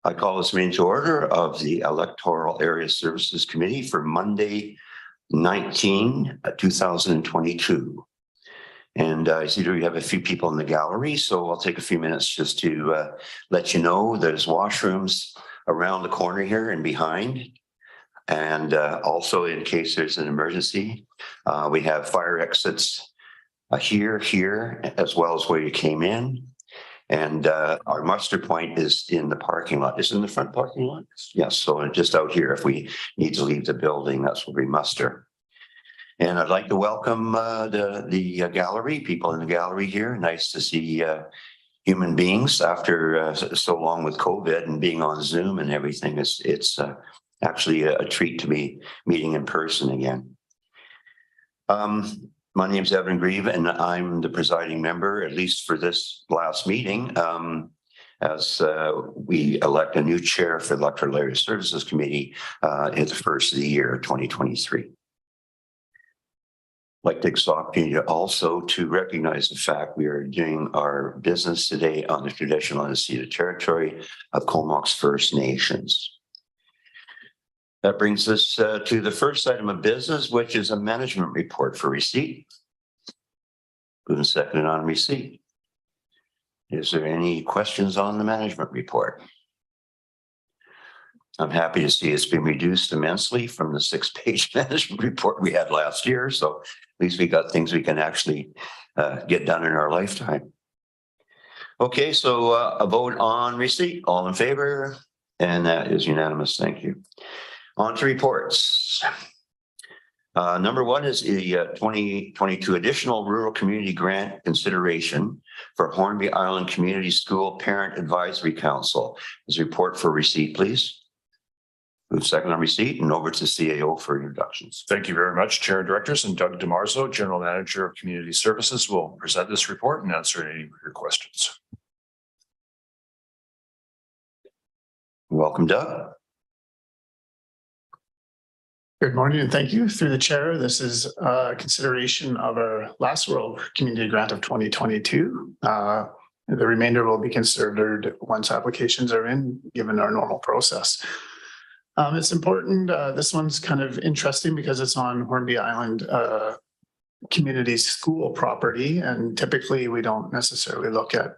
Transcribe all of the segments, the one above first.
I call this meeting to order of the Electoral Area Services Committee for Monday, 2022. And I see we have a few people in the gallery, so I'll take a few minutes just to let you know there's washrooms around the corner here and behind. And also, in case there's an emergency, we have fire exits here, as well as where you came in. And our muster point is in the parking lot. Is it in the front parking lot? Yes. So just out here, if we need to leave the building, that's where we muster. And I'd like to welcome the gallery, people in the gallery here. Nice to see human beings after so long with COVID and being on Zoom and everything. It's actually a treat to be meeting in person again. My name is Evan Grieve, and I'm the presiding member, at least for this last meeting, as we elect a new chair for the Electoral Area Services Committee in the first of the year, 2023. I'd like to take this opportunity also to recognize the fact we are doing our business today on the traditional unceded territory of Comox First Nations. That brings us to the first item of business, which is a management report for receipt. Moving second on receipt. Is there any questions on the management report? I'm happy to see it's been reduced immensely from the 6-page management report we had last year. So at least we got things we can actually get done in our lifetime. Okay, so a vote on receipt. All in favor? And that is unanimous. Thank you. On to reports. Number one is the 2022 additional rural community grant consideration for Hornby Island Community School Parent Advisory Council. Is a report for receipt, please. Move second on receipt and over to CAO for introductions. Thank you very much, Chair and Directors, and Doug DeMarzo, General Manager of Community Services, will present this report and answer any of your questions. Welcome, Doug. Good morning and thank you. Through the chair, this is consideration of our last rural community grant of 2022. The remainder will be considered once applications are in, given our normal process. It's important. This one's kind of interesting because it's on Hornby Island community school property, and typically we don't necessarily look at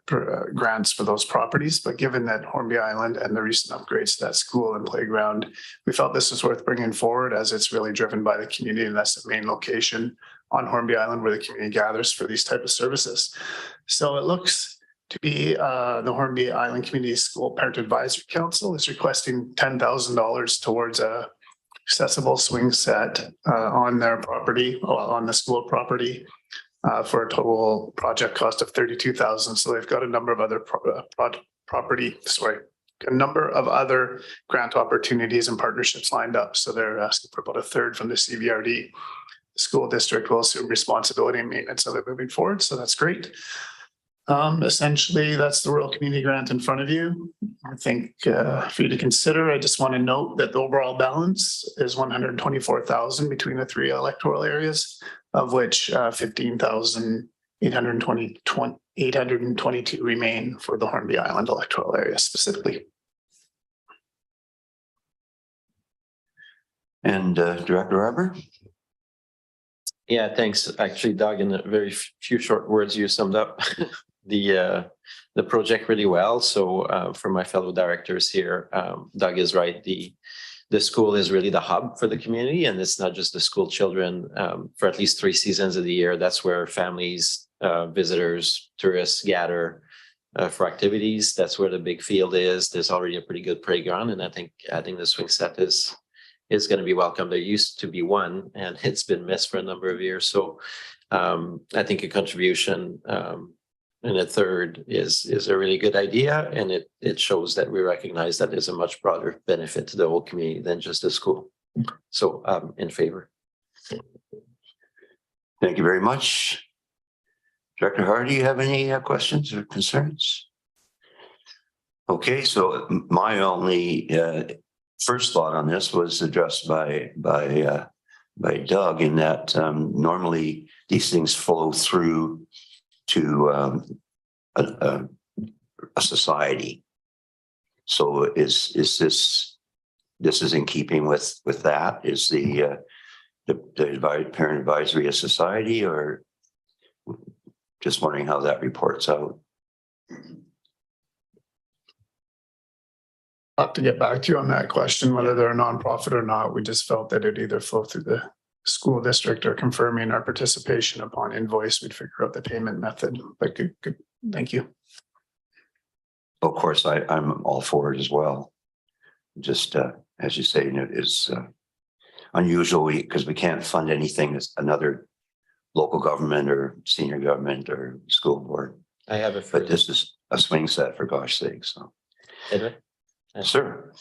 grants for those properties, but given that Hornby Island and the recent upgrades to that school and playground, we felt this was worth bringing forward as it's really driven by the community, and that's the main location on Hornby Island where the community gathers for these type of services. So it looks to be the Hornby Island Community School Parent Advisory Council is requesting $10,000 towards a accessible swing set on their property, on the school property, for a total project cost of $32,000. So they've got a number of other a number of other grant opportunities and partnerships lined up. So they're asking for about a third from the CVRD. The school district will assume responsibility and maintenance of it moving forward. So that's great. Essentially, that's the rural community grant in front of you. I think for you to consider, I just want to note that the overall balance is $124,000 between the three electoral areas, of which $15,822 remain for the Hornby Island electoral area specifically. And Director Arbor? Yeah, thanks. Actually, Doug, in a very few short words, you summed up the project really well. So for my fellow directors here, Doug is right. The school is really the hub for the community, and it's not just the school children. For at least 3 seasons of the year, that's where families, visitors, tourists gather for activities. That's where the big field is. There's already a pretty good playground, and I think adding the swing set is going to be welcome. There used to be one, and it's been missed for a number of years. So I think a contribution and a third is a really good idea, and it shows that we recognize that there's a much broader benefit to the whole community than just the school. So in favor. Thank you very much. Director Hart, do you have any questions or concerns? Okay, so my only first thought on this was addressed by Doug, in that normally these things flow through to a society, So is this is in keeping with that? Is the Parent Advisory Society, or just wondering how that reports out? I'll have to get back to you on that question, whether they're a nonprofit or not. We just felt that it either flow through the school district or confirming our participation upon invoice, we'd figure out the payment method. But good, thank you. Of course, I'm all for it as well. Just as you say, it is unusual because we can't fund anything as another local government or senior government or school board. I have a But this is a swing set, for gosh sake. So, Edward? sir.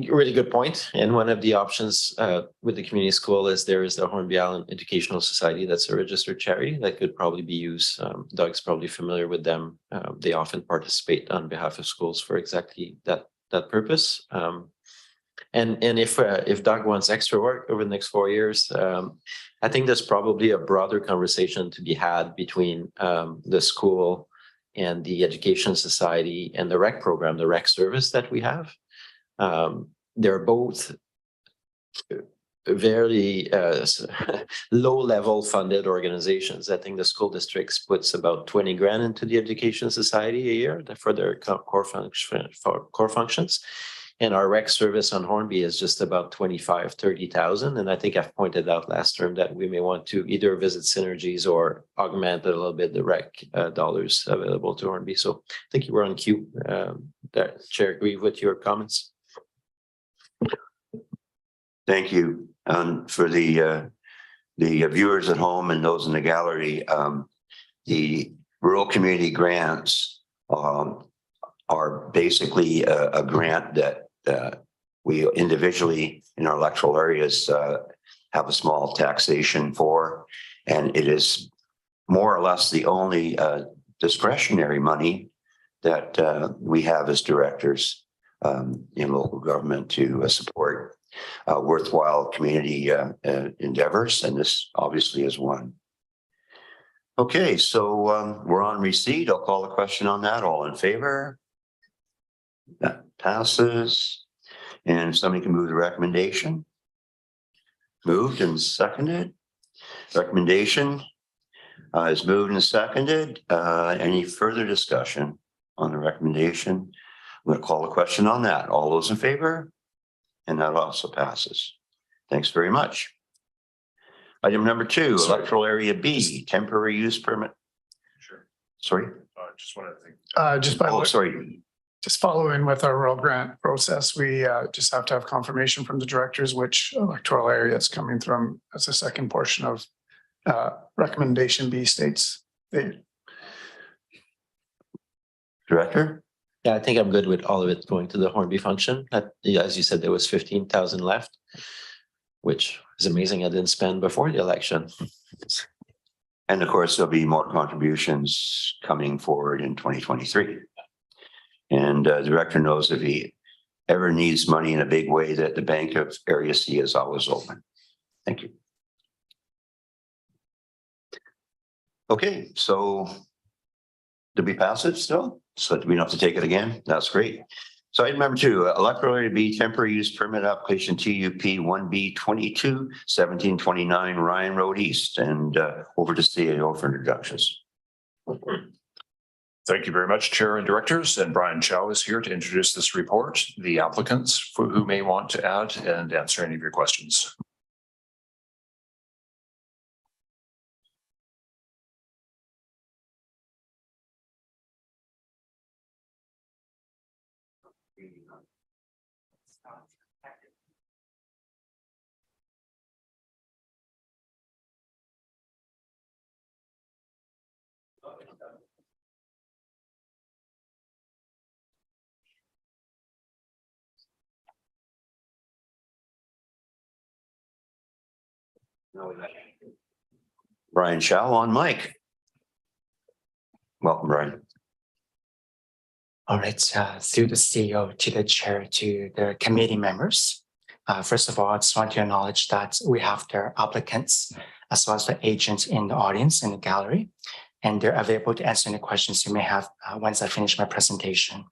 Really good point. And one of the options with the community school is there is the Hornby Island Educational Society. That's a registered charity that could probably be used. Doug's probably familiar with them. They often participate on behalf of schools for exactly that purpose. And if Doug wants extra work over the next 4 years, I think there's probably a broader conversation to be had between the school and the Education Society and the rec program, the rec service that we have. They're both very low-level funded organizations. I think the school districts puts about 20 grand into the Education Society a year for their core functions. And our rec service on Hornby is just about 25,000-30,000. And I think I've pointed out last term that we may want to either visit synergies or augment a little bit the rec dollars available to Hornby. So I think you were on cue. Chair, agree with your comments. Thank you. For the viewers at home and those in the gallery, the rural community grants are basically a grant that we individually in our electoral areas have a small taxation for, and it is more or less the only discretionary money that we have as directors in local government to support worthwhile community endeavors, and this obviously is one. Okay, so we're on receipt. I'll call the question on that. All in favor? That passes. And if somebody can move the recommendation. Moved and seconded. Recommendation is moved and seconded. Any further discussion on the recommendation? I'm going to call the question on that. All those in favor? And that also passes. Thanks very much. Item number 2, electoral area B, temporary use permit. Sure. Sorry. Just one other thing. Sorry. Just following with our rural grant process, we just have to have confirmation from the directors which electoral area it's coming from. That's the second portion of recommendation B states. Director? Yeah, I think I'm good with all of it going to the Hornby function. As you said, there was 15,000 left, which is amazing. I didn't spend before the election. And of course, there'll be more contributions coming forward in 2023. And the director knows if he ever needs money in a big way that the Bank of Area C is always open. Thank you. Okay, so did we pass it still? So do we not have to take it again? That's great. So item number 2, electoral area B temporary use permit application TUP 1B 22 1729 Ryan Road East, and over to CAO for introductions. Thank you very much, Chair and Directors. And Brian Chow is here to introduce this report, the applicants who may want to add and answer any of your questions. Brian Chow on mic. Welcome, Brian. All right, through the CEO to the chair to the committee members. First of all, I just want to acknowledge that we have the applicants as well as the agents in the audience in the gallery. and they're available to answer any questions you may have once I finish my presentation.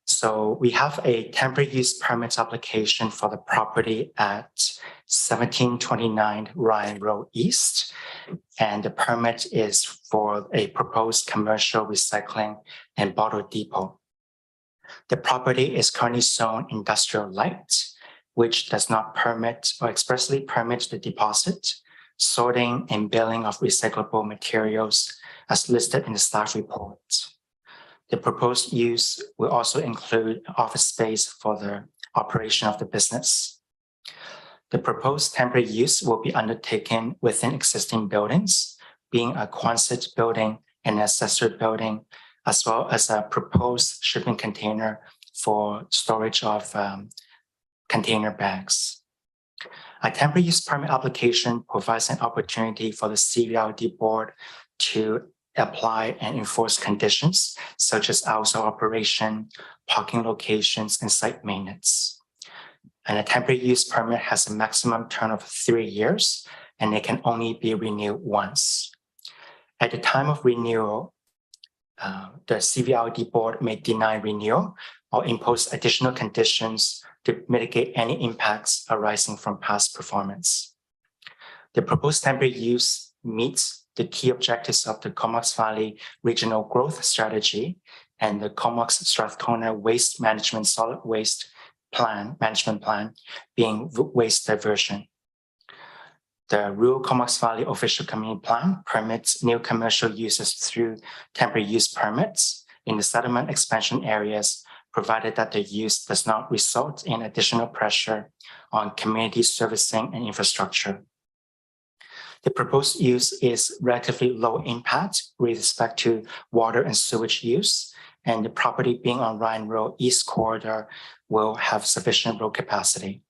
So we have a temporary use permit application for the property at 1729 Ryan Road East. And the permit is for a proposed commercial recycling and bottle depot. The property is currently zoned industrial light, which does not permit or expressly permit the deposit, sorting, and billing of recyclable materials as listed in the staff report. The proposed use will also include office space for the operation of the business. The proposed temporary use will be undertaken within existing buildings, being a Quonset building and an accessory building, as well as a proposed shipping container for storage of container bags. A temporary use permit application provides an opportunity for the CVRD board to apply and enforce conditions such as hours of operation, parking locations, and site maintenance. And a temporary use permit has a maximum term of 3 years, and it can only be renewed once. At the time of renewal, the CVRD board may deny renewal or impose additional conditions to mitigate any impacts arising from past performance. The proposed temporary use meets the key objectives of the Comox Valley Regional Growth Strategy and the Comox Strathcona Waste Management Solid Waste Management Plan, being waste diversion. The Rural Comox Valley Official Community Plan permits new commercial uses through temporary use permits in the settlement expansion areas, provided that the use does not result in additional pressure on community servicing and infrastructure. The proposed use is relatively low impact with respect to water and sewage use, and the property being on Ryan Road East Corridor will have sufficient road capacity.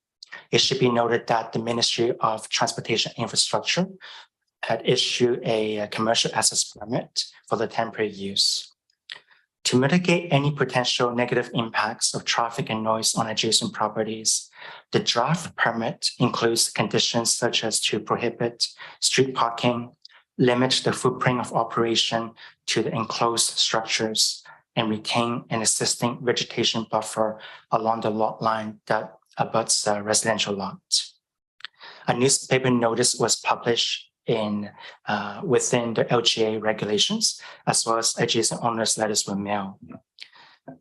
It should be noted that the Ministry of Transportation Infrastructure had issued a commercial access permit for the temporary use. To mitigate any potential negative impacts of traffic and noise on adjacent properties, the draft permit includes conditions such as to prohibit street parking, limit the footprint of operation to the enclosed structures, and retain an existing vegetation buffer along the lot line that abuts a residential lot. A newspaper notice was published within the LGA regulations, as well as adjacent owners' letters were mailed.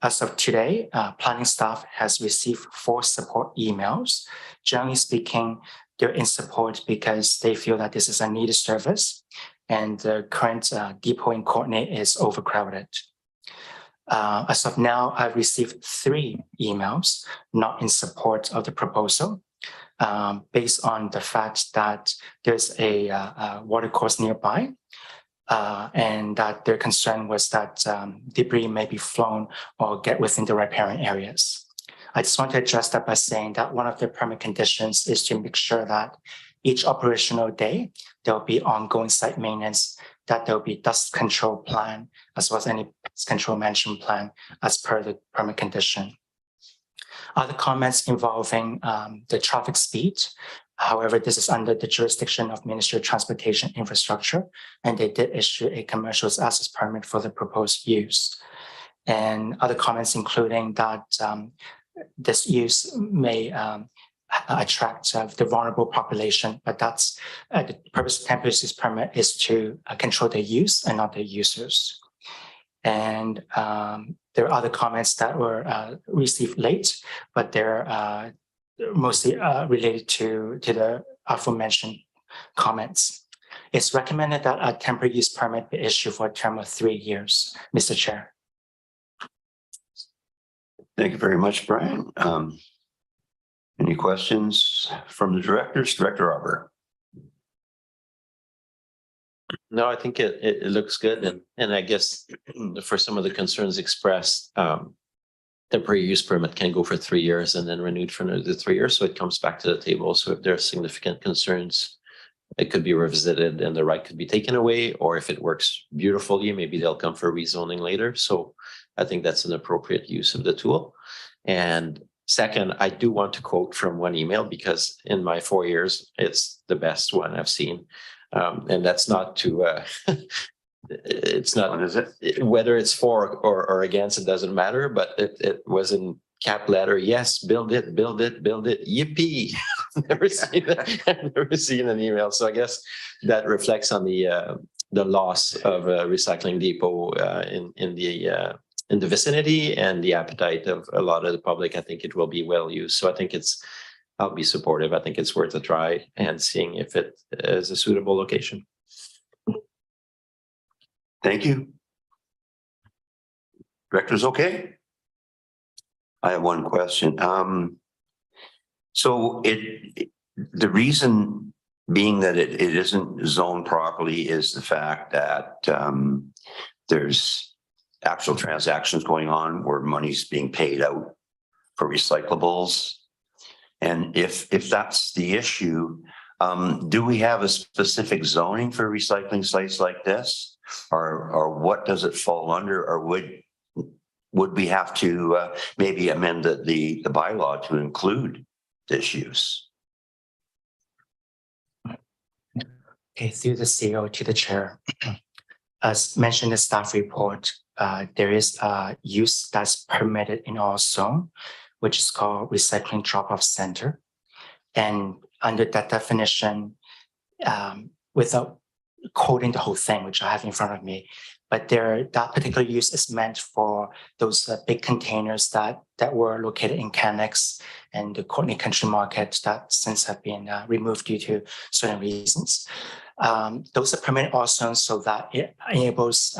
As of today, planning staff has received 4 support emails. Generally speaking, they're in support because they feel that this is a needed service and the current depot in Courtenay is overcrowded. As of now, I've received 3 emails not in support of the proposal, based on the fact that there's a water course nearby, and that their concern was that debris may be flown or get within the riparian areas. I just want to address that by saying that one of the permit conditions is to make sure that each operational day, there will be ongoing site maintenance, that there will be dust control plan, as well as any pest control management plan as per the permit condition. Other comments involving the traffic speed. However, this is under the jurisdiction of Ministry of Transportation Infrastructure, and they did issue a commercial access permit for the proposed use. And other comments including that this use may attract the vulnerable population, but that's the purpose of temporary use permit is to control the use and not the users. And there are other comments that were received late, but they're mostly related to the aforementioned comments. It's recommended that a temporary use permit be issued for a term of 3 years, Mr. Chair. Thank you very much, Brian. Any questions from the directors? Director Arbor. No, I think it looks good. And I guess for some of the concerns expressed, temporary use permit can go for 3 years and then renewed for another 3 years. So it comes back to the table. So if there are significant concerns, it could be revisited and the right could be taken away. Or if it works beautifully, maybe they'll come for rezoning later. So I think that's an appropriate use of the tool. And second, I do want to quote from one email because in my 4 years, it's the best one I've seen. And that's not to it's not, What is it? whether it's for or against, it doesn't matter, but it was in cap letter. Yes, build it, build it, build it. Yippee. Never seen that. I've never seen an email. So I guess that reflects on the loss of a recycling depot in the vicinity and the appetite of a lot of the public. I think it will be well used. So I think I'll be supportive. I think it's worth a try and seeing if it is a suitable location. Thank you. Director's okay? I have one question. So the reason being that it isn't zoned properly is the fact that there's actual transactions going on where money's being paid out for recyclables. And if that's the issue, do we have a specific zoning for recycling sites like this? Or what does it fall under? Or would we have to maybe amend the bylaw to include this use? Okay, through the CEO to the chair. As mentioned in the staff report, there is a use that's permitted in our zone, which is called recycling drop-off center. And under that definition, without quoting the whole thing, which I have in front of me, but that particular use is meant for those big containers that were located in Canex and the Courtney Country Market that since have been removed due to certain reasons. Those are permitted also so that it enables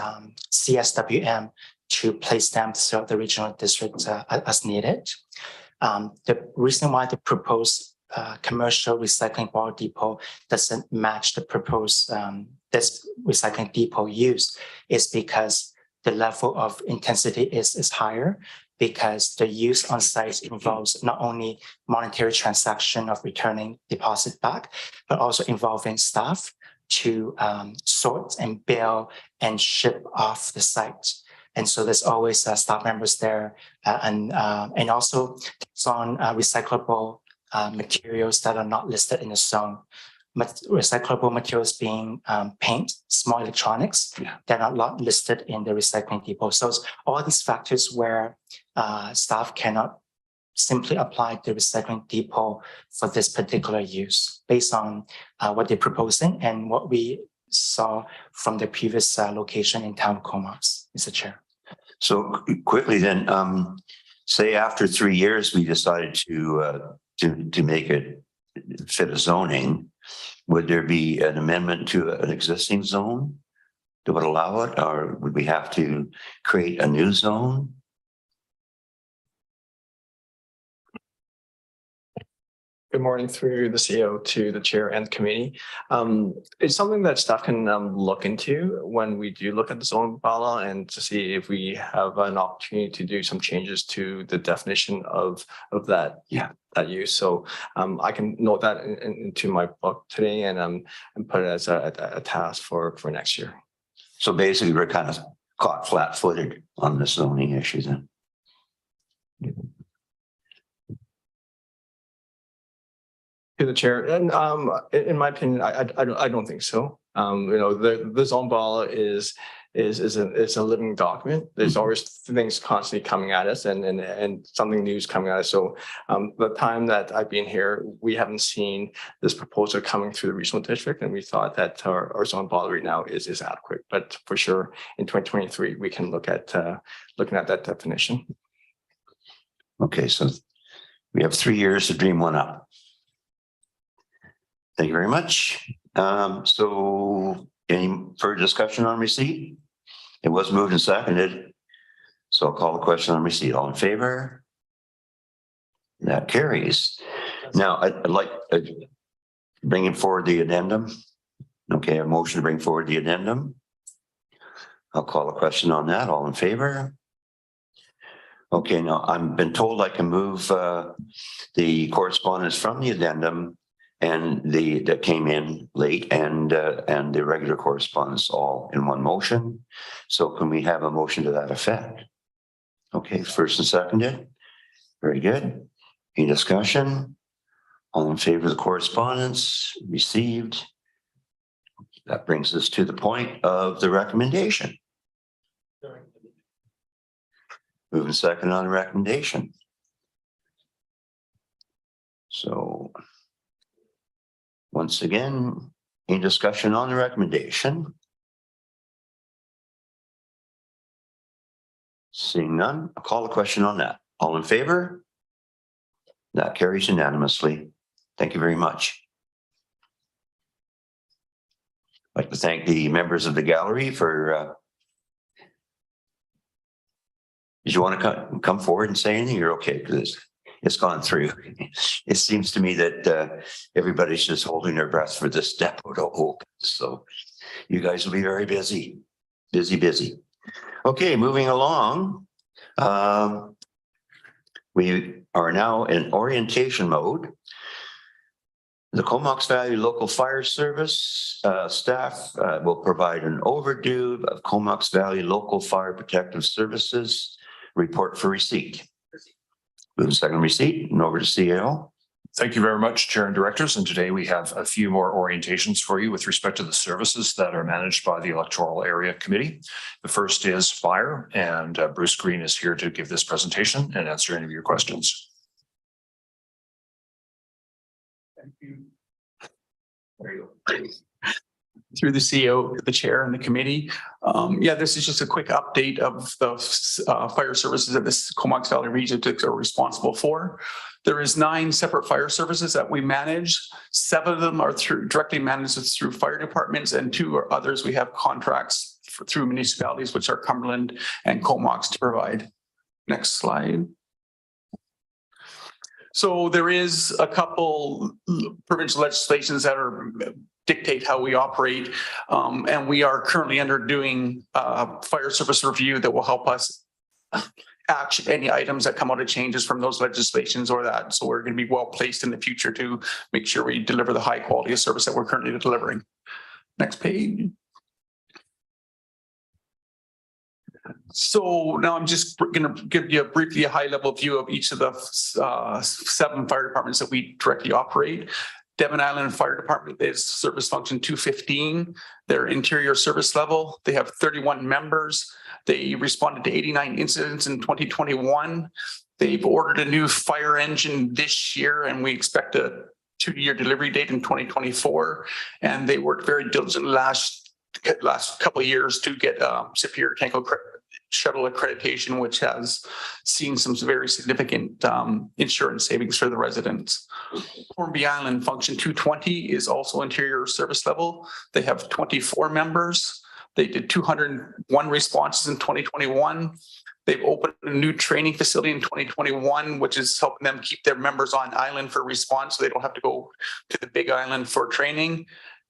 CSWM to place them throughout the regional district as needed. The reason why the proposed commercial recycling bottle depot doesn't match the proposed this recycling depot use is because the level of intensity is higher, because the use on site involves not only monetary transaction of returning deposit back, but also involving staff to sort and bill and ship off the site. And so there's always staff members there and also it's on recyclable materials that are not listed in the zone. Recyclable materials being paint, small electronics, they're not listed in the recycling depot. So it's all these factors where staff cannot simply apply the recycling depot for this particular use based on what they're proposing and what we saw from the previous location in town Comox, Mr. Chair. So quickly then, say after 3 years, we decided to make it fit a zoning, would there be an amendment to an existing zone that would allow it, or would we have to create a new zone? Good morning through the CEO to the chair and the committee. It's something that staff can look into when we do look at the zoning bylaw and to see if we have an opportunity to do some changes to the definition of that use. So I can note that into my book today and put it as a task for next year. So basically, we're kind of caught flat-footed on the zoning issue then. To the chair, and in my opinion, I don't think so. The zone bylaw is a living document. There's always things constantly coming at us, and something new is coming at us. So the time that I've been here, we haven't seen this proposal coming through the regional district, and we thought that our zone bylaw right now is adequate. But for sure, in 2023, we can look at looking at that definition. Okay, so we have 3 years to dream one up. Thank you very much. So any further discussion on receipt? It was moved and seconded. So I'll call the question on receipt. All in favor? That carries. Now, I'd like bringing forward the addendum. Okay, a motion to bring forward the addendum. I'll call a question on that. All in favor? Okay, now I've been told I can move the correspondence from the addendum and that came in late and the regular correspondence all in one motion. So can we have a motion to that effect? Okay, first and seconded. Very good. Any discussion? All in favor of the correspondence received? That brings us to the point of the recommendation. Moving second on the recommendation. So once again, any discussion on the recommendation? Seeing none, I'll call a question on that. All in favor? That carries unanimously. Thank you very much. I'd like to thank the members of the gallery for did you want to come forward and say anything? You're okay because it's gone through. It seems to me that everybody's just holding their breath for this depot to open. So you guys will be very busy. Busy. Okay, moving along. We are now in orientation mode. The Comox Valley Local Fire Service staff will provide an overview of Comox Valley Local Fire Protective Services report for receipt. Move second receipt and over to CAO. Thank you very much, Chair and Directors. And today we have a few more orientations for you with respect to the services that are managed by the Electoral Area Committee. The first is fire, and Bruce Green is here to give this presentation and answer any of your questions. Thank you. There you go. Through the CEO, the chair, and the committee. This is just a quick update of the fire services that this Comox Valley region are responsible for. There is 9 separate fire services that we manage. 7 of them are directly managed through fire departments, and 2 others we have contracts through municipalities, which are Cumberland and Comox, to provide. Next slide. So there is a couple provincial legislations that dictate how we operate, and we are currently doing fire service review that will help us action any items that come out of changes from those legislations or that. So we're going to be well placed in the future to make sure we deliver the high quality of service that we're currently delivering. Next page. So now I'm just going to give you briefly a high level view of each of the 7 fire departments that we directly operate. Devon Island Fire Department is service function 215. They're interior service level. They have 31 members. They responded to 89 incidents in 2021. They've ordered a new fire engine this year, and we expect a 2-year delivery date in 2024. And they worked very diligently last couple of years to get Superior Tank Shuttle accreditation, which has seen some very significant insurance savings for the residents. Hornby Island Function 220 is also interior service level. They have 24 members. They did 201 responses in 2021. They've opened a new training facility in 2021, which is helping them keep their members on island for response, so they don't have to go to the big island for training.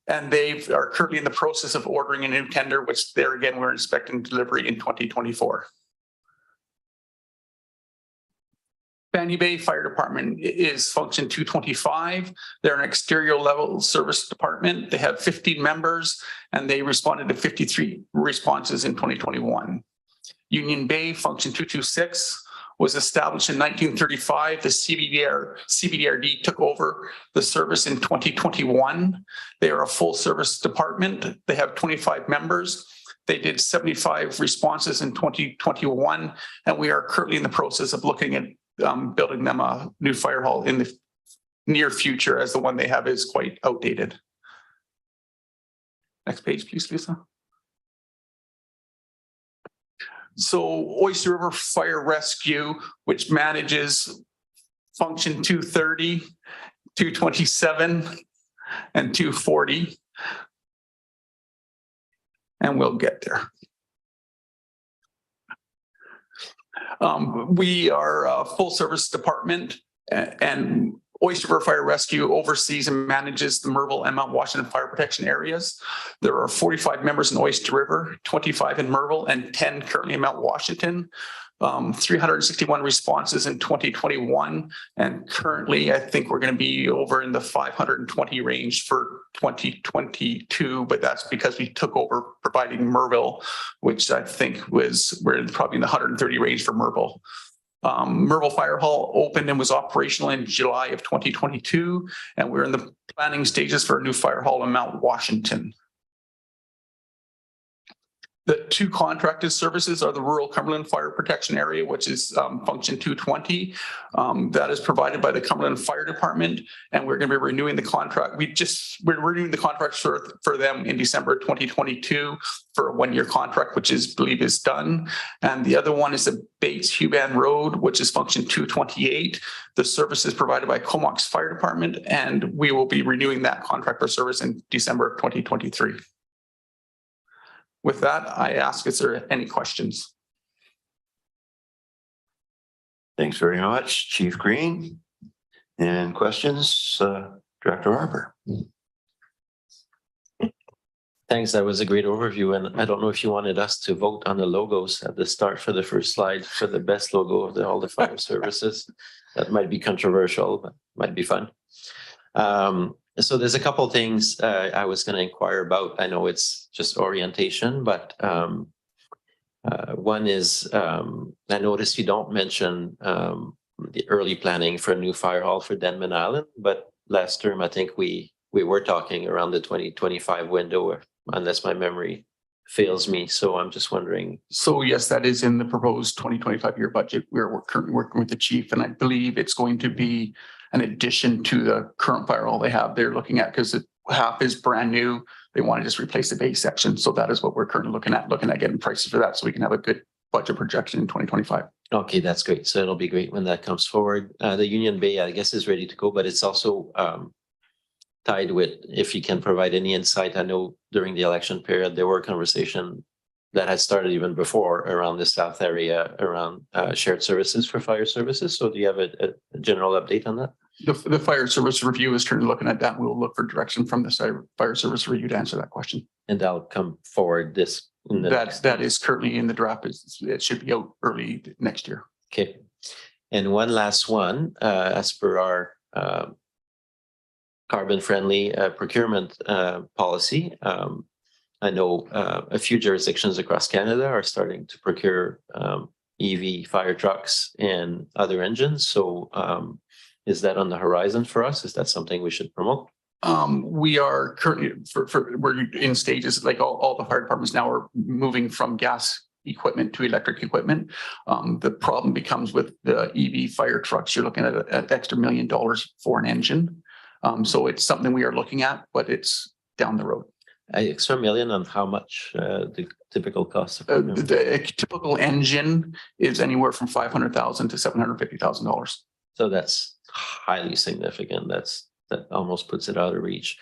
And they are currently in the process of ordering a new tender, which there again, we're expecting delivery in 2024. Fanny Bay Fire Department is function 225. They're an exterior level service department. They have 15 members and they responded to 53 responses in 2021. Union Bay function 226 was established in 1935. The CBDRD took over the service in 2021. They are a full service department. They have 25 members. They did 75 responses in 2021, and we are currently in the process of looking at building them a new fire hall in the near future, as the one they have is quite outdated. Next page, please, Lisa. So Oyster River Fire Rescue, which manages function 230, 227, and 240. And we'll get there. We are a full service department, and Oyster River Fire Rescue oversees and manages the Merville and Mount Washington fire protection areas. There are 45 members in Oyster River, 25 in Merville, and 10 currently in Mount Washington. 361 responses in 2021, and currently I think we're going to be over in the 520 range for 2022, but that's because we took over providing Merville, which I think we're probably in the 130 range for Merville. Merville Fire Hall opened and was operational in July of 2022, and we're in the planning stages for a new fire hall in Mount Washington. The two contracted services are the Rural Cumberland Fire Protection Area, which is function 220. That is provided by the Cumberland Fire Department, and we're going to be renewing the contract. We're renewing the contract for them in December 2022 for a 1-year contract, which is believe is done. And the other one is the Bates Huban Road, which is function 228. The service is provided by Comox Fire Department, and we will be renewing that contract for service in December of 2023. With that, I ask, is there any questions? Thanks very much, Chief Green. And questions, Director Arbor? Thanks. That was a great overview. And I don't know if you wanted us to vote on the logos at the start for the first slide for the best logo of all the fire services. That might be controversial, but might be fun. So there's a couple of things I was going to inquire about. I know it's just orientation, but one is I noticed you don't mention the early planning for a new fire hall for Denman Island, but last term I think we were talking around the 2025 window, unless my memory fails me. So I'm just wondering. So yes, that is in the proposed 2025 year budget. We're currently working with the chief, and I believe it's going to be an addition to the current fire hall they have. They're looking at, because half is brand new. They want to just replace the base section. So that is what we're currently looking at getting prices for that, so we can have a good budget projection in 2025. Okay, that's great. So it'll be great when that comes forward. The Union Bay, I guess, is ready to go, but it's also tied with, if you can provide any insight. I know during the election period, there were conversations that had started even before around the south area, around shared services for fire services. So do you have a general update on that? The fire service review is currently looking at that. We'll look for direction from the fire service review to answer that question. And that'll come forward this. That is currently in the draft. It should be out early next year. Okay. And one last one, as per our carbon-friendly procurement policy. I know a few jurisdictions across Canada are starting to procure EV fire trucks and other engines. So is that on the horizon for us? Is that something we should promote? We are currently we're in stages, like all the fire departments now are moving from gas equipment to electric equipment. The problem becomes with the EV fire trucks, you're looking at an extra $1 million for an engine. So it's something we are looking at, but it's down the road. Extra $1 million on how much the typical cost of the typical engine is anywhere from $500,000 to $750,000. So that's highly significant. That almost puts it out of reach.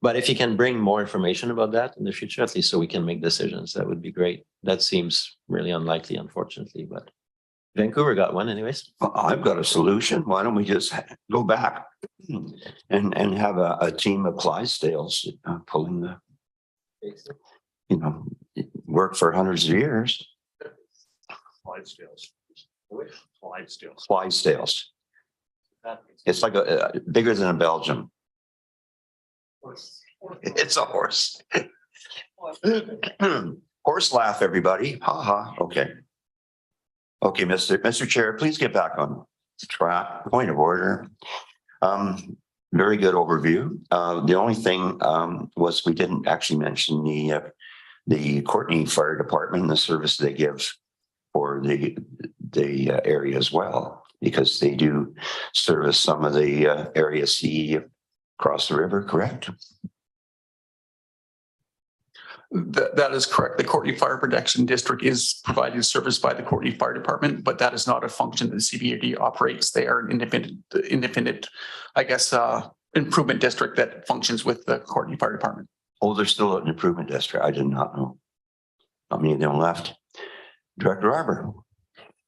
But if you can bring more information about that in the future, at least so we can make decisions, that would be great. That seems really unlikely, unfortunately, but Vancouver got one anyways. I've got a solution. Why don't we just go back and have a team of Clydesdales pulling the, work for hundreds of years. Clydesdales. It's like bigger than a Belgium. It's a horse. Horse laugh, everybody. Ha ha. Okay. Okay, Mr. Chair, please get back on track. Point of order. Very good overview. The only thing was we didn't actually mention the Courtney Fire Department and the service they give for the area as well, because they do service some of the area C across the river, correct? That is correct. The Courtney Fire Protection District is provided service by the Courtney Fire Department, but that is not a function that the CBRD operates. They are an independent, I guess, improvement district that functions with the Courtney Fire Department. Oh, they're still an improvement district. I did not know. Not many of them left. Director Arbor.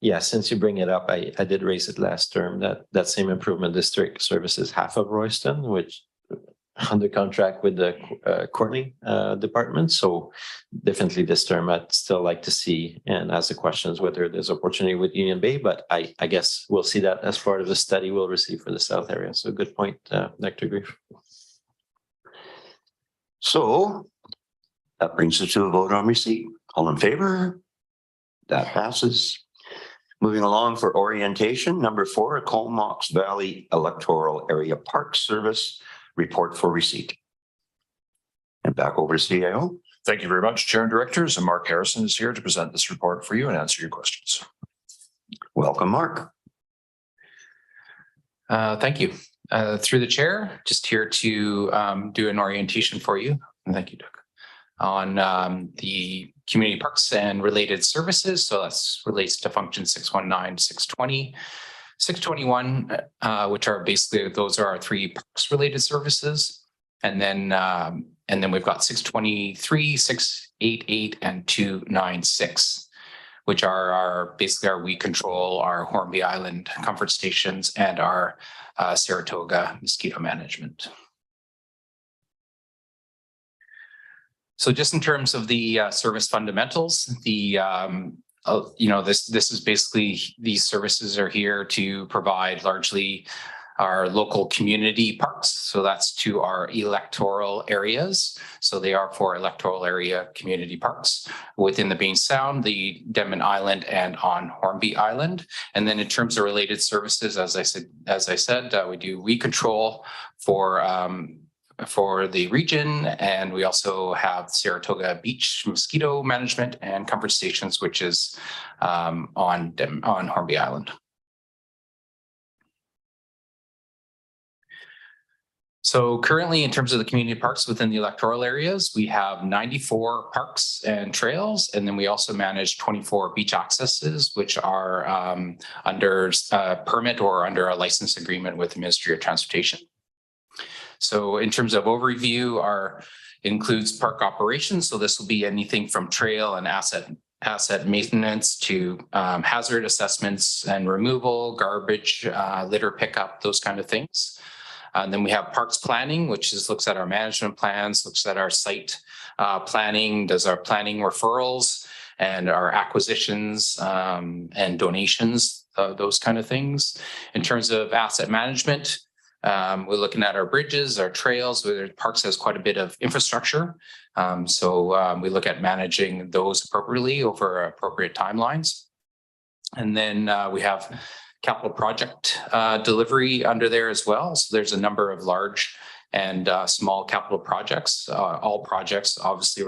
Yeah, since you bring it up, I did raise it last term that same improvement district services half of Royston, which under contract with the Courtney department. So definitely this term I'd still like to see and ask the questions whether there's opportunity with Union Bay, but I guess we'll see that as part of the study we'll receive for the South area. So good point, Dr. Grief. So that brings us to a vote on receipt. All in favor? That passes. Moving along for orientation, number 4, Comox Valley Electoral Area Park Service report for receipt. And back over to CAO. Thank you very much, Chair and Directors, and Mark Harrison is here to present this report for you and answer your questions. Welcome, Mark. Thank you. Through the chair, just here to do an orientation for you. And thank you, Doug. On the community parks and related services. So that's relates to function 619, 620, 621, which are basically, those are our 3 parks related services. And then we've got 623, 688, and 296, which are basically we control our Hornby Island comfort stations and our Saratoga mosquito management. So just in terms of the service fundamentals, the this is basically, these services are here to provide largely our local community parks. So that's to our electoral areas. So they are for electoral area community parks within the Bain Sound, the Denman Island, and on Hornby Island. And then in terms of related services, as I said, we do weed control for the region, and we also have Saratoga Beach mosquito management and comfort stations, which is on Hornby Island. So currently, in terms of the community parks within the electoral areas, we have 94 parks and trails, and then we also manage 24 beach accesses, which are under permit or under a license agreement with the Ministry of Transportation. So in terms of overview, our includes park operations. So this will be anything from trail and asset maintenance to hazard assessments and removal, garbage, litter pickup, those kind of things. And then we have parks planning, which looks at our management plans, looks at our site planning, does our planning referrals and our acquisitions and donations, those kind of things. In terms of asset management, we're looking at our bridges, our trails, where parks has quite a bit of infrastructure. So we look at managing those appropriately over appropriate timelines. And then we have capital project delivery under there as well. So there's a number of large and small capital projects. All projects obviously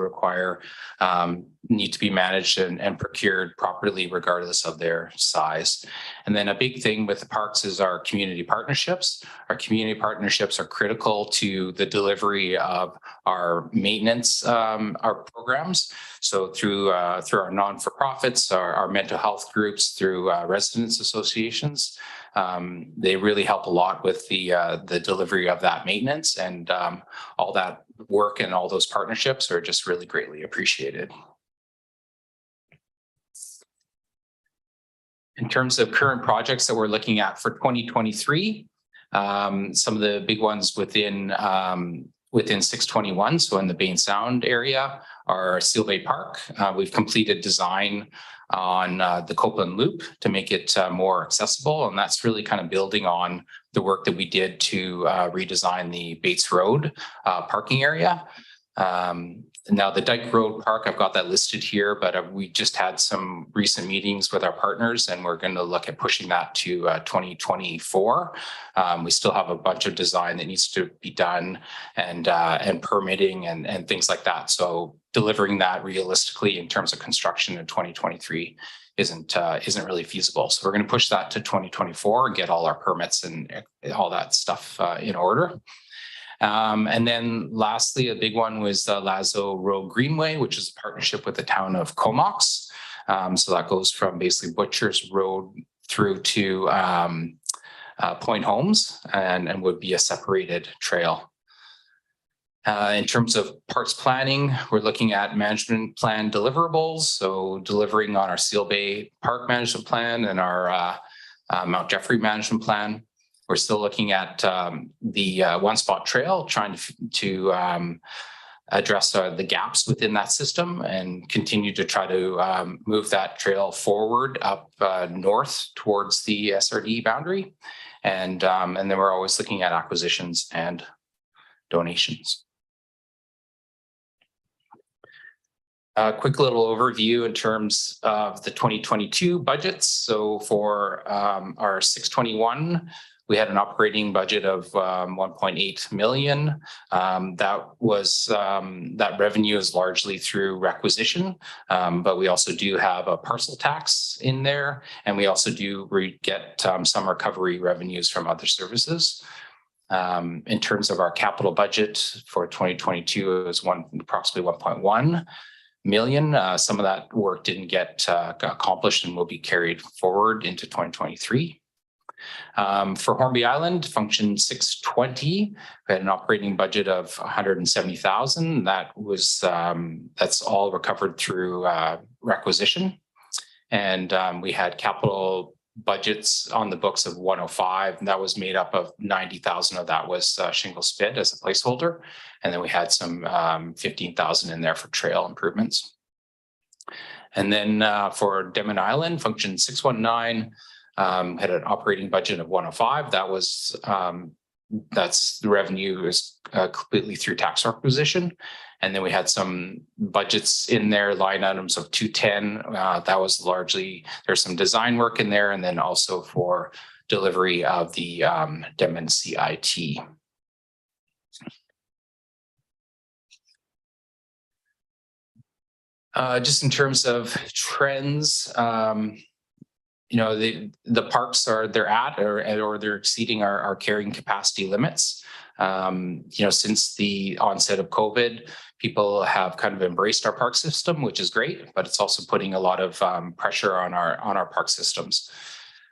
need to be managed and procured properly regardless of their size. And then a big thing with the parks is our community partnerships. Our community partnerships are critical to the delivery of our maintenance, our programs. So through our non-for-profits, our mental health groups, through residents associations, they really help a lot with the delivery of that maintenance, and all that work and all those partnerships are just really greatly appreciated. In terms of current projects that we're looking at for 2023, some of the big ones within 621, so in the Bain Sound area, are Seal Bay Park. We've completed design on the Copeland Loop to make it more accessible, and that's really kind of building on the work that we did to redesign the Bates Road parking area. Now the Dyke Road Park, I've got that listed here, but we just had some recent meetings with our partners, and we're going to look at pushing that to 2024. We still have a bunch of design that needs to be done, and permitting and things like that. So delivering that realistically in terms of construction in 2023 isn't really feasible. So we're going to push that to 2024 and get all our permits and all that stuff in order. And then lastly, a big one was the Lazo Road Greenway, which is a partnership with the town of Comox. So that goes from basically Butchers Road through to Point Homes, and would be a separated trail. In terms of parks planning, we're looking at management plan deliverables. So delivering on our Seal Bay Park management plan and our Mount Jeffrey management plan. We're still looking at the One Spot Trail, trying to address the gaps within that system and continue to try to move that trail forward up north towards the SRD boundary. And then we're always looking at acquisitions and donations. A quick little overview in terms of the 2022 budgets. So for our 621, We had an operating budget of 1.8 million. That revenue is largely through requisition, but we also do have a parcel tax in there, and we also do get some recovery revenues from other services. In terms of our capital budget for 2022, it was approximately 1.1 million. Some of that work didn't get accomplished and will be carried forward into 2023. For Hornby Island, function 620, we had an operating budget of 170,000. That's all recovered through requisition. And we had capital budgets on the books of 105, and that was made up of 90,000 of that was shingle spit as a placeholder. And then we had some 15,000 in there for trail improvements. And then for Denman Island, function 619, had an operating budget of 105. That's the revenue is completely through tax requisition. And then we had some budgets in there, line items of 210. That was largely, there's some design work in there, and then also for delivery of the Denman CIT. Just in terms of trends, the parks they're at or they're exceeding our carrying capacity limits. Since the onset of COVID, people have kind of embraced our park system, which is great, but it's also putting a lot of pressure on our park systems.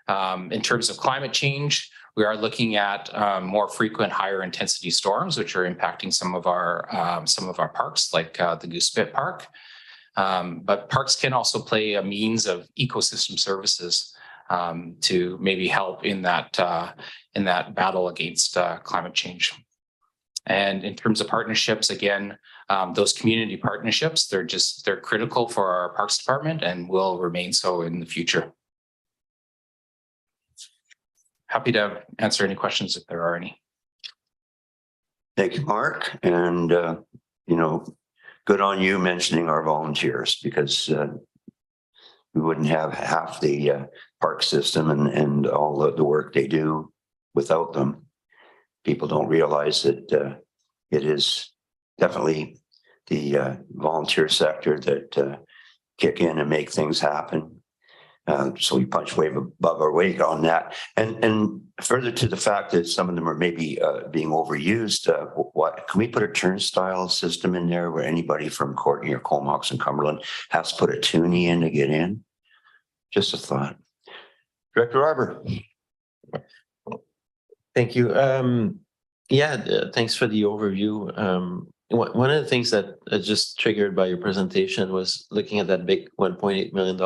In terms of climate change, we are looking at more frequent, higher intensity storms, which are impacting some of our parks, like the Goose Pit Park. But parks can also play a means of ecosystem services to maybe help in that battle against climate change. And in terms of partnerships, again, those community partnerships, they're critical for our Parks Department and will remain so in the future. Happy to answer any questions if there are any. Thank you, Mark. And, good on you mentioning our volunteers, because we wouldn't have half the park system and all the work they do without them. People don't realize that it is definitely the volunteer sector that kick in and make things happen. So we punch way above our weight on that. And further to the fact that some of them are maybe being overused, can we put a turnstile system in there where anybody from Courtney or Comox and Cumberland has to put a toonie in to get in? Just a thought. Director Arbor. Thank you. Thanks for the overview. One of the things that just triggered by your presentation was looking at that big $1.8 million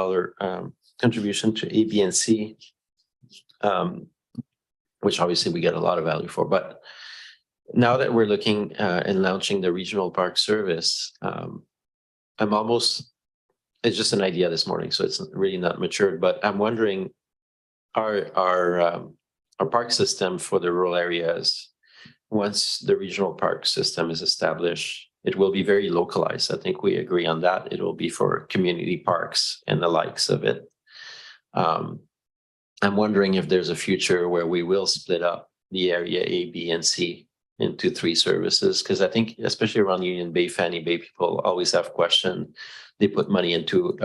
contribution to ABNC, which obviously we get a lot of value for. But now that we're looking and launching the regional park service, it's just an idea this morning, so it's really not matured, but I'm wondering, our park system for the rural areas, once the regional park system is established, it will be very localized. I think we agree on that. It will be for community parks and the likes of it. I'm wondering if there's a future where we will split up the area A, B, and C into 3 services, because I think especially around Union Bay, Fanny Bay, people always have questions. They put money into,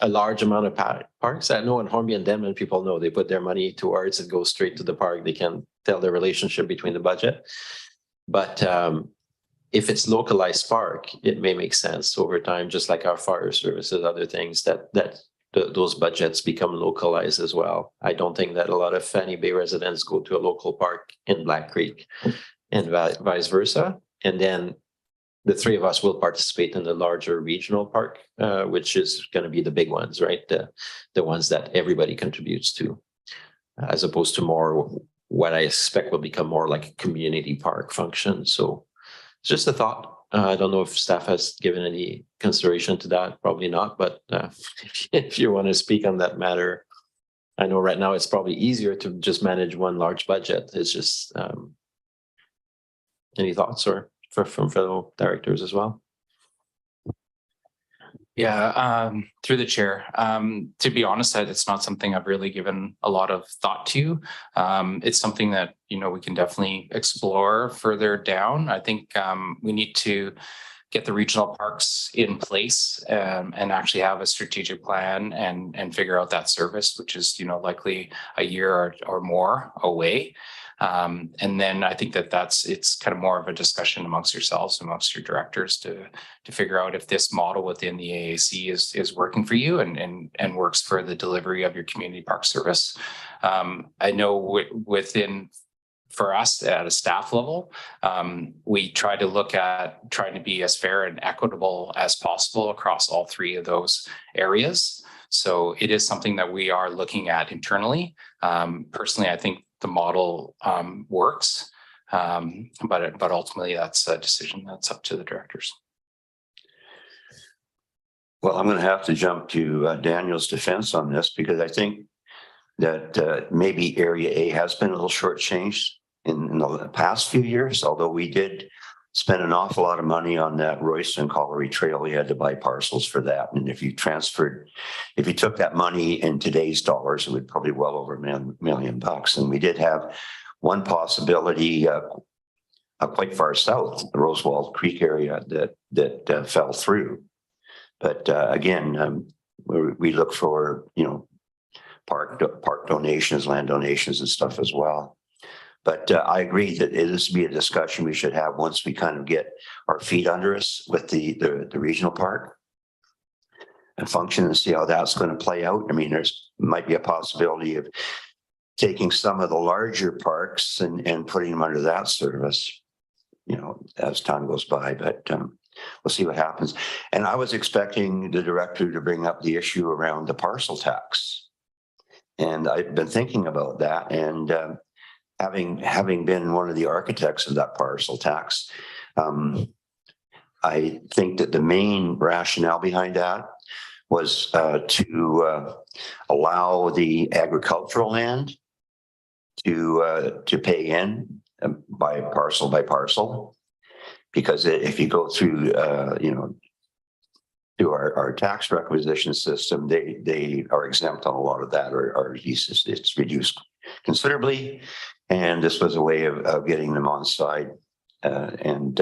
a large amount of parks. I know in Hornby and Denman, people know they put their money towards it, goes straight to the park. They can tell the relationship between the budget. But if it's localized park, it may make sense over time, just like our fire services, other things that those budgets become localized as well. I don't think that a lot of Fanny Bay residents go to a local park in Black Creek and vice versa. And then the 3 of us will participate in the larger regional park, which is going to be the big ones, right? The ones that everybody contributes to, as opposed to more what I expect will become more like a community park function. So it's just a thought. I don't know if staff has given any consideration to that. Probably not. But if you want to speak on that matter, I know right now it's probably easier to just manage one large budget. It's just any thoughts or from fellow directors as well? Yeah, through the chair. To be honest, it's not something I've really given a lot of thought to. It's something that, we can definitely explore further down. I think we need to get the regional parks in place and actually have a strategic plan and figure out that service, which is, likely a year or more away. And then I think it's kind of more of a discussion amongst yourselves, amongst your directors to figure out if this model within the AAC is working for you and works for the delivery of your community park service. I know for us at a staff level, we try to look at trying to be as fair and equitable as possible across all three of those areas. So it is something that we are looking at internally. Personally, I think the model works, but ultimately that's a decision that's up to the directors. Well, I'm going to have to jump to Daniel's defense on this because I think that maybe Area A has been a little shortchanged in the past few years, although we did spend an awful lot of money on that Royston Colliery Trail. We had to buy parcels for that. And if you took that money in today's dollars, it would probably well over $1 million. And we did have one possibility quite far south, the Rosewall Creek area that fell through. But again, we look for, park donations, land donations and stuff as well. But I agree that it is to be a discussion we should have once we kind of get our feet under us with the regional park and function and see how that's going to play out. I mean, might be a possibility of taking some of the larger parks and putting them under that service, as time goes by. But we'll see what happens. And I was expecting the director to bring up the issue around the parcel tax. And I've been thinking about that. And having been one of the architects of that parcel tax, I think that the main rationale behind that was to allow the agricultural land to pay in by parcel, because if you go through through our tax requisition system, they are exempt on a lot of that, or at least it's reduced considerably. And this was a way of getting them on side. And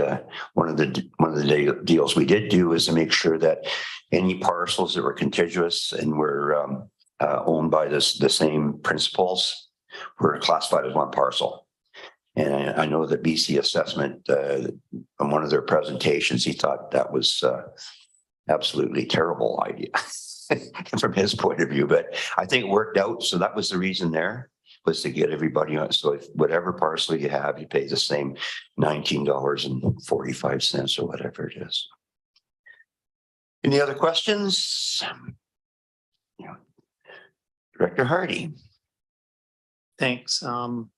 one of the deals we did do is to make sure that any parcels that were contiguous and were owned by the same principals were classified as one parcel. And I know that BC Assessment, on one of their presentations, he thought that was absolutely terrible idea from his point of view. But I think it worked out. So that was the reason there, was to get everybody on. So if whatever parcel you have, you pay the same $19.45 or whatever it is. Any other questions? Director Hardy. Thanks. I'm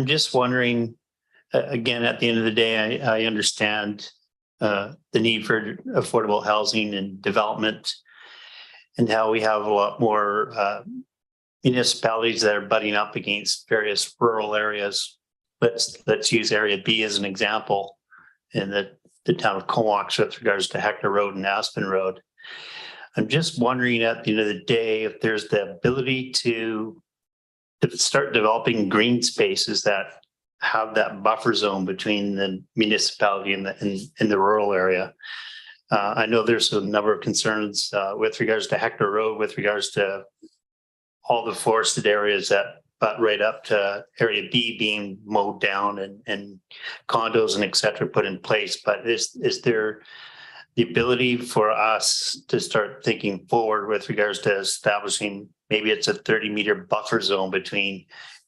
just wondering, again, at the end of the day, I understand the need for affordable housing and development, and how we have a lot more municipalities that are butting up against various rural areas. Let's use Area B as an example, in the town of Comox with regards to Hector Road and Aspen Road. I'm just wondering, at the end of the day, if there's the ability to start developing green spaces that have that buffer zone between the municipality and the rural area. I know there's a number of concerns with regards to Hector Road, with regards to all the forested areas that butt right up to Area B being mowed down and condos and et cetera put in place. But is there the ability for us to start thinking forward with regards to establishing, maybe it's a 30-meter buffer zone between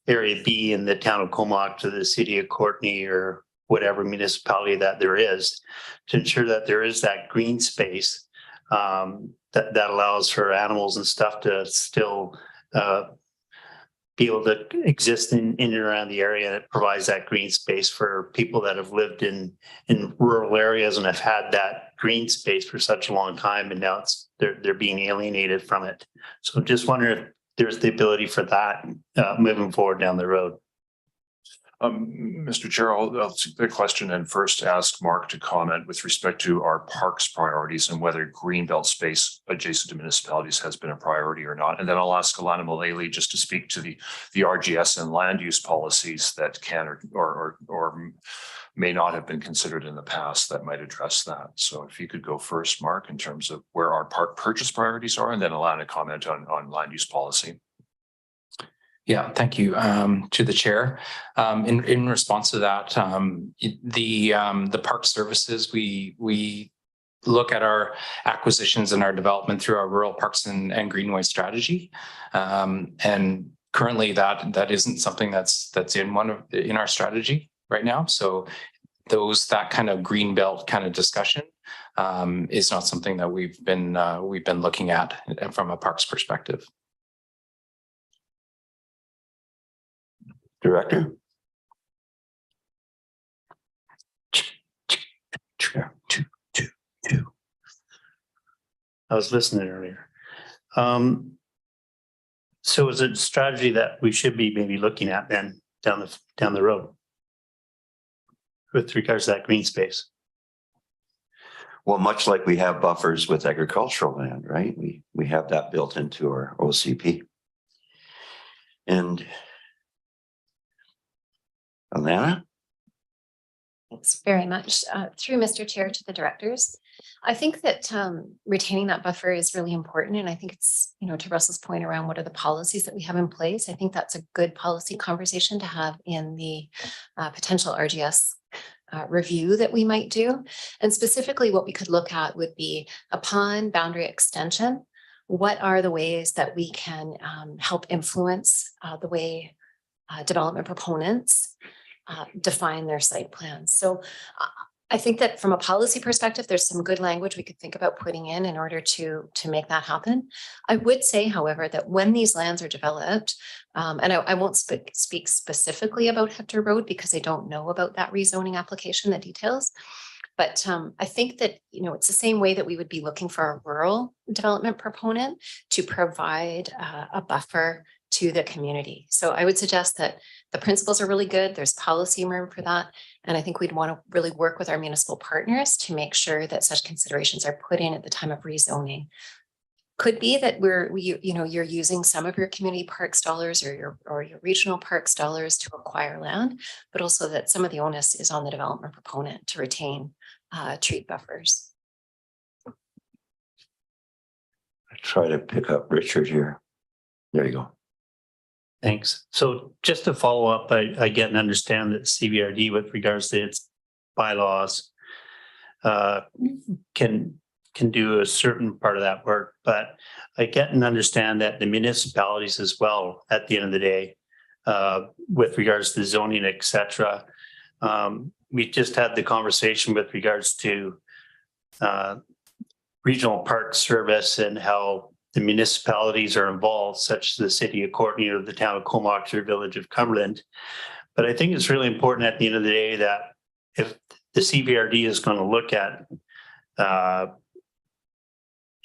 Area B and the town of Comox to the city of Courtenay or whatever municipality that there is, to ensure that there is that green space that allows for animals and stuff to still be able to exist in and around the area. And it provides that green space for people that have lived in rural areas and have had that green space for such a long time, and now they're being alienated from it. So just wondering if there's the ability for that moving forward down the road. Mr. Chair, I'll take the question and first ask Mark to comment with respect to our parks priorities and whether greenbelt space adjacent to municipalities has been a priority or not. And then I'll ask Alana Mullally just to speak to the RGS and land use policies that can or may not have been considered in the past that might address that. So if you could go first, Mark, in terms of where our park purchase priorities are, and then Alana comment on land use policy. Yeah, thank you to the chair. In response to that, the park services, we look at our acquisitions and our development through our rural parks and greenway strategy. And currently that isn't something that's in our strategy right now. So that kind of green belt kind of discussion is not something that we've been looking at from a parks perspective. Director? I was listening earlier. So is it a strategy that we should be maybe looking at then down the road with regards to that green space? Well, much like we have buffers with agricultural land, right? We have that built into our OCP. And Alana? Thanks very much. Through Mr. Chair to the directors. I think that retaining that buffer is really important. And I think it's, to Russell's point around what are the policies that we have in place. I think that's a good policy conversation to have in the potential RGS review that we might do. And specifically what we could look at would be upon boundary extension, what are the ways that we can help influence the way development proponents define their site plans. So I think that from a policy perspective, there's some good language we could think about putting in order to make that happen. I would say, however, that when these lands are developed, and I won't speak specifically about Hector Road because I don't know about that rezoning application, the details. But I think that, it's the same way that we would be looking for a rural development proponent to provide a buffer to the community. So I would suggest that the principles are really good. There's policy room for that. And I think we'd want to really work with our municipal partners to make sure that such considerations are put in at the time of rezoning. Could be that you're using some of your community parks dollars or your regional parks dollars to acquire land, but also that some of the onus is on the development proponent to retain treat buffers. I try to pick up Richard here. There you go. Thanks. So just to follow up, I get and understand that CVRD with regards to its bylaws can do a certain part of that work, but I get and understand that the municipalities as well, at the end of the day, with regards to zoning, et cetera. We just had the conversation with regards to regional park service and how the municipalities are involved, such as the city of Courtenay or the town of Comox or village of Cumberland. But I think it's really important at the end of the day that if the CVRD is going to look at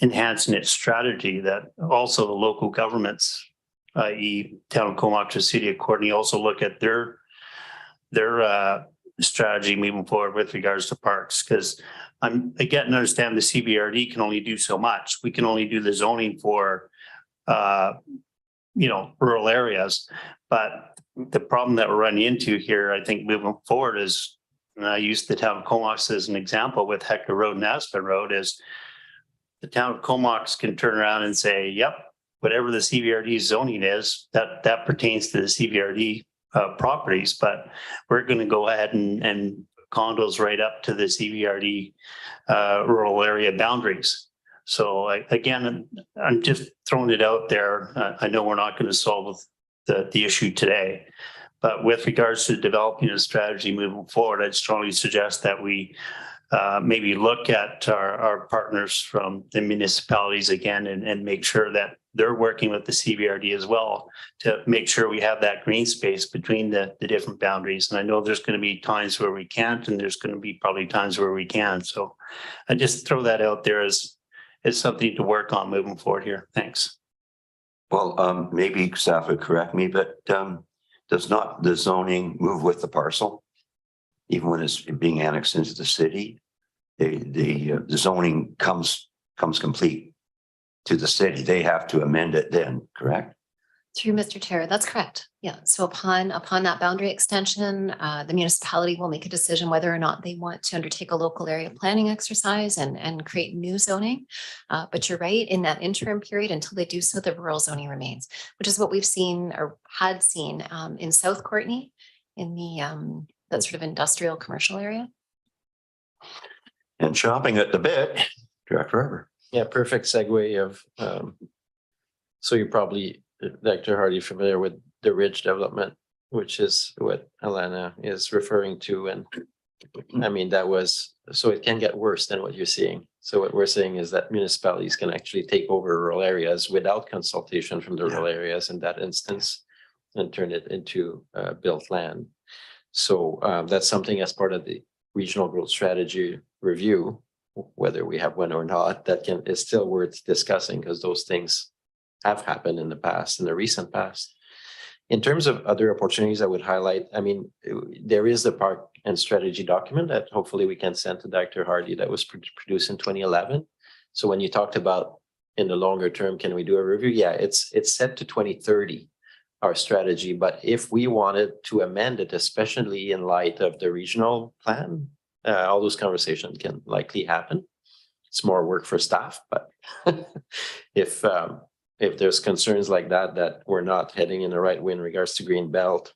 enhancing its strategy, that also the local governments, i.e. town of Comox or city of Courtenay, also look at their strategy moving forward with regards to parks, because I get and understand the CVRD can only do so much. We can only do the zoning for, rural areas. But the problem that we're running into here, I think moving forward is, and I used the town of Comox as an example with Hector Road and Aspen Road, is the town of Comox can turn around and say, yep, whatever the CVRD zoning is, that pertains to the CVRD properties, but we're going to go ahead and condos right up to the CVRD rural area boundaries. So again, I'm just throwing it out there. I know we're not going to solve the issue today, but with regards to developing a strategy moving forward, I'd strongly suggest that we maybe look at our partners from the municipalities again and make sure that they're working with the CVRD as well to make sure we have that green space between the different boundaries. And I know there's going to be times where we can't, and there's going to be probably times where we can. So I just throw that out there as something to work on moving forward here. Thanks. Well, maybe staff would correct me, but does not the zoning move with the parcel? Even when it's being annexed into the city, the zoning comes complete to the city. They have to amend it then, correct? Through Mr. Chair, that's correct. Yeah, so upon that boundary extension, the municipality will make a decision whether or not they want to undertake a local area planning exercise and create new zoning. But you're right, in that interim period, until they do so, the rural zoning remains, which is what we've seen or had seen in South Courtney, in the that sort of industrial commercial area. And chopping at the bit, Director River. Yeah, perfect segue of, so you're probably, Dr. Hardy, familiar with the Ridge development, which is what Alana is referring to. And I mean, so it can get worse than what you're seeing. So what we're saying is that municipalities can actually take over rural areas without consultation from the rural areas in that instance and turn it into built land. So that's something as part of the regional growth strategy review, whether we have one or not, that is still worth discussing, because those things have happened in the past, in the recent past. In terms of other opportunities I would highlight, I mean, there is the park and strategy document that hopefully we can send to Dr. Hardy that was produced in 2011. So when you talked about in the longer term, can we do a review? Yeah, it's set to 2030, our strategy. But if we wanted to amend it, especially in light of the regional plan, all those conversations can likely happen. It's more work for staff, but if there's concerns like that we're not heading in the right way in regards to green belt,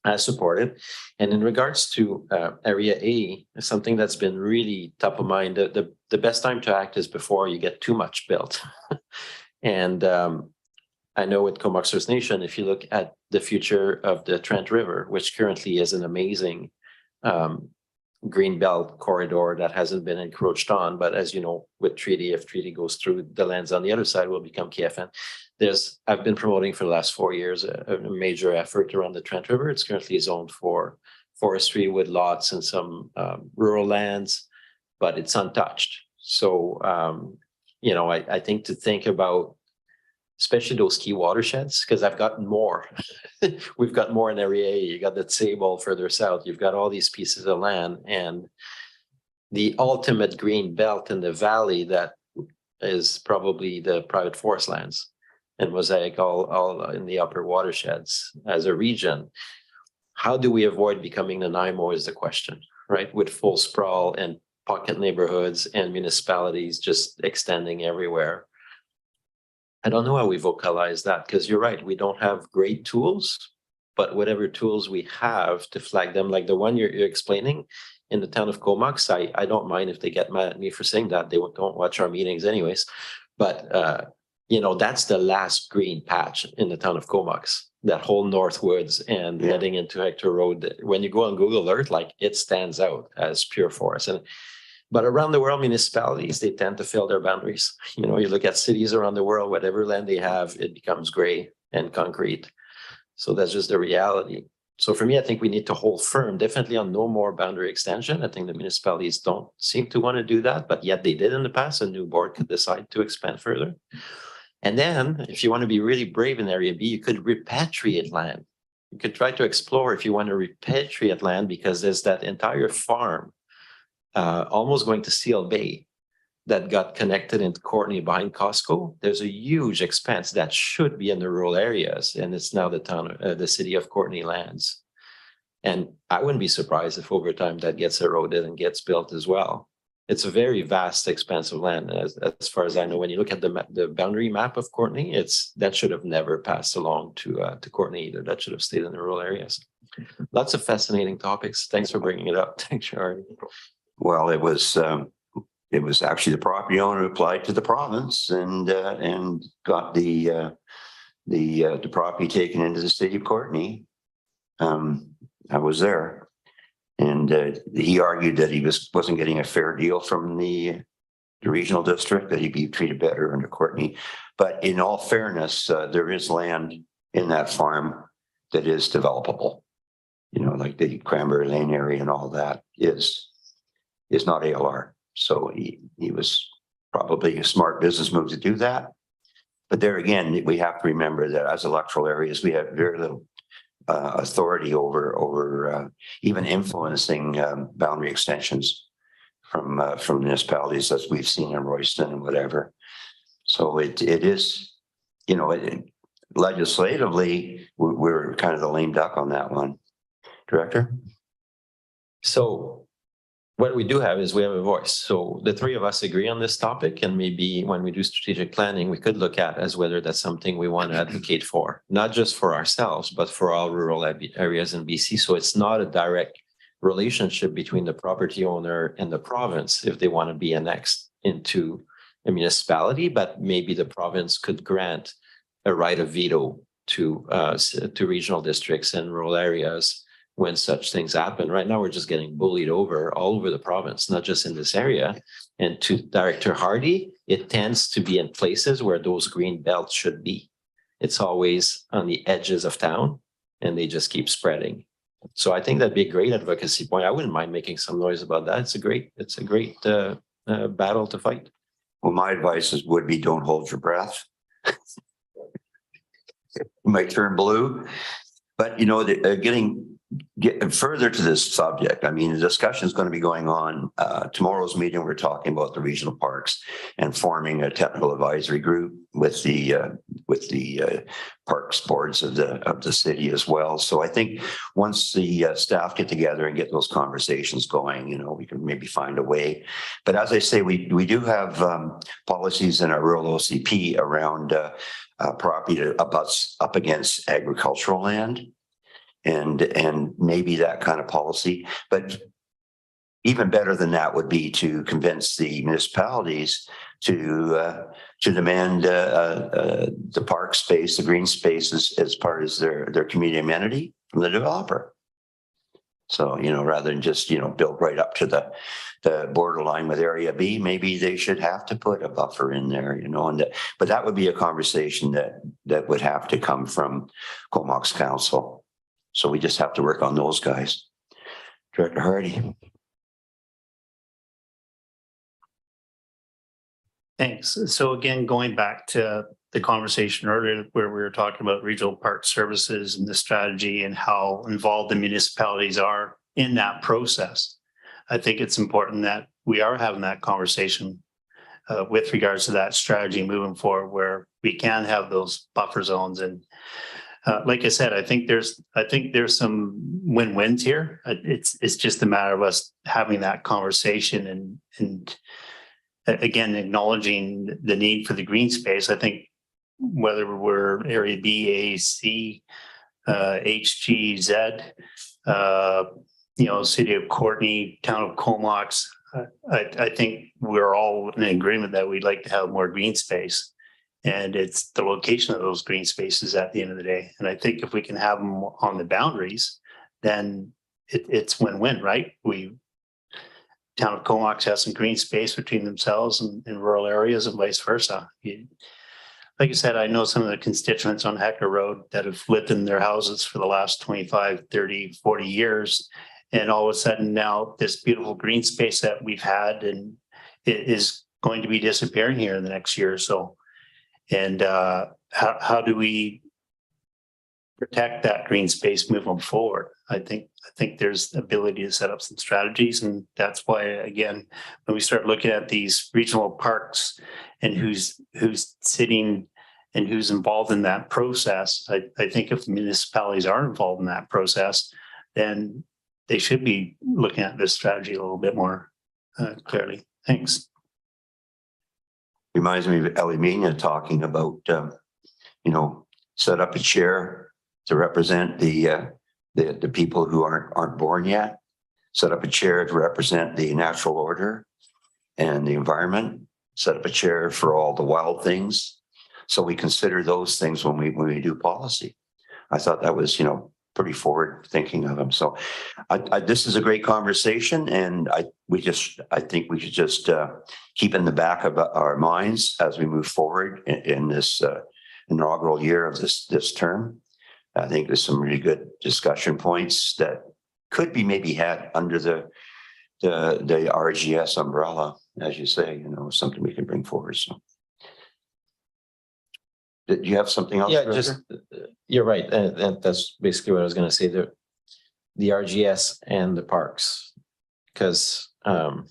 I support it. And in regards to area A, something that's been really top of mind, the best time to act is before you get too much built. And I know with Comox First Nation, if you look at the future of the Trent River, which currently is an amazing green belt corridor that hasn't been encroached on, but as you know, with treaty, if treaty goes through, the lands on the other side will become KFN. I've been promoting for the last 4 years a major effort around the Trent River. It's currently zoned for forestry with lots and some rural lands, but it's untouched. So I think to think about especially those key watersheds, because I've gotten more. We've got more in area A. You got that Sable further south. You've got all these pieces of land, and the ultimate green belt in the valley that is probably the private forest lands and mosaic all in the upper watersheds as a region. How do we avoid becoming the NIMO is the question, right? With full sprawl and pocket neighborhoods and municipalities just extending everywhere. I don't know how we vocalize that, because you're right, we don't have great tools, but whatever tools we have to flag them, like the one you're explaining in the town of Comox, I don't mind if they get mad at me for saying that. They don't watch our meetings anyways. But, that's the last green patch in the town of Comox, that whole Northwoods and heading into Hector Road. When you go on Google Earth, like it stands out as pure forest. But around the world, municipalities, they tend to fill their boundaries. You look at cities around the world, whatever land they have, it becomes gray and concrete. So that's just the reality. So for me, I think we need to hold firm, definitely on no more boundary extension. I think the municipalities don't seem to want to do that, but yet they did in the past. A new board could decide to expand further. And then if you want to be really brave in area B, you could repatriate land. You could try to explore if you want to repatriate land, because there's that entire farm almost going to Seal Bay that got connected in Courtney behind Costco. There's a huge expanse that should be in the rural areas, and it's now the city of Courtney lands. And I wouldn't be surprised if over time that gets eroded and gets built as well. It's a very vast expanse of land. As far as I know, when you look at the boundary map of Courtney, that should have never passed along to Courtney either. That should have stayed in the rural areas. Lots of fascinating topics. Thanks for bringing it up. Thanks, Hardy. Well, it was actually the property owner who applied to the province and got the property taken into the city of Courtney. I was there, and he argued that he wasn't getting a fair deal from the regional district, that he'd be treated better under Courtney. But in all fairness, there is land in that farm that is developable. Like the Cranberry Lane area and all that is not ALR. So he was probably a smart business move to do that. But there again, we have to remember that as electoral areas, we have very little authority over even influencing boundary extensions from municipalities as we've seen in Royston and whatever. So it is, legislatively, we're kind of the lame duck on that one. Director? So what we do have is we have a voice. So the three of us agree on this topic, and maybe when we do strategic planning, we could look at as whether that's something we want to advocate for, not just for ourselves, but for all rural areas in BC. So it's not a direct relationship between the property owner and the province if they want to be annexed into a municipality, but maybe the province could grant a right of veto to regional districts and rural areas when such things happen. Right now, we're just getting bullied over all over the province, not just in this area. And to Director Hardy, it tends to be in places where those green belts should be. It's always on the edges of town, and they just keep spreading. So I think that'd be a great advocacy point. I wouldn't mind making some noise about that. It's a great battle to fight. Well, my advice would be don't hold your breath. You might turn blue, but getting further to this subject, I mean, the discussion is going to be going on. Tomorrow's meeting, we're talking about the regional parks and forming a technical advisory group with the parks boards of the city as well. So I think once the staff get together and get those conversations going, we can maybe find a way. But as I say, we do have policies in our rural OCP around property that abuts up against agricultural land. And maybe that kind of policy, but even better than that would be to convince the municipalities to demand the park space, the green space as part of their community amenity from the developer. So, rather than just, build right up to the borderline with Area B, maybe they should have to put a buffer in there, but that would be a conversation that would have to come from Comox Council. So we just have to work on those guys. Director Hardy. Thanks. So again, going back to the conversation earlier where we were talking about regional park services and the strategy and how involved the municipalities are in that process, I think it's important that we are having that conversation with regards to that strategy moving forward, where we can have those buffer zones. And like I said, I think there's some win-wins here. It's just a matter of us having that conversation and again, acknowledging the need for the green space. I think whether we're Area B, A, C, H, G, Z, City of Courtenay, Town of Comox, I think we're all in agreement that we'd like to have more green space. And it's the location of those green spaces at the end of the day. And I think if we can have them on the boundaries, then it's win-win, right? Town of Comox has some green space between themselves and rural areas and vice versa. Like I said, I know some of the constituents on Hecker Road that have lived in their houses for the last 25, 30, 40 years. And all of a sudden now this beautiful green space that we've had and it is going to be disappearing here in the next year or so. And how do we protect that green space moving forward? I think there's the ability to set up some strategies, and that's why, again, when we start looking at these regional parks and who's sitting and who's involved in that process, I think if the municipalities are involved in that process, then they should be looking at this strategy a little bit more clearly. Thanks. Reminds me of Elimina talking about, set up a chair to represent the people who aren't born yet, set up a chair to represent the natural order and the environment, set up a chair for all the wild things. So we consider those things when we do policy. I thought that was, pretty forward thinking of them. So this is a great conversation, and I think we should just keep in the back of our minds as we move forward in this inaugural year of this term. I think there's some really good discussion points that could be maybe had under the RGS umbrella, as you say, something we can bring forward. So Did you have something else? Yeah, Director? just, you're right. And that's basically what I was gonna say, the RGS and the parks. Because, yeah,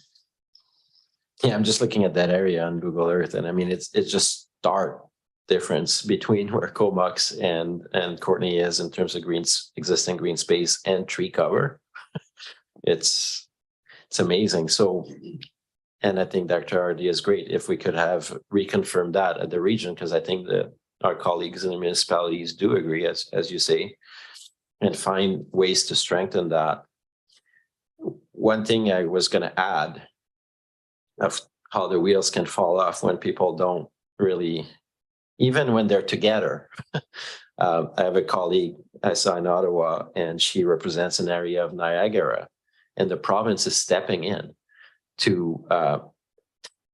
I'm just looking at that area on Google Earth, and I mean, it's just stark difference between where Comox and Courtney is in terms of existing green space and tree cover. It's amazing. So, and I think Dr. RD is great if we could have reconfirmed that at the region, because I think that our colleagues in the municipalities do agree, as you say, and find ways to strengthen that. One thing I was going to add of how the wheels can fall off when people don't really, even when they're together. I have a colleague I saw in Ottawa, and she represents an area of Niagara, and the province is stepping in to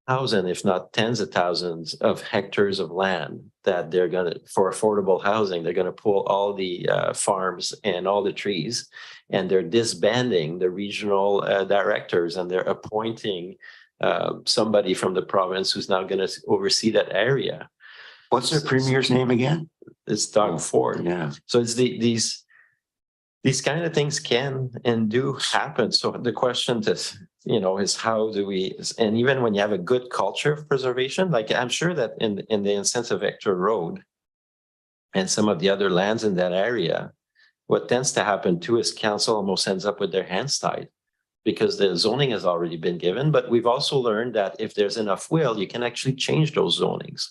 thousands, if not tens of thousands of hectares of land that they're going to, for affordable housing, they're going to pull all the farms and all the trees, and they're disbanding the regional directors, and they're appointing somebody from the province who's now going to oversee that area. What's their premier's name again? It's Doug Ford. Yeah. So it's these kind of things can and do happen. So the question is how do we, and even when you have a good culture of preservation, like I'm sure that in the instance of Hector Road and some of the other lands in that area, what tends to happen too is council almost ends up with their hands tied because the zoning has already been given. But we've also learned that if there's enough will, you can actually change those zonings.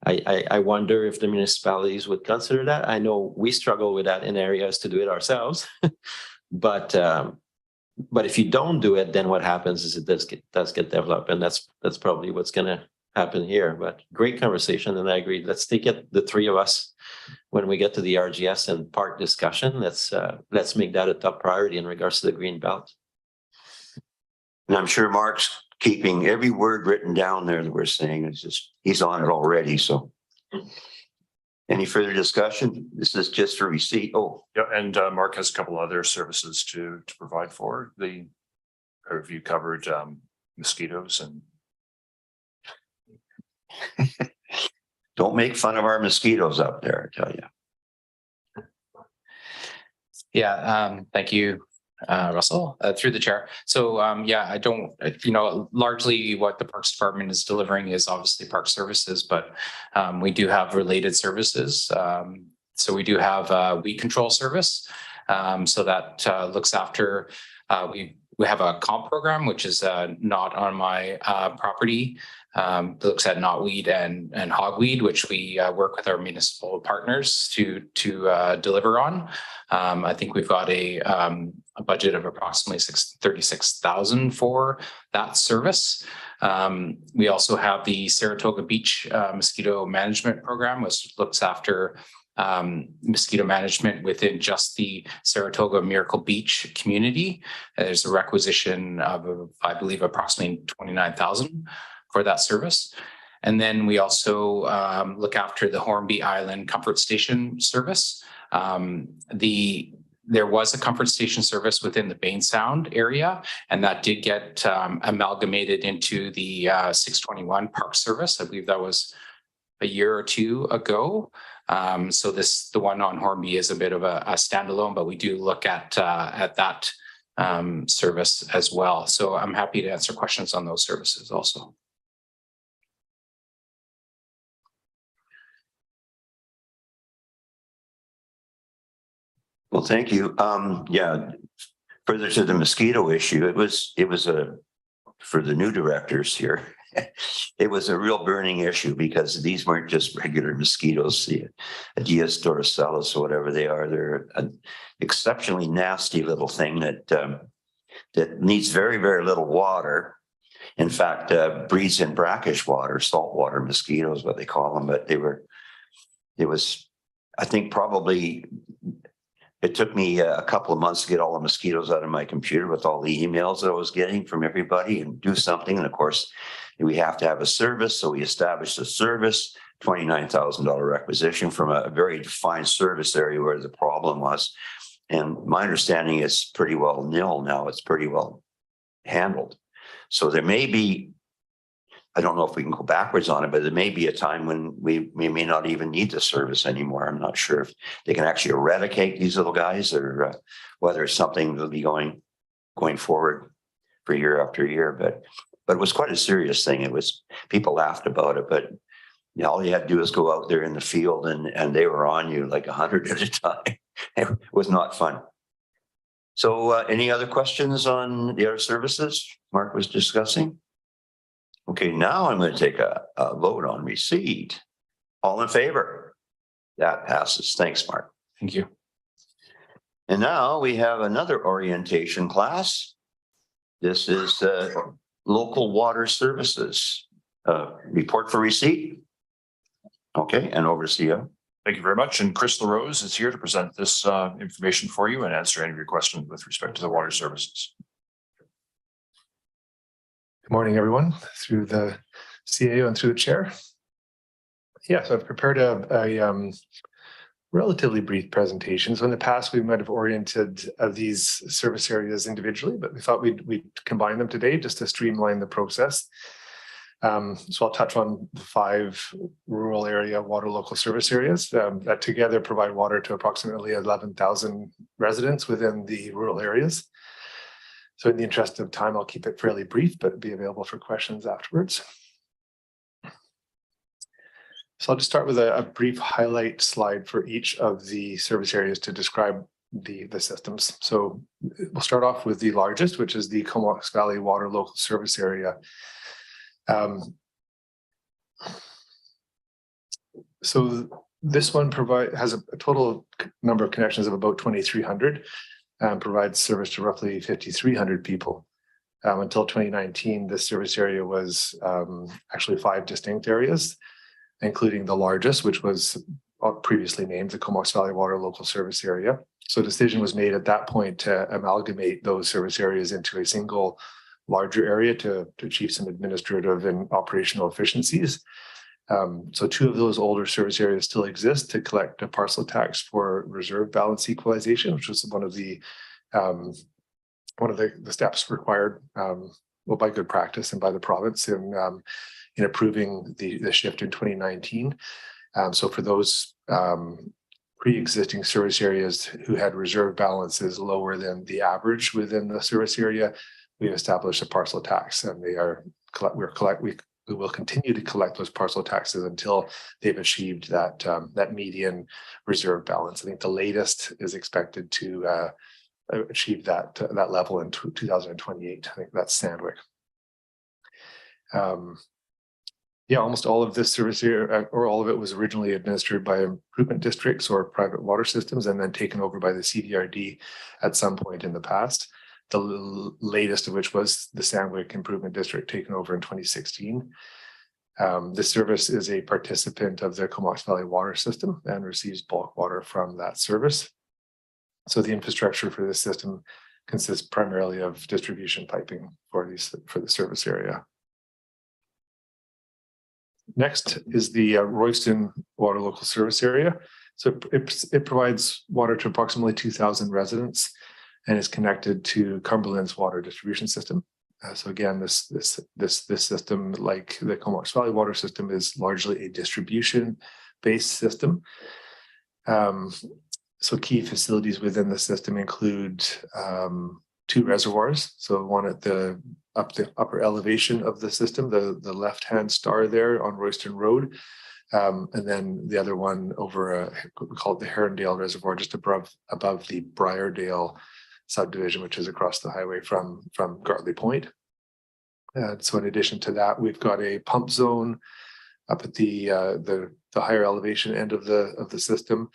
I wonder if the municipalities would consider that. I know we struggle with that in areas to do it ourselves, but if you don't do it, then what happens is it does get developed, and that's probably what's going to happen here. But great conversation, and I agree. Let's take it, the three of us, when we get to the RGS and park discussion. Let's make that a top priority in regards to the green belt. And I'm sure Mark's keeping every word written down there that we're saying. It's just, he's on it already. So any further discussion? This is just a receipt. Oh, Yeah, and Mark has a couple other services to provide for the review covered mosquitoes and don't make fun of our mosquitoes up there, I tell you. Yeah, thank you, Russell, through the chair. So yeah, I don't, largely what the Parks Department is delivering is obviously park services, but we do have related services. So we do have a weed control service. So that looks after, we have a comp program, which is not on my property. Looks at knotweed and hogweed, which we work with our municipal partners to deliver on. I think we've got a budget of approximately $36,000 for that service. We also have the Saratoga Beach mosquito management program, which looks after mosquito management within just the Saratoga Miracle Beach community. There's a requisition of, I believe, approximately $29,000 for that service. And then we also look after the Hornby Island Comfort Station service. There was a comfort station service within the Bain Sound area, and that did get amalgamated into the 621 Park Service. I believe that was a year or two ago. So the one on Hornby is a bit of a standalone, but we do look at that service as well. So I'm happy to answer questions on those services also. Well, thank you. Yeah, further to the mosquito issue, it was for the new directors here, it was a real burning issue because these weren't just regular mosquitoes, the Aedes dorsalis or whatever they are. They're an exceptionally nasty little thing that needs very, very little water. In fact, breeds in brackish water, saltwater mosquitoes, what they call them. But I think probably it took me a couple of months to get all the mosquitoes out of my computer with all the emails that I was getting from everybody and do something. And of course, we have to have a service. So we established a service, $29,000 requisition from a very defined service area where the problem was. And my understanding is pretty well nil now. It's pretty well handled. So there may be I don't know if we can go backwards on it, but there may be a time when we may not even need the service anymore. I'm not sure if they can actually eradicate these little guys, or whether it's something that'll be going forward for year after year. But it was quite a serious thing. It was, people laughed about it, but you know, all you had to do is go out there in the field and they were on you like 100 at a time. It was not fun. So any other questions on the other services Mark was discussing? Okay, now I'm going to take a vote on receipt. All in favor? That passes. Thanks, Mark. Thank you. And now we have another orientation class. This is local water services. Report for receipt. Okay, and over to you. Thank you very much. And Chris LaRose is here to present this information for you and answer any of your questions with respect to the water services. Good morning, everyone, through the CAO and through the chair. Yeah, so I've prepared a relatively brief presentation. So in the past, we might have oriented these service areas individually, but we thought we'd combine them today just to streamline the process. So I'll touch on the 5 rural area water local service areas that together provide water to approximately 11,000 residents within the rural areas. So in the interest of time, I'll keep it fairly brief, but be available for questions afterwards. So I'll just start with a brief highlight slide for each of the service areas to describe the systems. So we'll start off with the largest, which is the Comox Valley Water Local Service Area. So this one has a total number of connections of about 2,300 and provides service to roughly 5,300 people. Until 2019, this service area was actually 5 distinct areas, including the largest, which was previously named the Comox Valley Water Local Service Area. So a decision was made at that point to amalgamate those service areas into a single larger area to achieve some administrative and operational efficiencies. So 2 of those older service areas still exist to collect a parcel tax for reserve balance equalization, which was one of the steps required by good practice and by the province in approving the shift in 2019. So for those pre-existing service areas who had reserve balances lower than the average within the service area, we established a parcel tax, and we will continue to collect those parcel taxes until they've achieved that median reserve balance. I think the latest is expected to achieve that level in 2028. I think that's Sandwick. Almost all of this service area, or all of it, was originally administered by improvement districts or private water systems, and then taken over by the CDRD at some point in the past. The latest of which was the Sandwick Improvement District, taken over in 2016. This service is a participant of the Comox Valley Water System and receives bulk water from that service. So the infrastructure for this system consists primarily of distribution piping for the service area. Next is the Royston Water Local Service Area. So it provides water to approximately 2,000 residents and is connected to Cumberland's water distribution system. So again, this system, like the Comox Valley water system, is largely a distribution-based system. So key facilities within the system include 2 reservoirs. So one at the upper elevation of the system, the left-hand star there on Royston Road, and then the other one over we call it the Herondale Reservoir, just above the Briardale subdivision, which is across the highway from Gartley Point. So in addition to that, we've got a pump zone up at the higher elevation end of the system.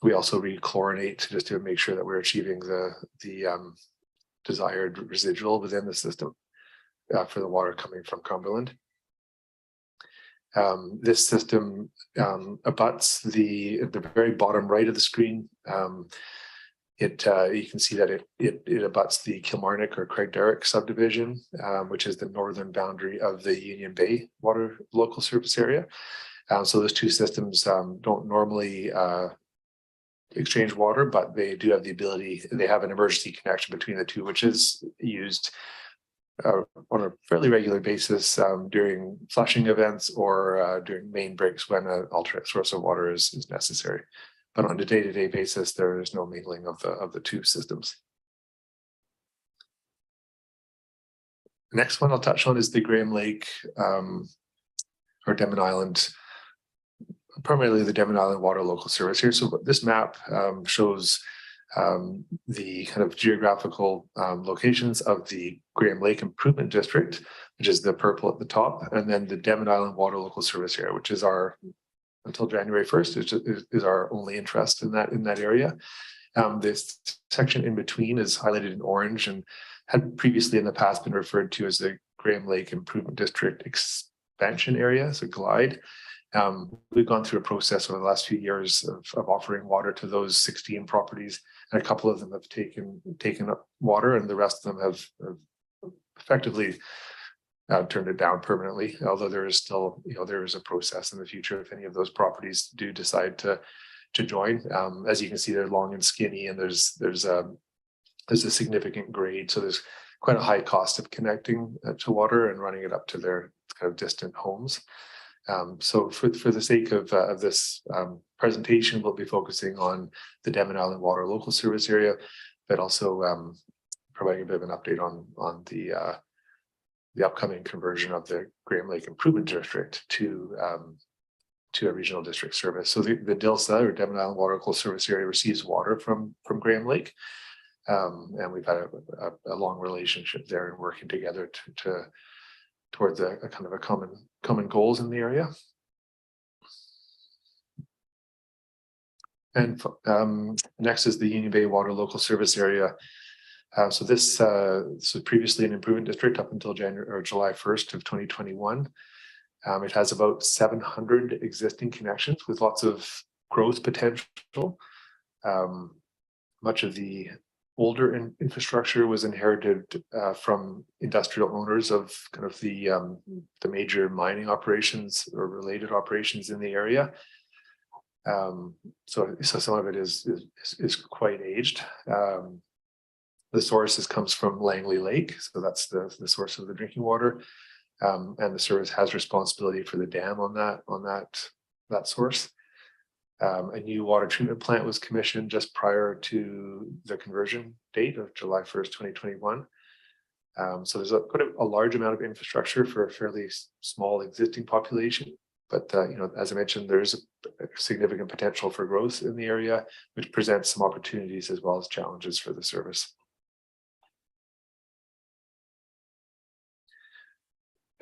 We also rechlorinate just to make sure that we're achieving the desired residual within the system for the water coming from Cumberland. This system abuts at the very bottom right of the screen. You can see that it abuts the Kilmarnock or Craigdarroch subdivision, which is the northern boundary of the Union Bay Water Local Service Area. So those 2 systems don't normally exchange water, but they do have the ability. They have an emergency connection between the 2, which is used on a fairly regular basis during flushing events or during main breaks when an alternate source of water is necessary. But on a day-to-day basis, there is no mingling of the two systems. The next one I'll touch on is the Graham Lake or Denman Island, primarily the Denman Island Water Local Service here. So this map shows the kind of geographical locations of the Graham Lake Improvement District, which is the purple at the top, and then the Denman Island Water Local Service area, which is our, until January 1st, is our only interest in that area. This section in between is highlighted in orange and had previously in the past been referred to as the Graham Lake Improvement District expansion area, so GLIDE. We've gone through a process over the last few years of offering water to those 16 properties, and a couple of them have taken up water, and the rest of them have effectively turned it down permanently. Although there is still, there is a process in the future if any of those properties do decide to join. As you can see, they're long and skinny, and there's a significant grade, so there's quite a high cost of connecting to water and running it up to their kind of distant homes. So for the sake of this presentation, we'll be focusing on the Denman Island Water Local Service area, but also providing a bit of an update on the upcoming conversion of the Graham Lake Improvement District to a regional district service. So the DILSA, or Denman Island Water Local Service area, receives water from Graham Lake, and we've had a long relationship there and working together towards a kind of a common goals in the area. And next is the Union Bay Water Local Service area. So this was previously an improvement district up until July 1st of 2021. It has about 700 existing connections with lots of growth potential. Much of the older infrastructure was inherited from industrial owners of kind of the major mining operations or related operations in the area. So some of it is quite aged. The source comes from Langley Lake, so that's the source of the drinking water, and the service has responsibility for the dam on that sourse. A new water treatment plant was commissioned just prior to the conversion date of July 1st, 2021. So there's quite a large amount of infrastructure for a fairly small existing population. But as I mentioned, there's a significant potential for growth in the area, which presents some opportunities as well as challenges for the service.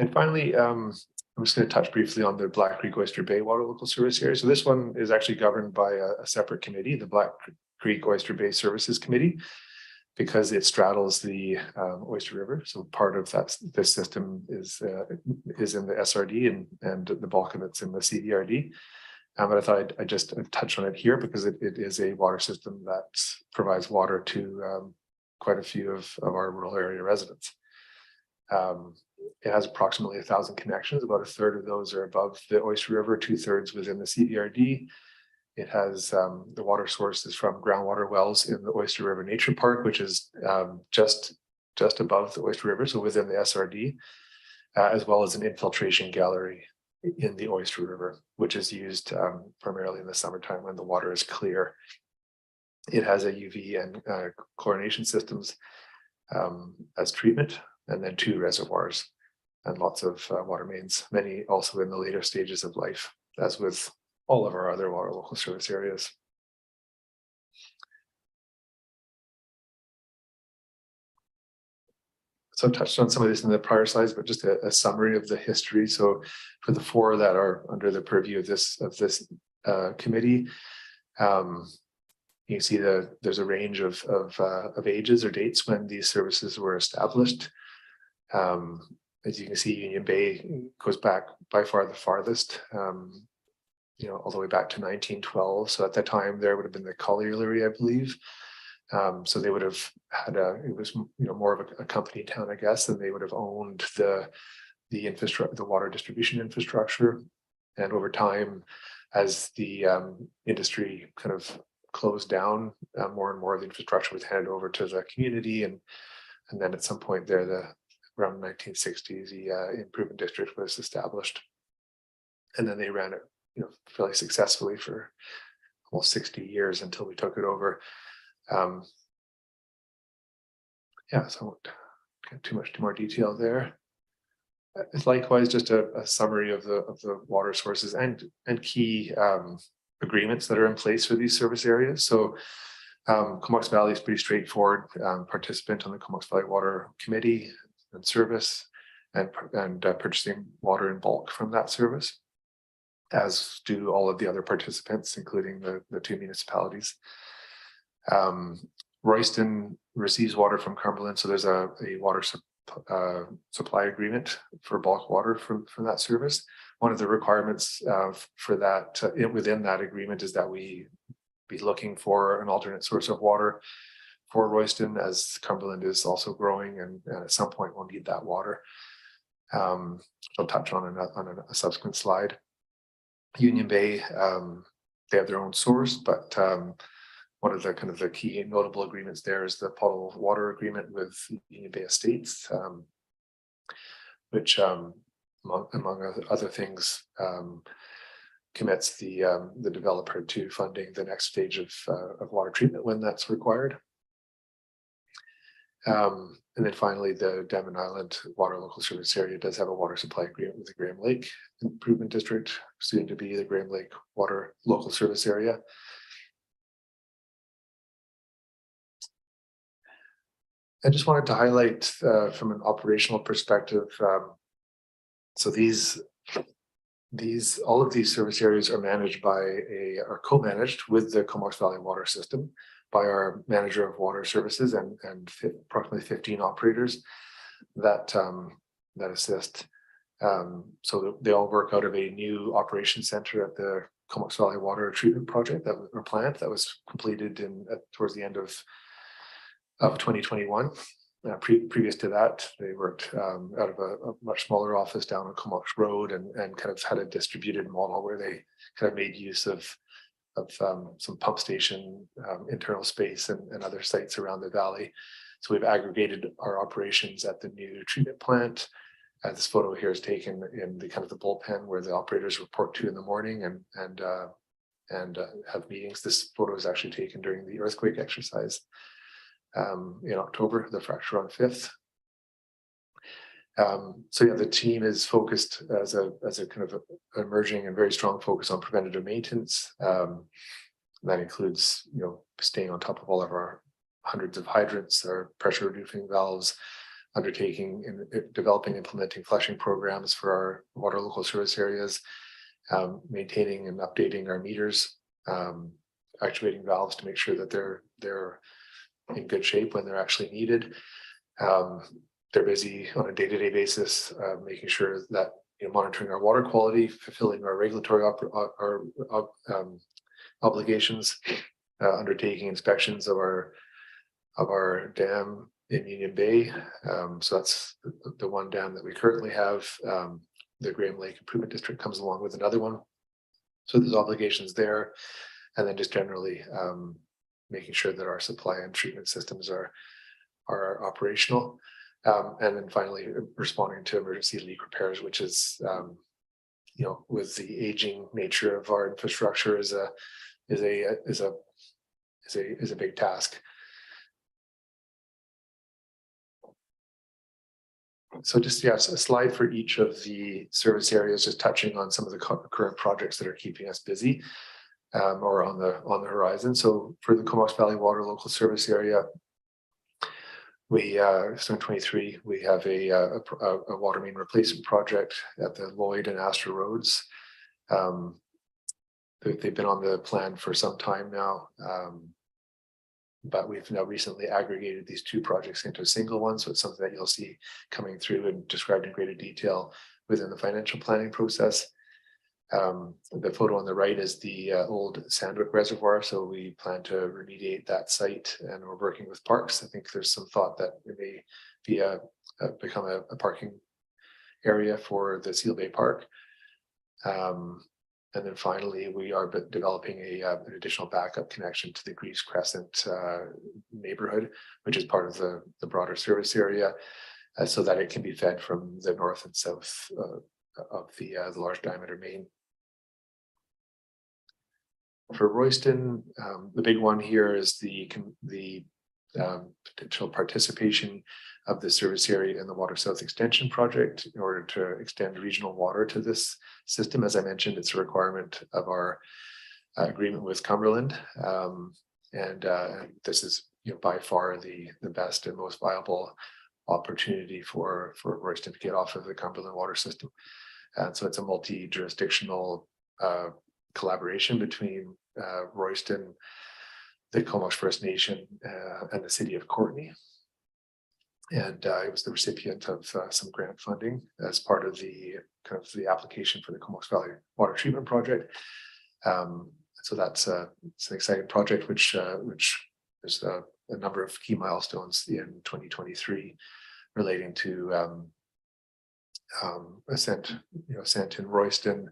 And finally, I'm just going to touch briefly on the Black Creek Oyster Bay Water Local Service area. So this one is actually governed by a separate committee, the Black Creek Oyster Bay Services Committee, because it straddles the Oyster River. So part of this system is in the SRD and the bulk of it's in the CDRD. But I thought I'd just touch on it here because it is a water system that provides water to quite a few of our rural area residents. It has approximately 1,000 connections. About a third of those are above the Oyster River, 2/3 within the CDRD. It has the water source is from groundwater wells in the Oyster River Nature Park, which is just above the Oyster River, so within the SRD, as well as an infiltration gallery in the Oyster River, which is used primarily in the summertime when the water is clear. It has a UV and chlorination systems as treatment, and then 2 reservoirs and lots of water mains, many also in the later stages of life, as with all of our other water local service areas. So I touched on some of this in the prior slides, but just a summary of the history. So for the 4 that are under the purview of this committee, you can see that there's a range of ages or dates when these services were established. As you can see, Union Bay goes back by far the farthest, all the way back to 1912. So at that time, there would have been the colliery, I believe. So they would have had it was more of a company town, I guess, and they would have owned the infrastructure, the water distribution infrastructure. And over time, as the industry kind of closed down, more and more of the infrastructure was handed over to the community, and then at some point there, around 1960, the improvement district was established. And then they ran it, fairly successfully for almost 60 years until we took it over. Yeah, so I won't get too much more detail there. It's likewise just a summary of the water sources and key agreements that are in place for these service areas. So Comox Valley is pretty straightforward. Participant on the Comox Valley Water Committee and Service, and purchasing water in bulk from that service, as do all of the other participants, including the two municipalities. Royston receives water from Cumberland, so there's a water supply agreement for bulk water from that service. One of the requirements for that within that agreement is that we be looking for an alternate source of water for Royston, as Cumberland is also growing, and at some point we'll need that water. I'll touch on a subsequent slide. Union Bay, they have their own source, but one of the key notable agreements there is the potable water agreement with Union Bay Estates, which among other things commits the developer to funding the next stage of water treatment when that's required. And then finally, the Denman Island Water Local Service Area does have a water supply agreement with the Graham Lake Improvement District, soon to be the Graham Lake Water Local Service Area. I just wanted to highlight from an operational perspective. So all of these service areas are managed by are co-managed with the Comox Valley Water System by our manager of water services and approximately 15 operators that assist. So they all work out of a new operations center at the Comox Valley Water Treatment Project or plant that was completed towards the end of 2021. Previous to that, they worked out of a much smaller office down on Comox Road and kind of had a distributed model where they kind of made use of some pump station internal space and other sites around the valley. So we've aggregated our operations at the new treatment plant. This photo here is taken in the kind of the bullpen where the operators report to in the morning and have meetings. This photo is actually taken during the earthquake exercise in October, the fracture on 5th. So yeah, the team is focused as a kind of emerging and very strong focus on preventative maintenance. That includes, staying on top of all of our hundreds of hydrants, our pressure reducing valves, undertaking and developing, implementing flushing programs for our water local service areas, maintaining and updating our meters, actuating valves to make sure that they're in good shape when they're actually needed. They're busy on a day-to-day basis, making sure that monitoring our water quality, fulfilling our regulatory obligations, undertaking inspections of our dam in Union Bay. So that's the one dam that we currently have. The Graham Lake Improvement District comes along with another one. So there's obligations there, and then just generally making sure that our supply and treatment systems are operational. And then finally responding to emergency leak repairs, which is, with the aging nature of our infrastructure is a big task. So just a slide for each of the service areas, just touching on some of the current projects that are keeping us busy or on the horizon. So for the Comox Valley Water Local Service Area, we so in 23 we have a water main replacement project at the Lloyd and Astor Roads. They've been on the plan for some time now, but we've now recently aggregated these two projects into a single one. So it's something that you'll see coming through and described in greater detail within the financial planning process. The photo on the right is the old Sandwick Reservoir. So we plan to remediate that site, and we're working with parks. I think there's some thought that it may be become a parking area for the Seal Bay Park. And then finally, we are developing an additional backup connection to the Greaves Crescent neighborhood, which is part of the broader service area. so that it can be fed from the north and south of the large diameter main. For Royston, the big one here is the potential participation of the service area in the Water South Extension project in order to extend regional water to this system. As I mentioned, it's a requirement of our agreement with Cumberland, and this is, by far the best and most viable opportunity for Royston to get off of the Cumberland water system. And so it's a multi-jurisdictional collaboration between Royston, the Comox First Nation, and the city of Courtenay. And it was the recipient of some grant funding as part of the application for the Comox Valley Water Treatment Project. So it's an exciting project, which there's a number of key milestones in 2023 relating to ascent in Royston,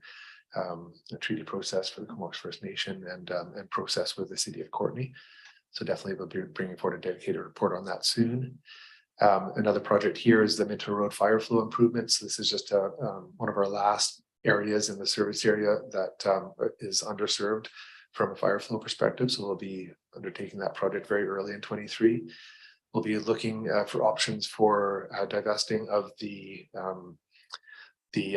a treaty process for the Comox First Nation, and process with the city of Courtenay. So definitely we'll be bringing forward a dedicated report on that soon. Another project here is the Minto Road fire flow improvements. This is just one of our last areas in the service area that is underserved from a fire flow perspective. So we'll be undertaking that project very early in 23. We'll be looking for options for divesting of the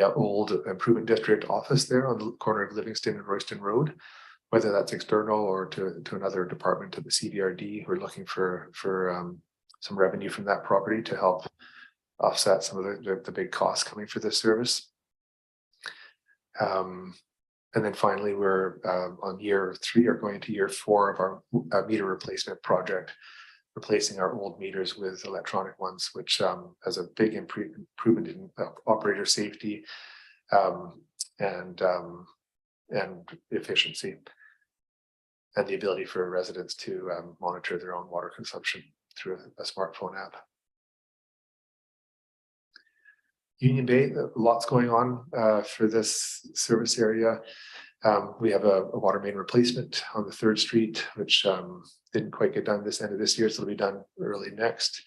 old improvement district office there on the corner of Livingston and Royston Road, whether that's external or to another department of the CVRD. We're looking for some revenue from that property to help offset some of the big costs coming for this service. And then finally, we're on year 3 or going to year 4 of our meter replacement project, replacing our old meters with electronic ones, which has a big improvement in operator safety and efficiency, and the ability for residents to monitor their own water consumption through a smartphone app. Union Bay, lots going on for this service area. We have a water main replacement on the 3rd Street, which didn't quite get done this end of this year, so it'll be done early next.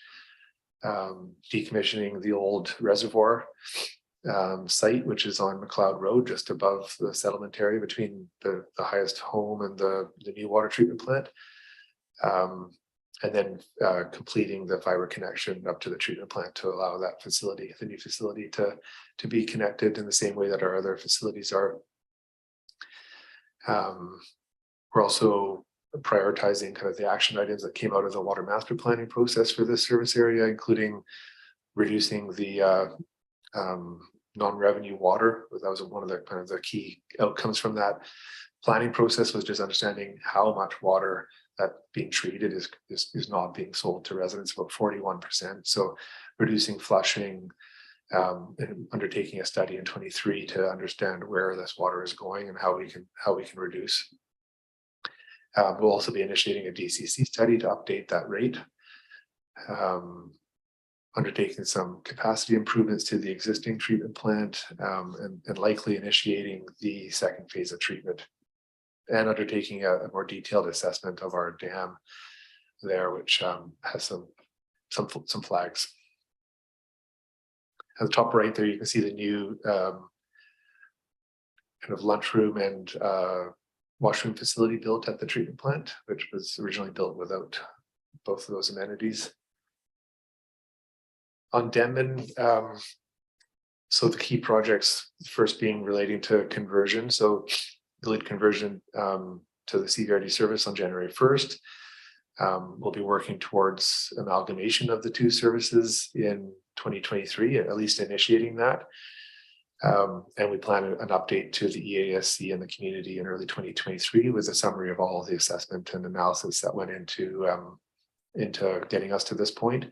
Decommissioning the old reservoir site, which is on McLeod Road, just above the settlement area between the highest home and the new water treatment plant. And then completing the fiber connection up to the treatment plant to allow that facility, the new facility, to be connected in the same way that our other facilities are. We're also prioritizing kind of the action items that came out of the water master planning process for this service area, including reducing the non-revenue water. That was one of the kind of the key outcomes from that planning process, was just understanding how much water that being treated is not being sold to residents, about 41%. So reducing flushing, and undertaking a study in 23 to understand where this water is going and how we can reduce. We'll also be initiating a DCC study to update that rate. Undertaking some capacity improvements to the existing treatment plant, and likely initiating the 2nd phase of treatment, and undertaking a more detailed assessment of our dam there, which has some flags. At the top right there, you can see the new kind of lunchroom and washroom facility built at the treatment plant, which was originally built without both of those amenities. On Denman, so the key projects first being relating to conversion. So the lead conversion to the CVRD service on January 1st. We'll be working towards amalgamation of the 2 services in 2023, at least initiating that. And we plan an update to the EASC and the community in early 2023 with a summary of all of the assessment and analysis that went into getting us to this point.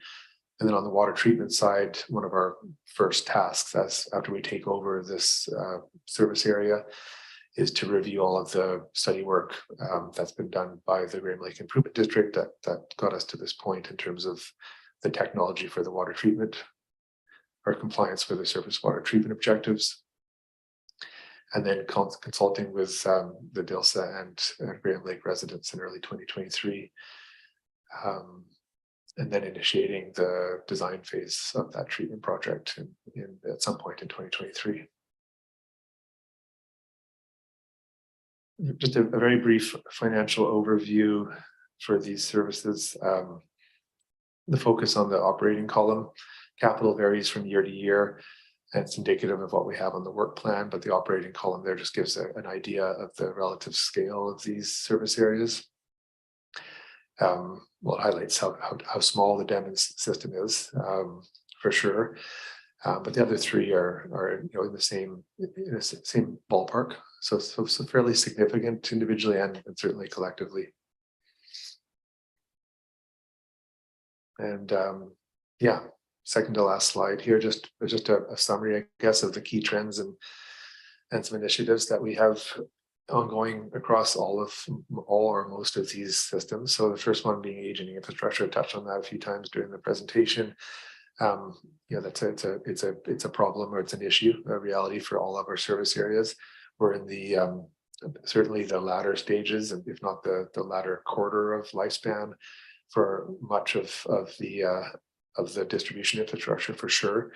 And then on the water treatment side, one of our first tasks after we take over this service area is to review all of the study work that's been done by the Graham Lake Improvement District that got us to this point in terms of the technology for the water treatment, or compliance with the surface water treatment objectives, and then consulting with the DILSA and Graham Lake residents in early 2023. and then initiating the design phase of that treatment project at some point in 2023. Just a very brief financial overview for these services. The focus on the operating column, capital varies from year to year, and it's indicative of what we have on the work plan, but the operating column there just gives an idea of the relative scale of these service areas. Well, it highlights how small the Devon's system is, for sure. But the other three are in the same ballpark, so fairly significant individually and certainly collectively. And yeah, second to last slide here, just a summary, I guess, of the key trends and some initiatives that we have ongoing across all or most of these systems. So the first one being aging infrastructure. I touched on that a few times during the presentation. That's it's a problem, or it's an issue, a reality for all of our service areas. We're in the certainly the latter stages, and if not the latter quarter of lifespan for much of the distribution infrastructure, for sure,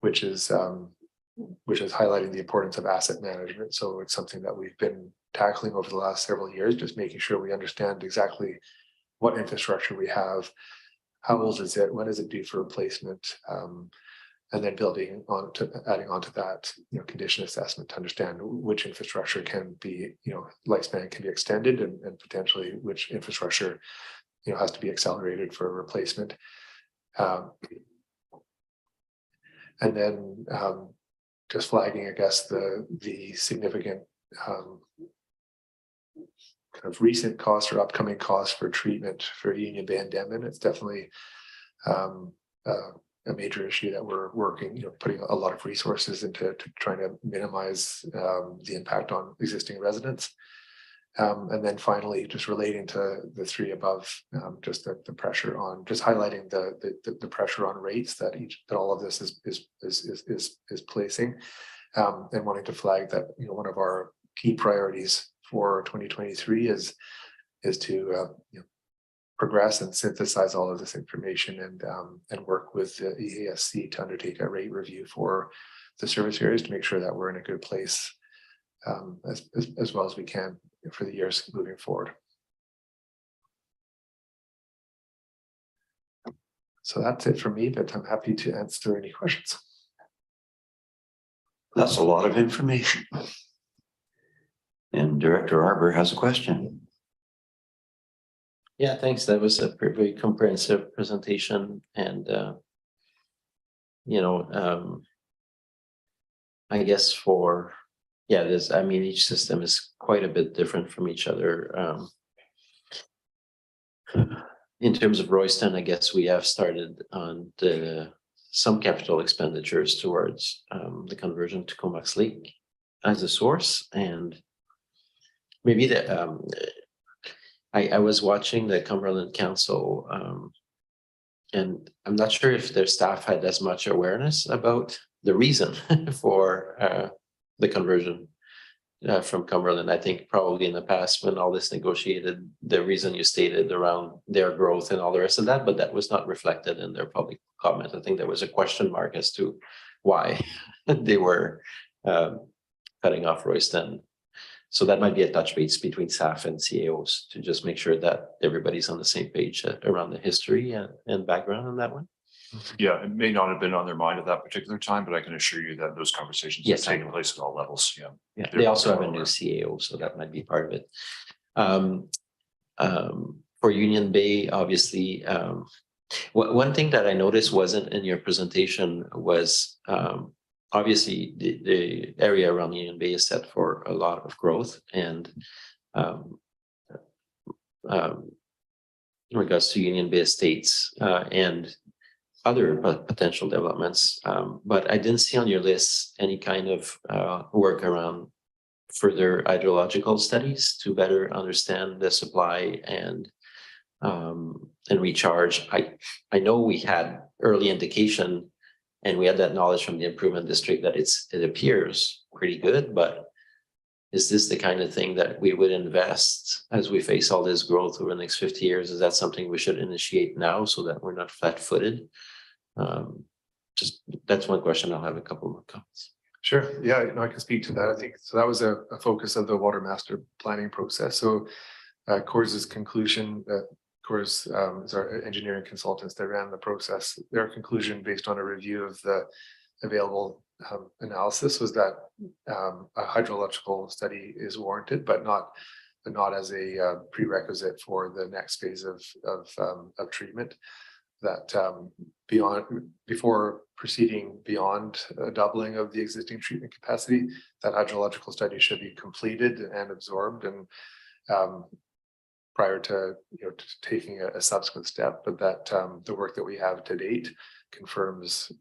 which is highlighting the importance of asset management. So it's something that we've been tackling over the last several years, just making sure we understand exactly what infrastructure we have, how old is it, when is it due for replacement, and then adding on to that, condition assessment to understand which infrastructure can be, lifespan can be extended, and potentially which infrastructure, has to be accelerated for replacement. And then just flagging, I guess, the significant kind of recent costs or upcoming costs for treatment for Union Bay and Denman. It's definitely a major issue that we're working, putting a lot of resources into trying to minimize the impact on existing residents. And then finally, just relating to the three above, just the pressure on, just highlighting the pressure on rates that all of this is placing, and wanting to flag that one of our key priorities for 2023 is to progress and synthesize all of this information and work with the EASC to undertake a rate review for the service areas to make sure that we're in a good place as well as we can for the years moving forward. So that's it for me, but I'm happy to answer any questions. That's a lot of information. And Director Arbor has a question. Yeah, thanks. That was a very comprehensive presentation, and I guess each system is quite a bit different from each other. In terms of Royston, I guess we have started on some capital expenditures towards the conversion to Comox Lake as a source, and maybe I was watching the Cumberland Council, and I'm not sure if their staff had as much awareness about the reason for the conversion from Cumberland. I think probably in the past, when all this negotiated, the reason you stated around their growth and all the rest of that, but that was not reflected in their public comment. I think there was a question mark as to why they were cutting off Royston. So that might be a touch base between staff and CAOs to just make sure that everybody's on the same page around the history and background on that one. Yeah, it may not have been on their mind at that particular time, but I can assure you that those conversations have taken place at all levels. Yeah, they also have a new CAO, so that might be part of it. For Union Bay, obviously, one thing that I noticed wasn't in your presentation was obviously the area around Union Bay is set for a lot of growth, and in regards to Union Bay Estates and other potential developments, but I didn't see on your list any kind of work around further hydrological studies to better understand the supply and recharge. I know we had early indication, and we had that knowledge from the improvement district that it appears pretty good, but is this the kind of thing that we would invest as we face all this growth over the next 50 years? Is that something we should initiate now so that we're not flat-footed? Just that's one question. I'll have a couple more comments. Sure. Yeah, no, I can speak to that. I think so. That was a focus of the water master planning process. So Coors' conclusion that Coors is our engineering consultants that ran the process. Their conclusion based on a review of the available analysis was that a hydrological study is warranted, but not as a prerequisite for the next phase of treatment. That before proceeding beyond a doubling of the existing treatment capacity, that hydrological study should be completed and absorbed, and prior to to taking a subsequent step. But that the work that we have to date confirms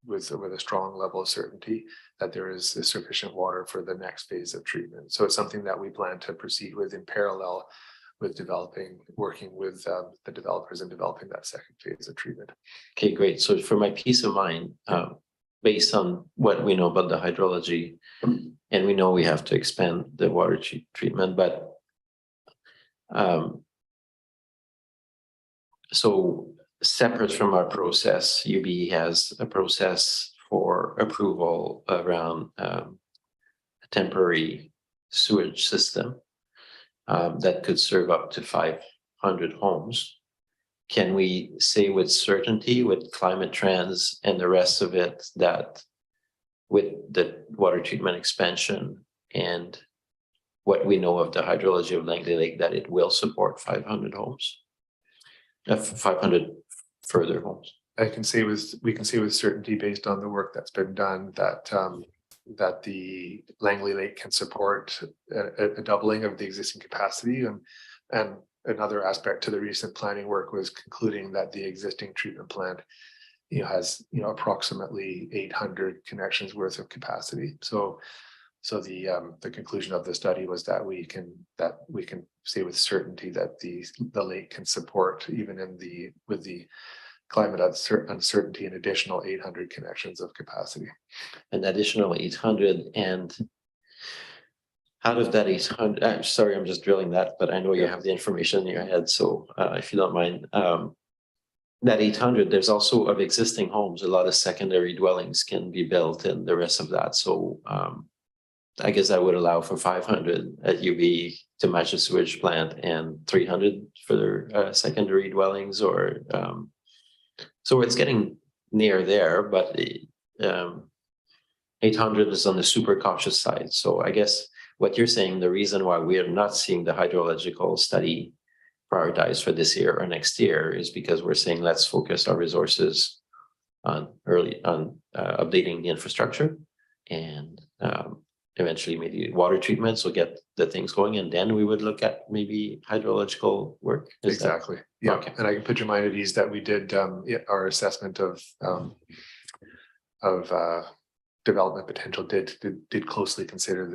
with a strong level of certainty that there is sufficient water for the next phase of treatment. So it's something that we plan to proceed with in parallel with working with the developers and developing that second phase of treatment. Okay, great. So for my peace of mind, based on what we know about the hydrology, and we know we have to expand the water treatment, but so separate from our process, UB has a process for approval around a temporary sewage system that could serve up to 500 homes. Can we say with certainty, with climate trends and the rest of it, that with the water treatment expansion and what we know of the hydrology of Langley Lake, that it will support 500 homes, 500 further homes? We can say with certainty, based on the work that's been done, that that the Langley Lake can support a doubling of the existing capacity. And another aspect to the recent planning work was concluding that the existing treatment plant has approximately 800 connections worth of capacity. So the conclusion of the study was that we can say with certainty that the lake can support, even with the climate uncertainty, an additional 800 connections of capacity. An additional 800, and out of that 800, I'm sorry, I'm just drilling that, but I know you have the information in your head, so if you don't mind, that 800, there's also of existing homes, a lot of secondary dwellings can be built and the rest of that. So I guess that would allow for 500 at UB to match a sewage plant and 300 for their secondary dwellings, or so it's getting near there, but 800 is on the super cautious side. So I guess what you're saying, the reason why we are not seeing the hydrological study prioritized for this year or next year is because we're saying let's focus our resources on updating the infrastructure and eventually maybe water treatment, so get the things going, and then we would look at maybe hydrological work. Exactly. Yeah. Okay. And I can put your mind at ease that we did our assessment of development potential did closely consider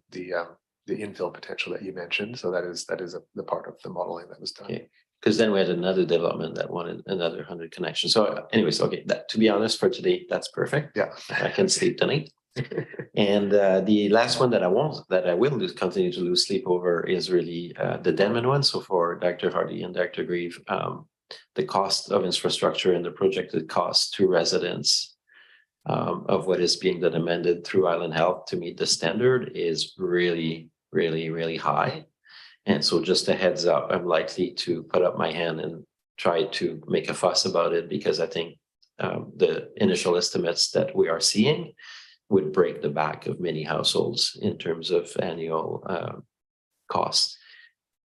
the infill potential that you mentioned. So that is the part of the modeling that was done. Okay. Because then we had another development that wanted another 100 connections. So anyways, okay, that, to be honest, for today, that's perfect. Yeah. I can sleep tonight. And the last one that I will continue to lose sleep over is really the Denman one. So for Dr. Hardy and Dr. Grieve, the cost of infrastructure and the projected cost to residents of what is being amended through Island Health to meet the standard is really, really, really high. And so just a heads up, I'm likely to put up my hand and try to make a fuss about it, because I think the initial estimates that we are seeing would break the back of many households in terms of annual costs.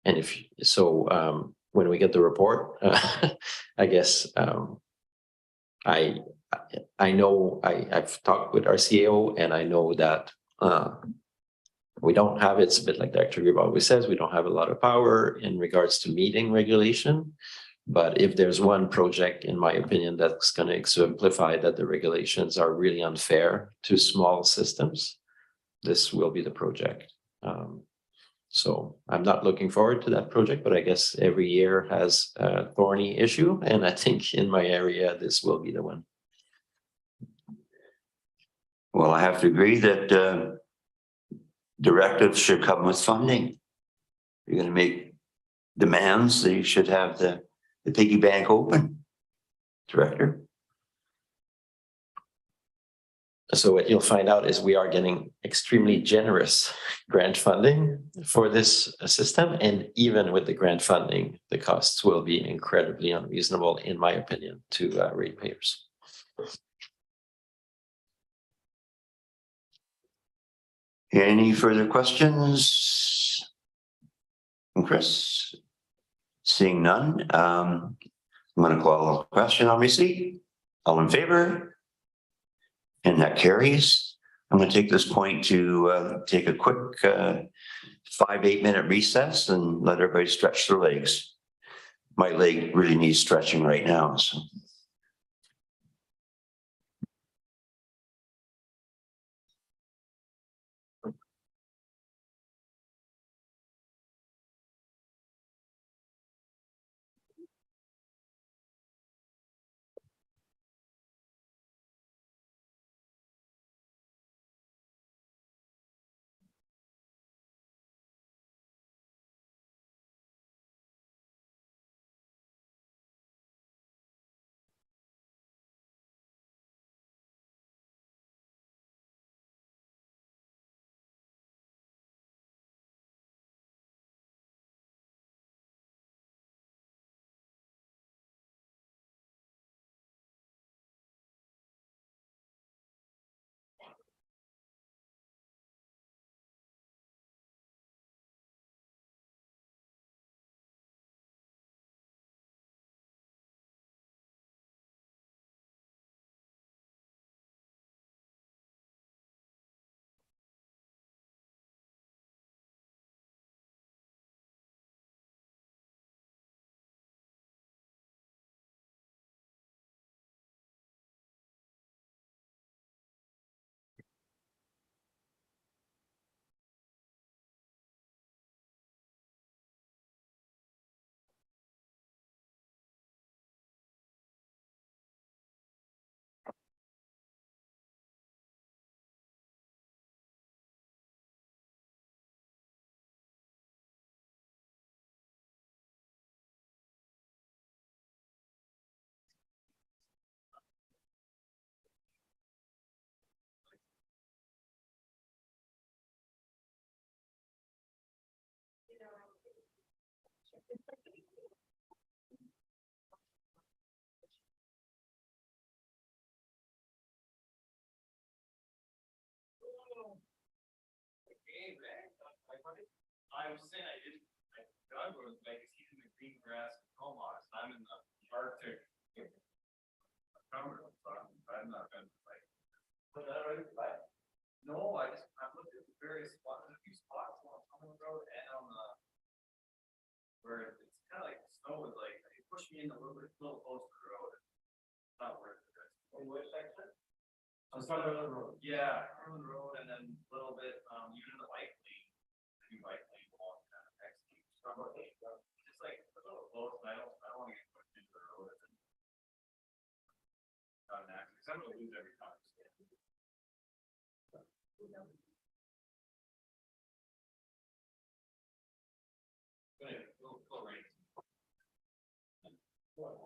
And if so, when we get the report, I guess I know I've talked with our CEO, and I know that we don't have, it's a bit like Dr. Grieve always says, we don't have a lot of power in regards to meeting regulation. But if there's one project, in my opinion, that's going to exemplify that the regulations are really unfair to small systems, this will be the project. So I'm not looking forward to that project, but I guess every year has a thorny issue. And I think in my area, this will be the one. Well, I have to agree that directives should come with funding. You're gonna make demands, they should have the piggy bank open. Director? So what you'll find out is we are getting extremely generous grant funding for this system. And even with the grant funding, the costs will be incredibly unreasonable, in my opinion, to ratepayers. Any further questions? From Chris? Seeing none, I'm gonna call a question, obviously. All in favor? And that carries. I'm gonna take this point to take a quick 5-8 minute recess and let everybody stretch their legs. My leg really needs stretching right now, so. I was saying I didn't. Doug was like, he's in the green grass in Comox. I'm in the Arctic. I'm not been like. No, I'm looking at the various spots. There's a few spots on the road and on the. Where it's kind of like snow is like, it pushed me in a little close to the road. It's not worth it. In which section? On Sutherland Road. Yeah, Sutherland Road and then a little bit, even the bike lane. The bike lane along kind of next to you. Just like a little close, and I don't want to get pushed into the road. Not an accident, 'cause I'm gonna lose every time. Little rain. But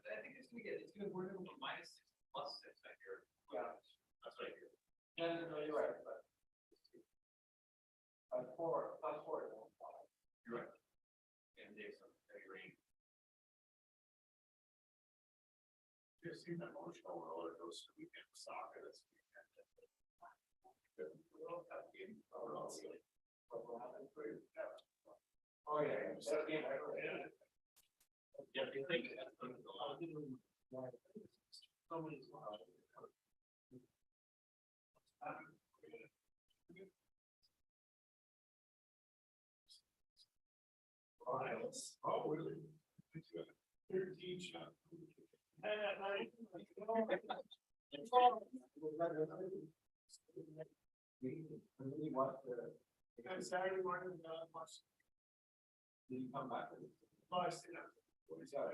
I think it's gonna we're gonna go -6 +6 I hear. Yeah. That's what I hear. Yeah, no, you're right, but. 4 +4 is 1.5. You're right. And there's some heavy rain. You've seen that emotional roller coaster weekend with soccer this weekend. Oh, yeah. Yeah, you think that's a lot. Somebody's oh, really? 13 shot. Saturday morning, did you come back? Oh, I see that. What is that?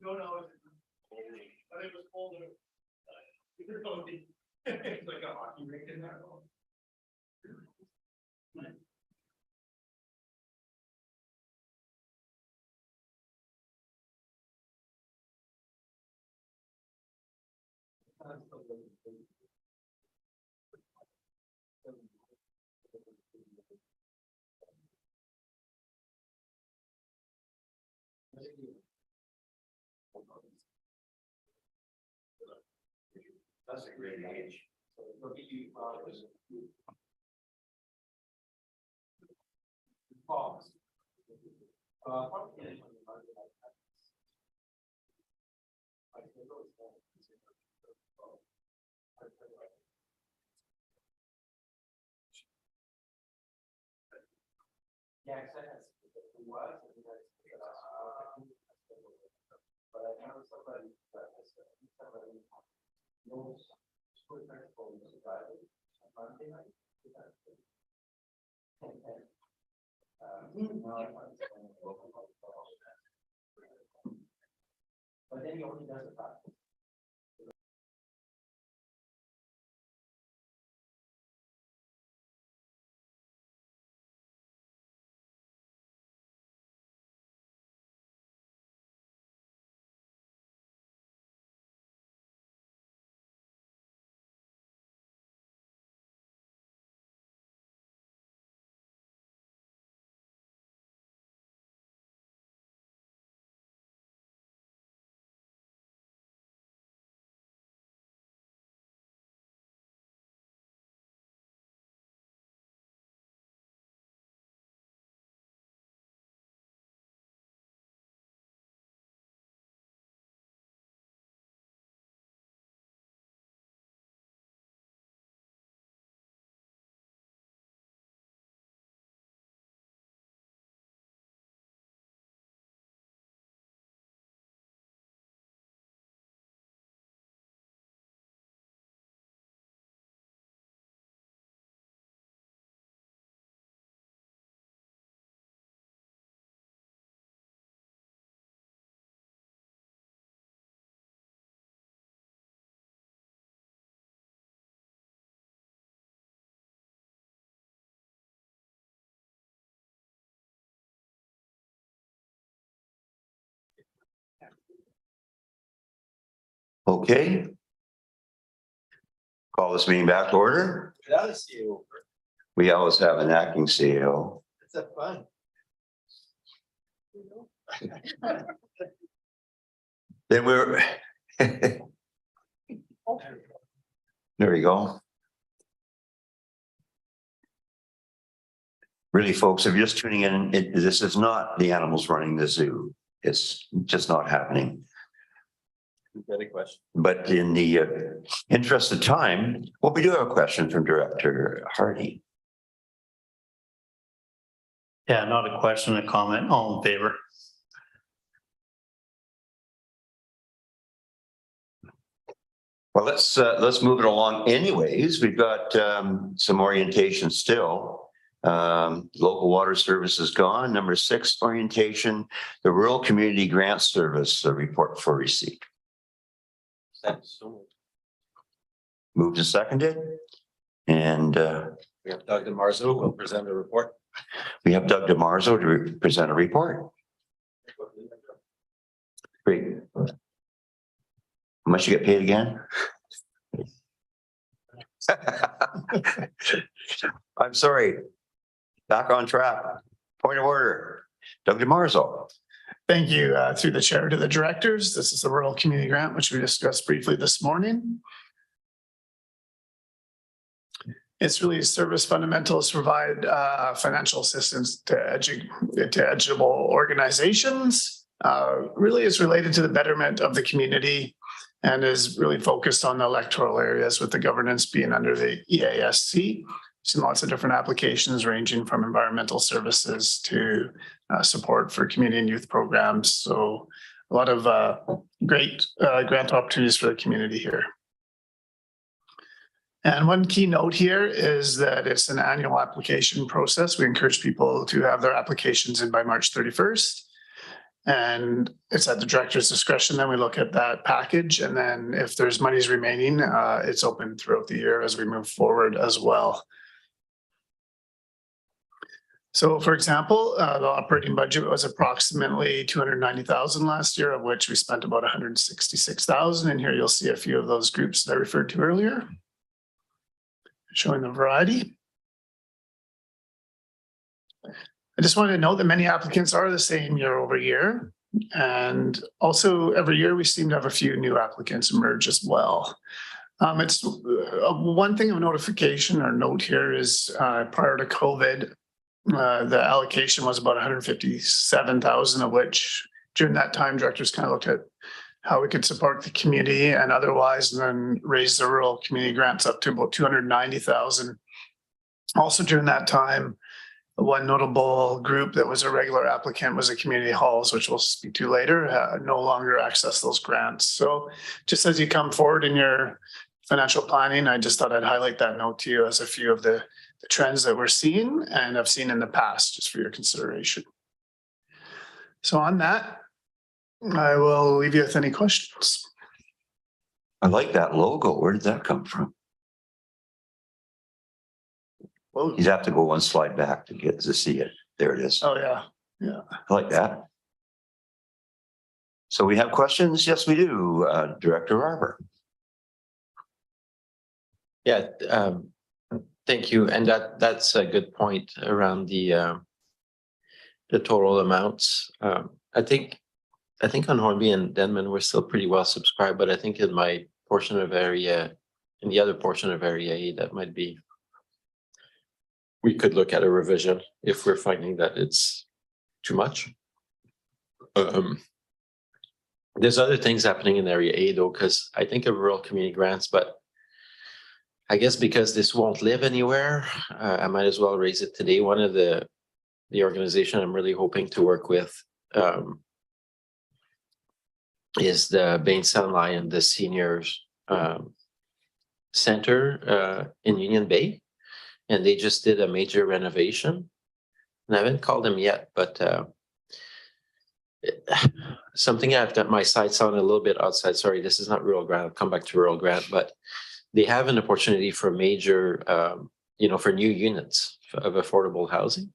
No, no. But it was older. It's like a hockey rink in there. That's a great age. Yeah, it was. But I know somebody knows school principal was driving on Monday night. But then he only does it back. Okay. Call this meeting back to order. We always have an acting CEO. It's a fun. Then we're. There we go. Really, folks, if you're just tuning in, this is not the animals running the zoo. It's just not happening. Got a question? But in the interest of time, well, we do have a question from Director Hardy. Yeah, not a question, a comment, all in favor. Well, let's move it along anyways. We've got some orientation still. Local water service is gone. Number 6 orientation, the Rural Community Grant Service report for receipt. Moved and seconded. And We have Doug DeMarzo who will present a report. we have Doug DeMarzo to present a report. Great. How much you get paid again? I'm sorry. Back on track. Point of order. Doug DeMarzo. Thank you, through the chair to the directors. This is the rural community grant, which we discussed briefly this morning. It's really service fundamentals to provide financial assistance to eligible organizations. Really is related to the betterment of the community and is really focused on the electoral areas, with the governance being under the EASC. Seen lots of different applications ranging from environmental services to support for community and youth programs. So a lot of great grant opportunities for the community here. And one key note here is that it's an annual application process. We encourage people to have their applications in by March 31st. And it's at the director's discretion. Then we look at that package. And then if there's monies remaining, it's open throughout the year as we move forward as well. So for example, the operating budget was approximately 290,000 last year, of which we spent about 166,000. And here you'll see a few of those groups that I referred to earlier, showing the variety. I just wanted to note that many applicants are the same year over year. And also every year we seem to have a few new applicants emerge as well. It's one thing of notification or note here is prior to COVID, the allocation was about 157,000, of which during that time directors kind of looked at how we could support the community and otherwise, and then raise the rural community grants up to about 290,000. Also during that time, one notable group that was a regular applicant was the community halls, which we'll speak to later, no longer access those grants. So just as you come forward in your financial planning, I just thought I'd highlight that note to you as a few of the trends that we're seeing and have seen in the past, just for your consideration. So on that, I will leave you with any questions. I like that logo. Where did that come from? Well, You'd have to go one slide back to get to see it. There it is. oh yeah, yeah. I like that. So we have questions? Yes, we do. Director Arbor. Yeah, thank you. And that's a good point around the total amounts. I think on Hornby and Denman, we're still pretty well subscribed, but I think in my portion of area, in the other portion of area A, that might be, we could look at a revision if we're finding that it's too much. There's other things happening in area A though, because I think of rural community grants, but I guess because this won't live anywhere, I might as well raise it today. One of the organization I'm really hoping to work with is the Bainstown Lion, the seniors center in Union Bay. And they just did a major renovation. And I haven't called them yet, but something I've done, my sights on a little bit outside. Sorry, this is not rural grant. I'll come back to rural grant, but they have an opportunity for major, for new units of affordable housing.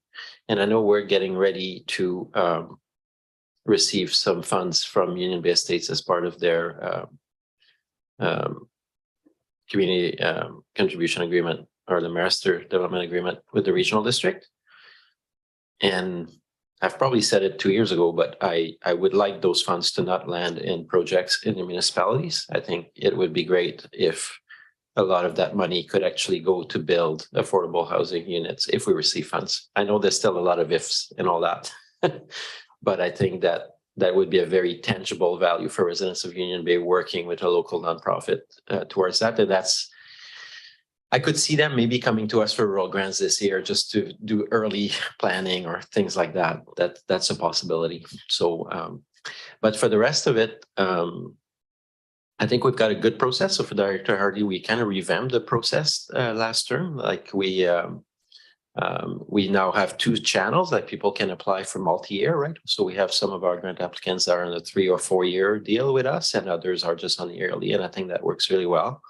And I know we're getting ready to receive some funds from Union Bay Estates as part of their community contribution agreement, or the master development agreement with the regional district. And I've probably said it 2 years ago, but I would like those funds to not land in projects in the municipalities. I think it would be great if a lot of that money could actually go to build affordable housing units if we receive funds. I know there's still a lot of ifs and all that, but I think that would be a very tangible value for residents of Union Bay working with a local nonprofit towards that. And I could see them maybe coming to us for rural grants this year just to do early planning or things like that. That's a possibility. So, but for the rest of it, I think we've got a good process. So for Director Hardy, we kind of revamped the process last term. Like we now have 2 channels that people can apply for multi-year, right? So we have some of our grant applicants that are on a 3 or 4 year deal with us, and others are just on the yearly. And I think that works really well.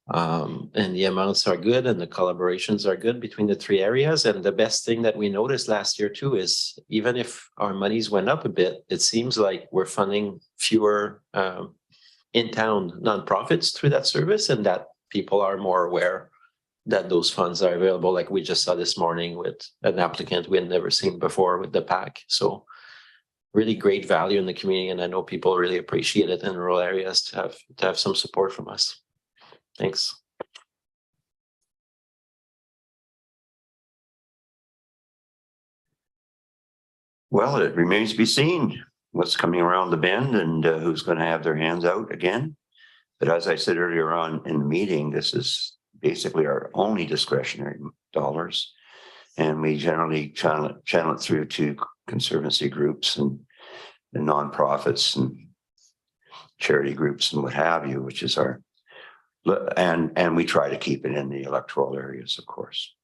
And the amounts are good and the collaborations are good between the 3 areas. And the best thing that we noticed last year too is even if our monies went up a bit, it seems like we're funding fewer in-town nonprofits through that service, and that people are more aware that those funds are available. Like we just saw this morning with an applicant we had never seen before with the PAC. So really great value in the community. And I know people really appreciate it in rural areas to have some support from us. Thanks. Well, it remains to be seen what's coming around the bend and who's going to have their hands out again. But as I said earlier on in the meeting, this is basically our only discretionary dollars. And we generally channel it through to conservancy groups and nonprofits and charity groups and what have you, which is our And we try to keep it in the electoral areas, of course.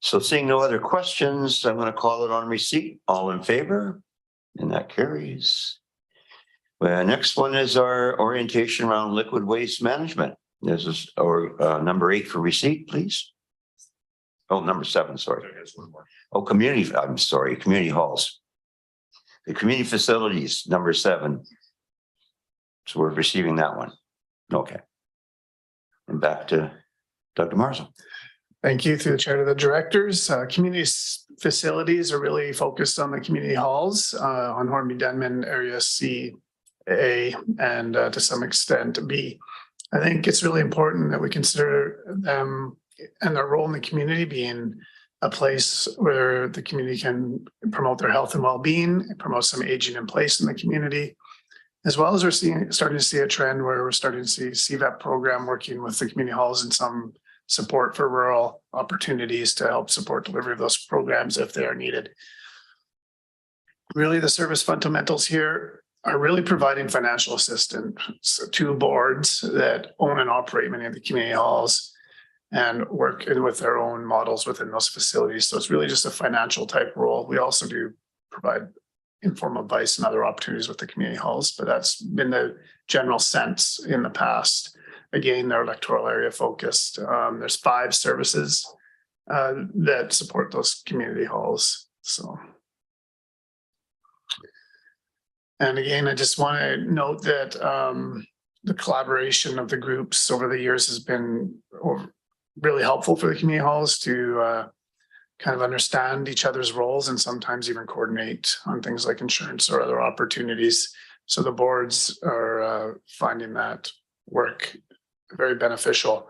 So seeing no other questions, I'm going to call it on receipt. All in favor? And that carries. Well, next one is our orientation around liquid waste management. This is number 8 for receipt, please. Oh, number 7, sorry. Oh, I'm sorry, community halls. The community facilities, number 7. So we're receiving that one. Okay. And back to Dr. Marzo. Thank you. Through the chair to the directors. Community facilities are really focused on the community halls on Hornby Denman area C, A, and to some extent B. I think it's really important that we consider them and their role in the community being a place where the community can promote their health and well-being, promote some aging in place in the community, as well as we're starting to see a trend where we're starting to see CVEP program working with the community halls and some support for rural opportunities to help support delivery of those programs if they are needed. Really, the service fundamentals here are really providing financial assistance to boards that own and operate many of the community halls and work with their own models within those facilities. So it's really just a financial type role. We also do provide informal advice and other opportunities with the community halls, but that's been the general sense in the past. Again, they're electoral area focused. There's 5 services that support those community halls. So, and again, I just want to note that the collaboration of the groups over the years has been really helpful for the community halls to kind of understand each other's roles and sometimes even coordinate on things like insurance or other opportunities. So the boards are finding that work very beneficial.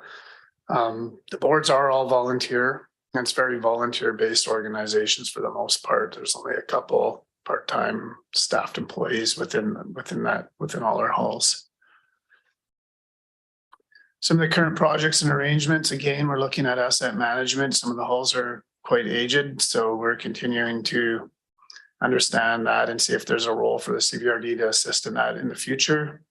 The boards are all volunteer, and it's very volunteer-based organizations for the most part. There's only a couple part-time staffed employees within all our halls. Some of the current projects and arrangements, again, we're looking at asset management. Some of the halls are quite aged, so we're continuing to understand that and see if there's a role for the CVRD to assist in that in the future.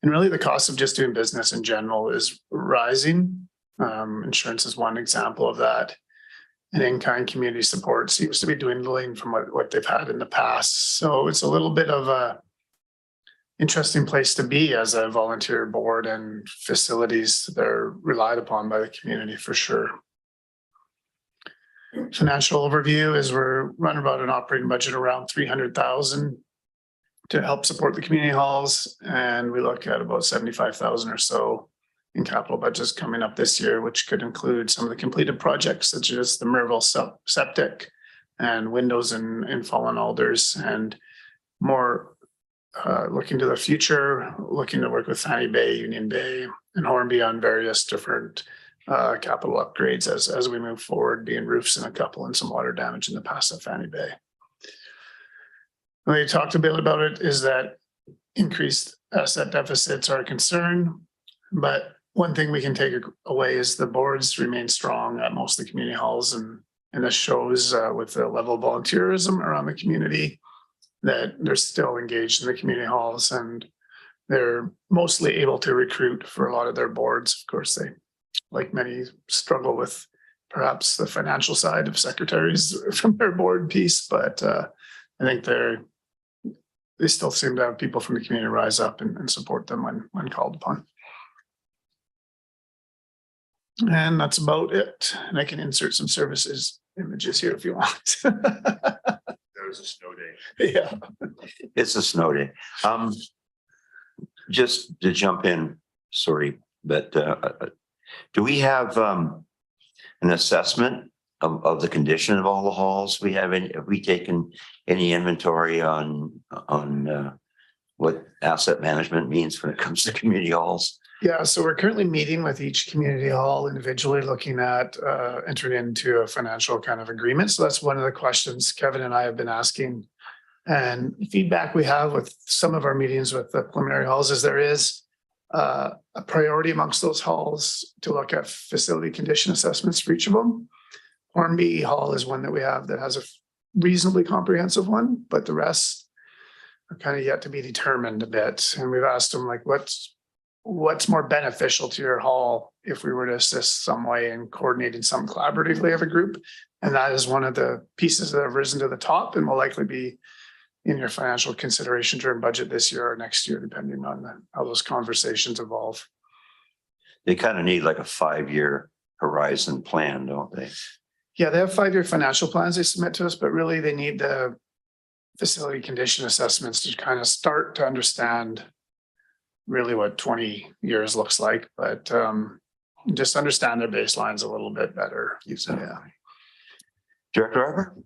And really the cost of just doing business in general is rising. Insurance is one example of that. And in-kind community support seems to be dwindling from what they've had in the past. So it's a little bit of a interesting place to be as a volunteer board, and facilities they're relied upon by the community for sure. Financial overview is we're running about an operating budget around 300,000 to help support the community halls, and we look at about 75,000 or so in capital budgets coming up this year, which could include some of the completed projects such as the Merville septic and windows in Fallen Alders, and more looking to the future, looking to work with Fanny Bay, Union Bay, and Hornby on various different capital upgrades as we move forward, being roofs in a couple and some water damage in the past at Fanny Bay. We talked a bit about it, is that increased asset deficits are a concern, but one thing we can take away is the boards remain strong at most of the community halls, and this shows with the level of volunteerism around the community that they're still engaged in the community halls, and they're mostly able to recruit for a lot of their boards. Of course, they, like many, struggle with perhaps the financial side of secretaries from their board piece, but I think they still seem to have people from the community rise up and support them when called upon. And that's about it. And I can insert some services images here if you want. That was a snow day. Yeah. It's a snow day. Just to jump in, sorry, but do we have an assessment of the condition of all the halls? Have we taken any inventory on what asset management means when it comes to community halls? Yeah, so we're currently meeting with each community hall individually, looking at entering into a financial kind of agreement. So that's one of the questions Kevin and I have been asking. And feedback we have with some of our meetings with the preliminary halls is there is a priority amongst those halls to look at facility condition assessments for each of them. Hornby Hall is one that we have that has a reasonably comprehensive one, but the rest are kind of yet to be determined a bit. And we've asked them, like, what's more beneficial to your hall if we were to assist some way in coordinating some collaboratively of a group. And that is one of the pieces that have risen to the top and will likely be in your financial consideration during budget this year or next year, depending on how those conversations evolve. They kind of need like a 5-year horizon plan, don't they? Yeah, they have 5-year financial plans they submit to us, but really they need the facility condition assessments to kind of start to understand really what 20 years looks like, but just understand their baselines a little bit better. Yeah. Director Arbor?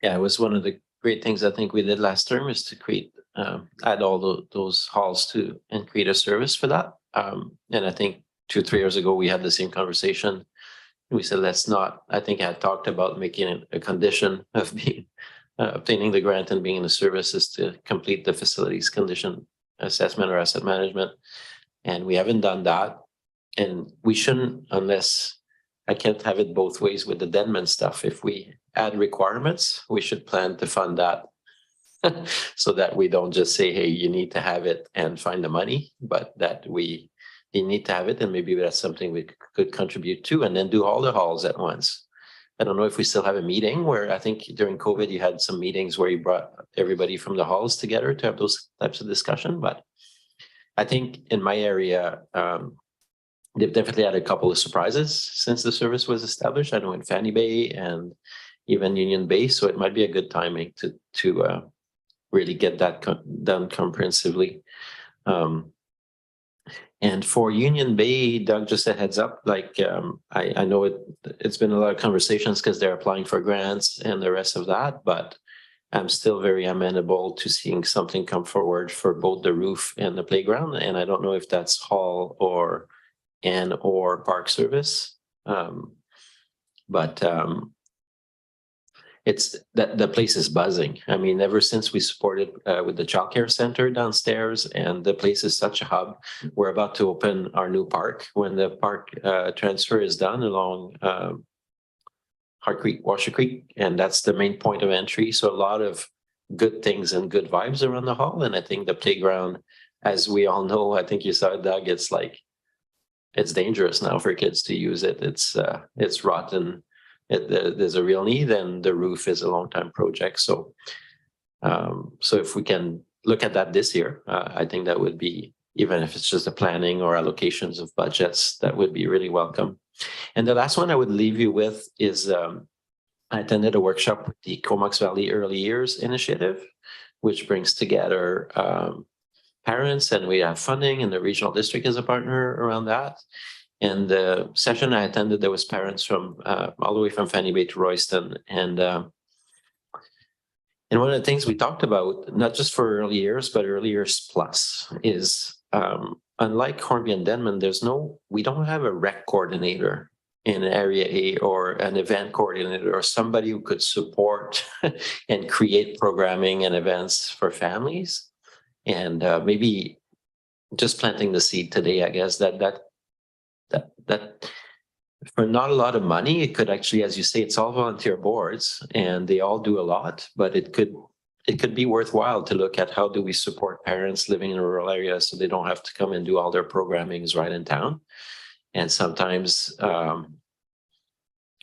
Yeah, it was one of the great things I think we did last term is to create, add all those halls to and create a service for that. And I think 2 or 3 years ago, we had the same conversation. We said, let's not, I think I had talked about making it a condition of being, obtaining the grant and being in the services to complete the facilities condition assessment or asset management. And we haven't done that. And we shouldn't, unless I can't have it both ways with the Denman stuff. If we add requirements, we should plan to fund that so that we don't just say, hey, you need to have it and find the money, but that you need to have it. And maybe that's something we could contribute to and then do all the halls at once. I don't know if we still have a meeting where I think during COVID, you had some meetings where you brought everybody from the halls together to have those types of discussion. But I think in my area, they've definitely had a couple of surprises since the service was established. I know in Fanny Bay and even Union Bay. So it might be a good timing to really get that done comprehensively. And for Union Bay, Doug, just a heads up, like I know it's been a lot of conversations because they're applying for grants and the rest of that, but I'm still very amenable to seeing something come forward for both the roof and the playground. And I don't know if that's hall or park service. But it's that the place is buzzing. I mean, ever since we supported with the childcare center downstairs, and the place is such a hub. We're about to open our new park when the park transfer is done along Hart Creek, Washer Creek, and that's the main point of entry. So a lot of good things and good vibes around the hall. And I think the playground, as we all know, I think you saw it, Doug, it's like it's dangerous now for kids to use it. It's rotten. There's a real need, and the roof is a long time project. So, so if we can look at that this year, I think that would be, even if it's just the planning or allocations of budgets, that would be really welcome. And the last one I would leave you with is I attended a workshop with the Comox Valley Early Years Initiative, which brings together parents, and we have funding, and the regional district is a partner around that. And the session I attended, there was parents from all the way from Fanny Bay to Royston. And one of the things we talked about, not just for early years, but early years plus, is unlike Hornby and Denman, we don't have a rec coordinator in area A or an event coordinator or somebody who could support and create programming and events for families. And maybe just planting the seed today, I guess, that for not a lot of money, it could actually, as you say, it's all volunteer boards and they all do a lot, but it could be worthwhile to look at how do we support parents living in rural areas so they don't have to come and do all their programmings right in town. And sometimes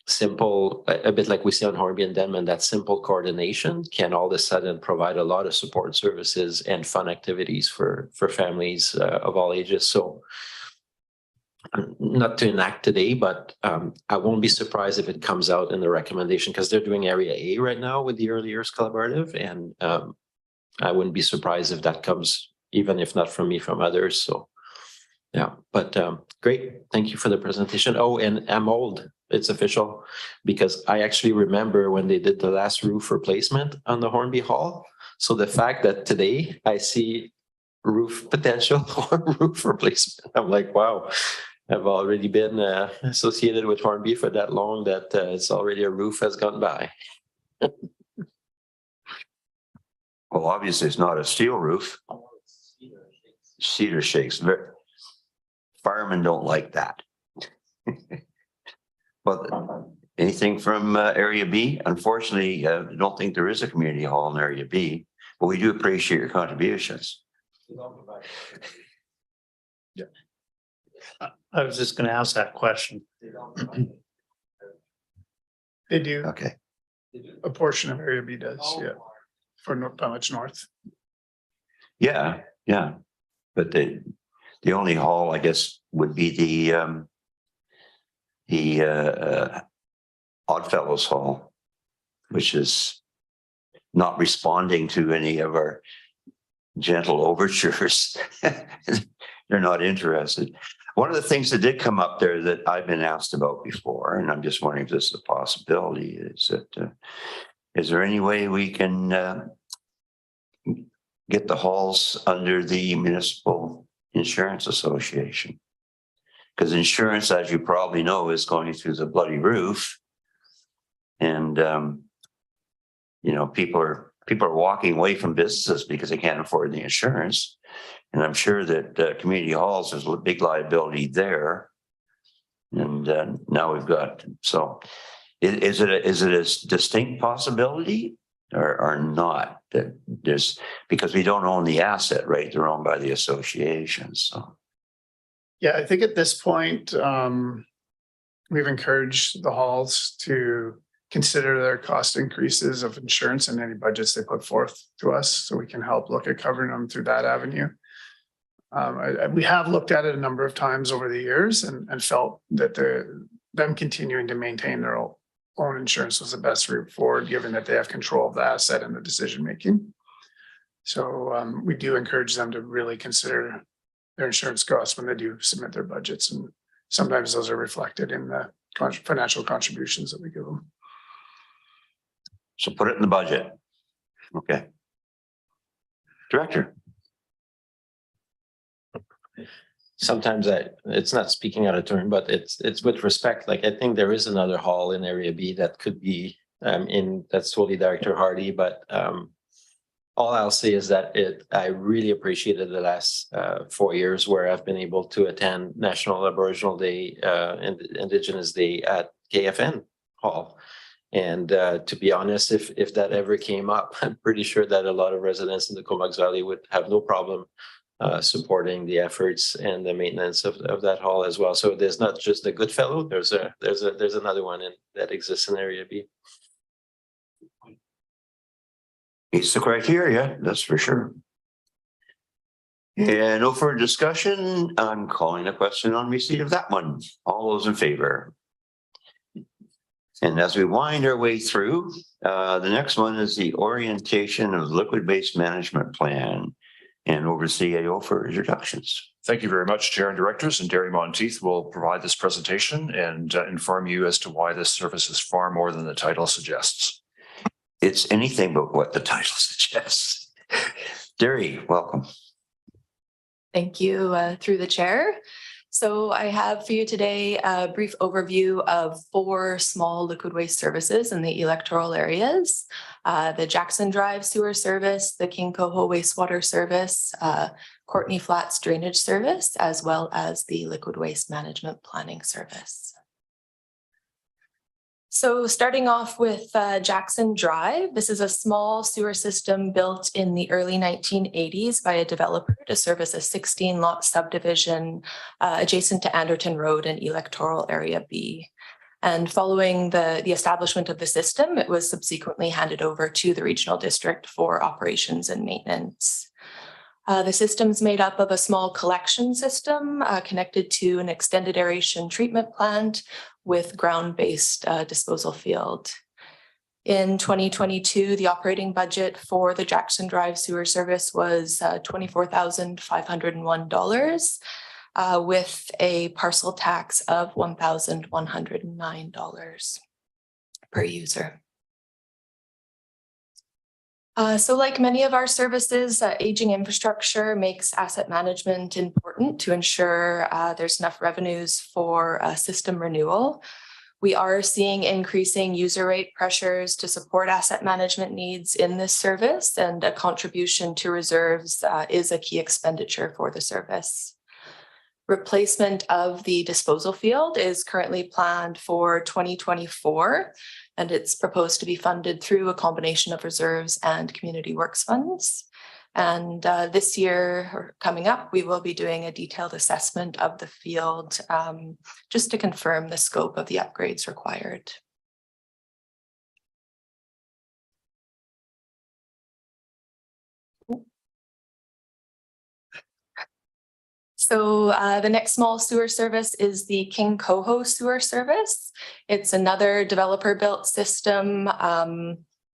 simple, a bit like we see on Hornby and Denman, that simple coordination can all of a sudden provide a lot of support services and fun activities for families of all ages. So not to enact today, but I won't be surprised if it comes out in the recommendation, because they're doing area A right now with the Early Years Collaborative. And I wouldn't be surprised if that comes, even if not from me, from others. So yeah, but great. Thank you for the presentation. Oh, and I'm old. It's official, because I actually remember when they did the last roof replacement on the Hornby Hall. So the fact that today I see roof potential or roof replacement, I'm like, wow, I've already been associated with Hornby for that long that it's already a roof has gone by. Well, obviously it's not a steel roof. Cedar shakes. Firemen don't like that. But anything from area B? Unfortunately, I don't think there is a community hall in area B, but we do appreciate your contributions. I was just gonna ask that question. They do, Okay, a portion of Area B does, yeah, for Much North. yeah, yeah. But the only hall, I guess, would be the Oddfellows Hall, which is not responding to any of our gentle overtures. They're not interested. One of the things that did come up there that I've been asked about before, and I'm just wondering if this is a possibility, is that is there any way we can get the halls under the Municipal Insurance Association? Because insurance, as you probably know, is going through the bloody roof. And you know, people are walking away from businesses because they can't afford the insurance. And I'm sure that community halls, there's a big liability there. And now we've got, so is it a distinct possibility or not? That there's, because we don't own the asset, right? They're owned by the association. So Yeah, I think at this point, we've encouraged the halls to consider their cost increases of insurance and any budgets they put forth to us, so we can help look at covering them through that avenue. We have looked at it a number of times over the years and felt that them continuing to maintain their own insurance was the best route forward, given that they have control of the asset and the decision making. So we do encourage them to really consider their insurance costs when they do submit their budgets, and sometimes those are reflected in the financial contributions that we give them. so put it in the budget. Okay. Director. Sometimes it's not speaking out of turn, but it's with respect. Like, I think there is another hall in Area B that could be that's totally Director Hardy, but all I'll say is that I really appreciated the last 4 years where I've been able to attend National Aboriginal Day and Indigenous Day at KFN Hall. And to be honest, if that ever came up, I'm pretty sure that a lot of residents in the Comox Valley would have no problem supporting the efforts and the maintenance of that hall as well. So there's not just a Goodfellow, there's another one that exists in Area B. Meets the criteria, that's for sure. And no further discussion. I'm calling a question on receipt of that one. All those in favor? And as we wind our way through, the next one is the orientation of liquid waste management plan, and over to CAO for introductions. Thank you very much, Chair and Directors, and Derry Monteith will provide this presentation and inform you as to why this service is far more than the title suggests. It's anything but what the title suggests. Derry, welcome. Thank you, through the chair. So I have for you today a brief overview of 4 small liquid waste services in the electoral areas. The Jackson Drive Sewer Service, the King Coho Wastewater Service, Courtney Flats Drainage Service, as well as the Liquid Waste Management Planning Service. So starting off with Jackson Drive, this is a small sewer system built in the early 1980s by a developer to service a 16-lot subdivision adjacent to Anderton Road in Electoral Area B. And following the establishment of the system, it was subsequently handed over to the regional district for operations and maintenance. The system is made up of a small collection system connected to an extended aeration treatment plant with ground-based disposal field. In 2022, the operating budget for the Jackson Drive Sewer Service was $24,501 with a parcel tax of $1,109 per user. So like many of our services, aging infrastructure makes asset management important to ensure there's enough revenues for system renewal. We are seeing increasing user rate pressures to support asset management needs in this service, and a contribution to reserves is a key expenditure for the service. Replacement of the disposal field is currently planned for 2024, and it's proposed to be funded through a combination of reserves and community works funds. And this year, or coming up, we will be doing a detailed assessment of the field just to confirm the scope of the upgrades required. So the next small sewer service is the King Coho sewer service. It's another developer built system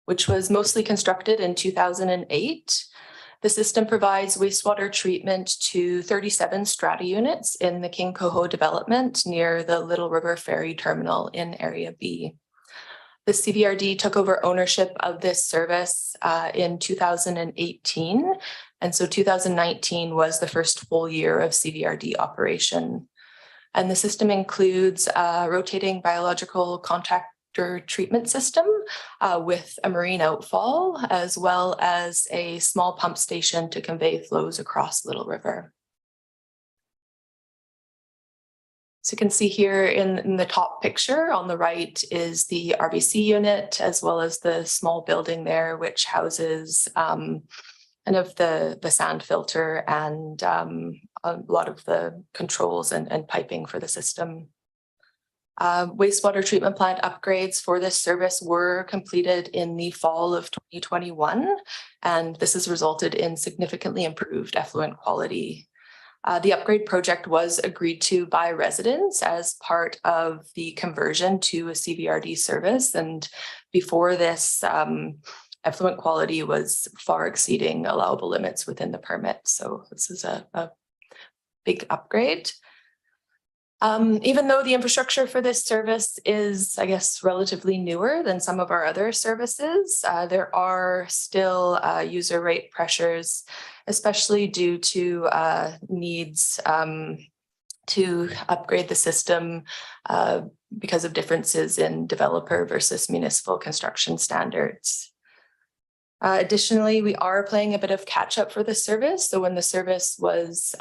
which was mostly constructed in 2008. The system provides wastewater treatment to 37 strata units in the King Coho development near the Little River Ferry Terminal in Area B. The CVRD took over ownership of this service in 2018. And so 2019 was the first full year of CVRD operation. And the system includes a rotating biological contactor treatment system with a marine outfall, as well as a small pump station to convey flows across Little River. So you can see here in the top picture on the right is the RBC unit, as well as the small building there, which houses kind of the sand filter and a lot of the controls and piping for the system. Wastewater treatment plant upgrades for this service were completed in the fall of 2021, and this has resulted in significantly improved effluent quality. The upgrade project was agreed to by residents as part of the conversion to a CVRD service. And before this, effluent quality was far exceeding allowable limits within the permit. So this is a big upgrade. Even though the infrastructure for this service is, I guess, relatively newer than some of our other services, there are still user rate pressures, especially due to needs to upgrade the system because of differences in developer versus municipal construction standards. Additionally, we are playing a bit of catch up for the service. So when the service was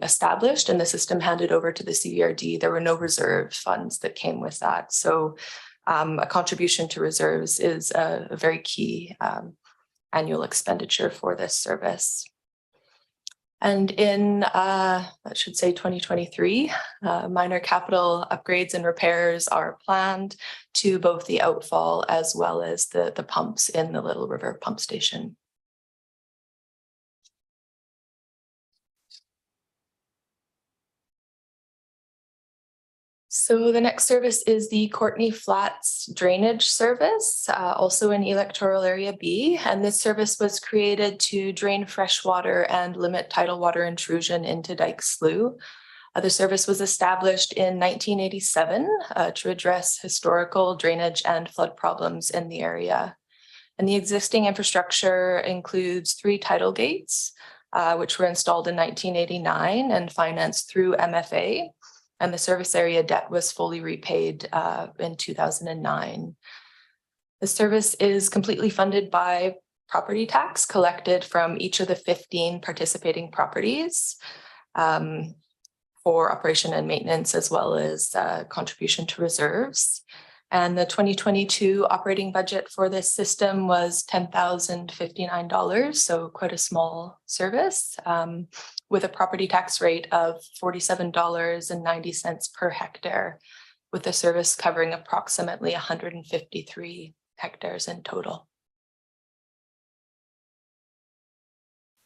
established and the system handed over to the CVRD, there were no reserve funds that came with that. So a contribution to reserves is a very key annual expenditure for this service. And in, I should say 2023, minor capital upgrades and repairs are planned to both the outfall as well as the pumps in the Little River pump station. So the next service is the Courtney Flats Drainage Service, also in Electoral Area B. And this service was created to drain fresh water and limit tidal water intrusion into Dyke Slough. The service was established in 1987 to address historical drainage and flood problems in the area. And the existing infrastructure includes 3 tidal gates, which were installed in 1989 and financed through MFA. And the service area debt was fully repaid in 2009. The service is completely funded by property tax collected from each of the 15 participating properties for operation and maintenance, as well as contribution to reserves. And the 2022 operating budget for this system was $10,059, so quite a small service, with a property tax rate of $47.90 per hectare, with the service covering approximately 153 hectares in total.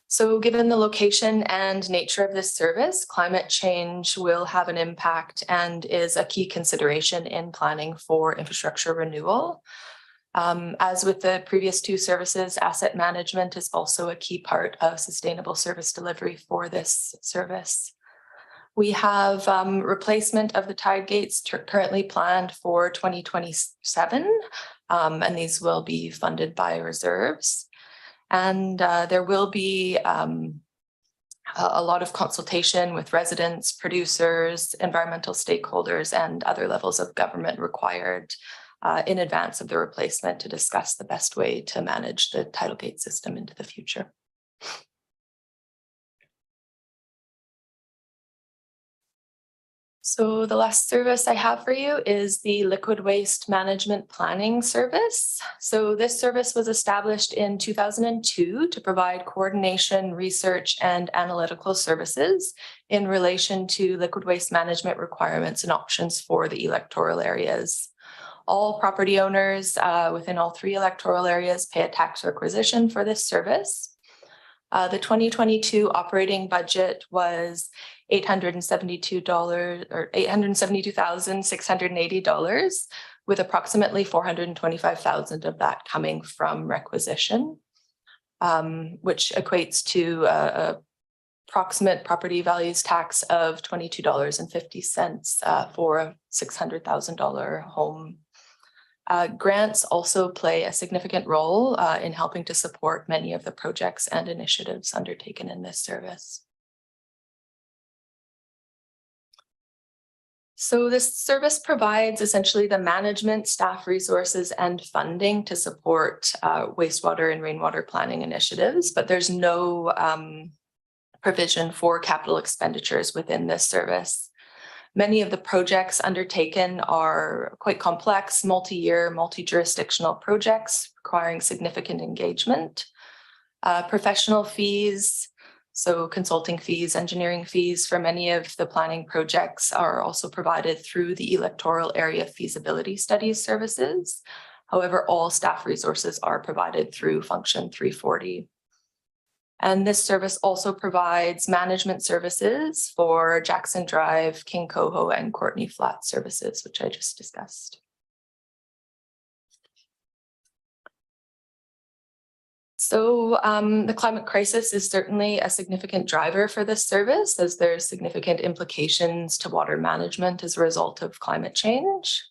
So given the location and nature of this service, climate change will have an impact and is a key consideration in planning for infrastructure renewal. As with the previous 2 services, asset management is also a key part of sustainable service delivery for this service. We have replacement of the tide gates currently planned for 2027, and these will be funded by reserves. And there will be a lot of consultation with residents, producers, environmental stakeholders, and other levels of government required in advance of the replacement to discuss the best way to manage the tidal gate system into the future. So the last service I have for you is the Liquid Waste Management Planning Service. So this service was established in 2002 to provide coordination, research, and analytical services in relation to liquid waste management requirements and options for the electoral areas. All property owners within all 3 electoral areas pay a tax requisition for this service. The 2022 operating budget was $872 or $872,680, with approximately $425,000 of that coming from requisition, which equates to approximate property values tax of $22.50 for a $600,000 home. Grants also play a significant role in helping to support many of the projects and initiatives undertaken in this service. So this service provides essentially the management, staff resources, and funding to support wastewater and rainwater planning initiatives, but there's no provision for capital expenditures within this service. Many of the projects undertaken are quite complex, multi-year, multi-jurisdictional projects requiring significant engagement. Professional fees, so consulting fees, engineering fees for many of the planning projects are also provided through the electoral area feasibility studies services. However, all staff resources are provided through Function 340. And this service also provides management services for Jackson Drive, King Coho, and Courtney Flat services, which I just discussed. So the climate crisis is certainly a significant driver for this service, as there's significant implications to water management as a result of climate change.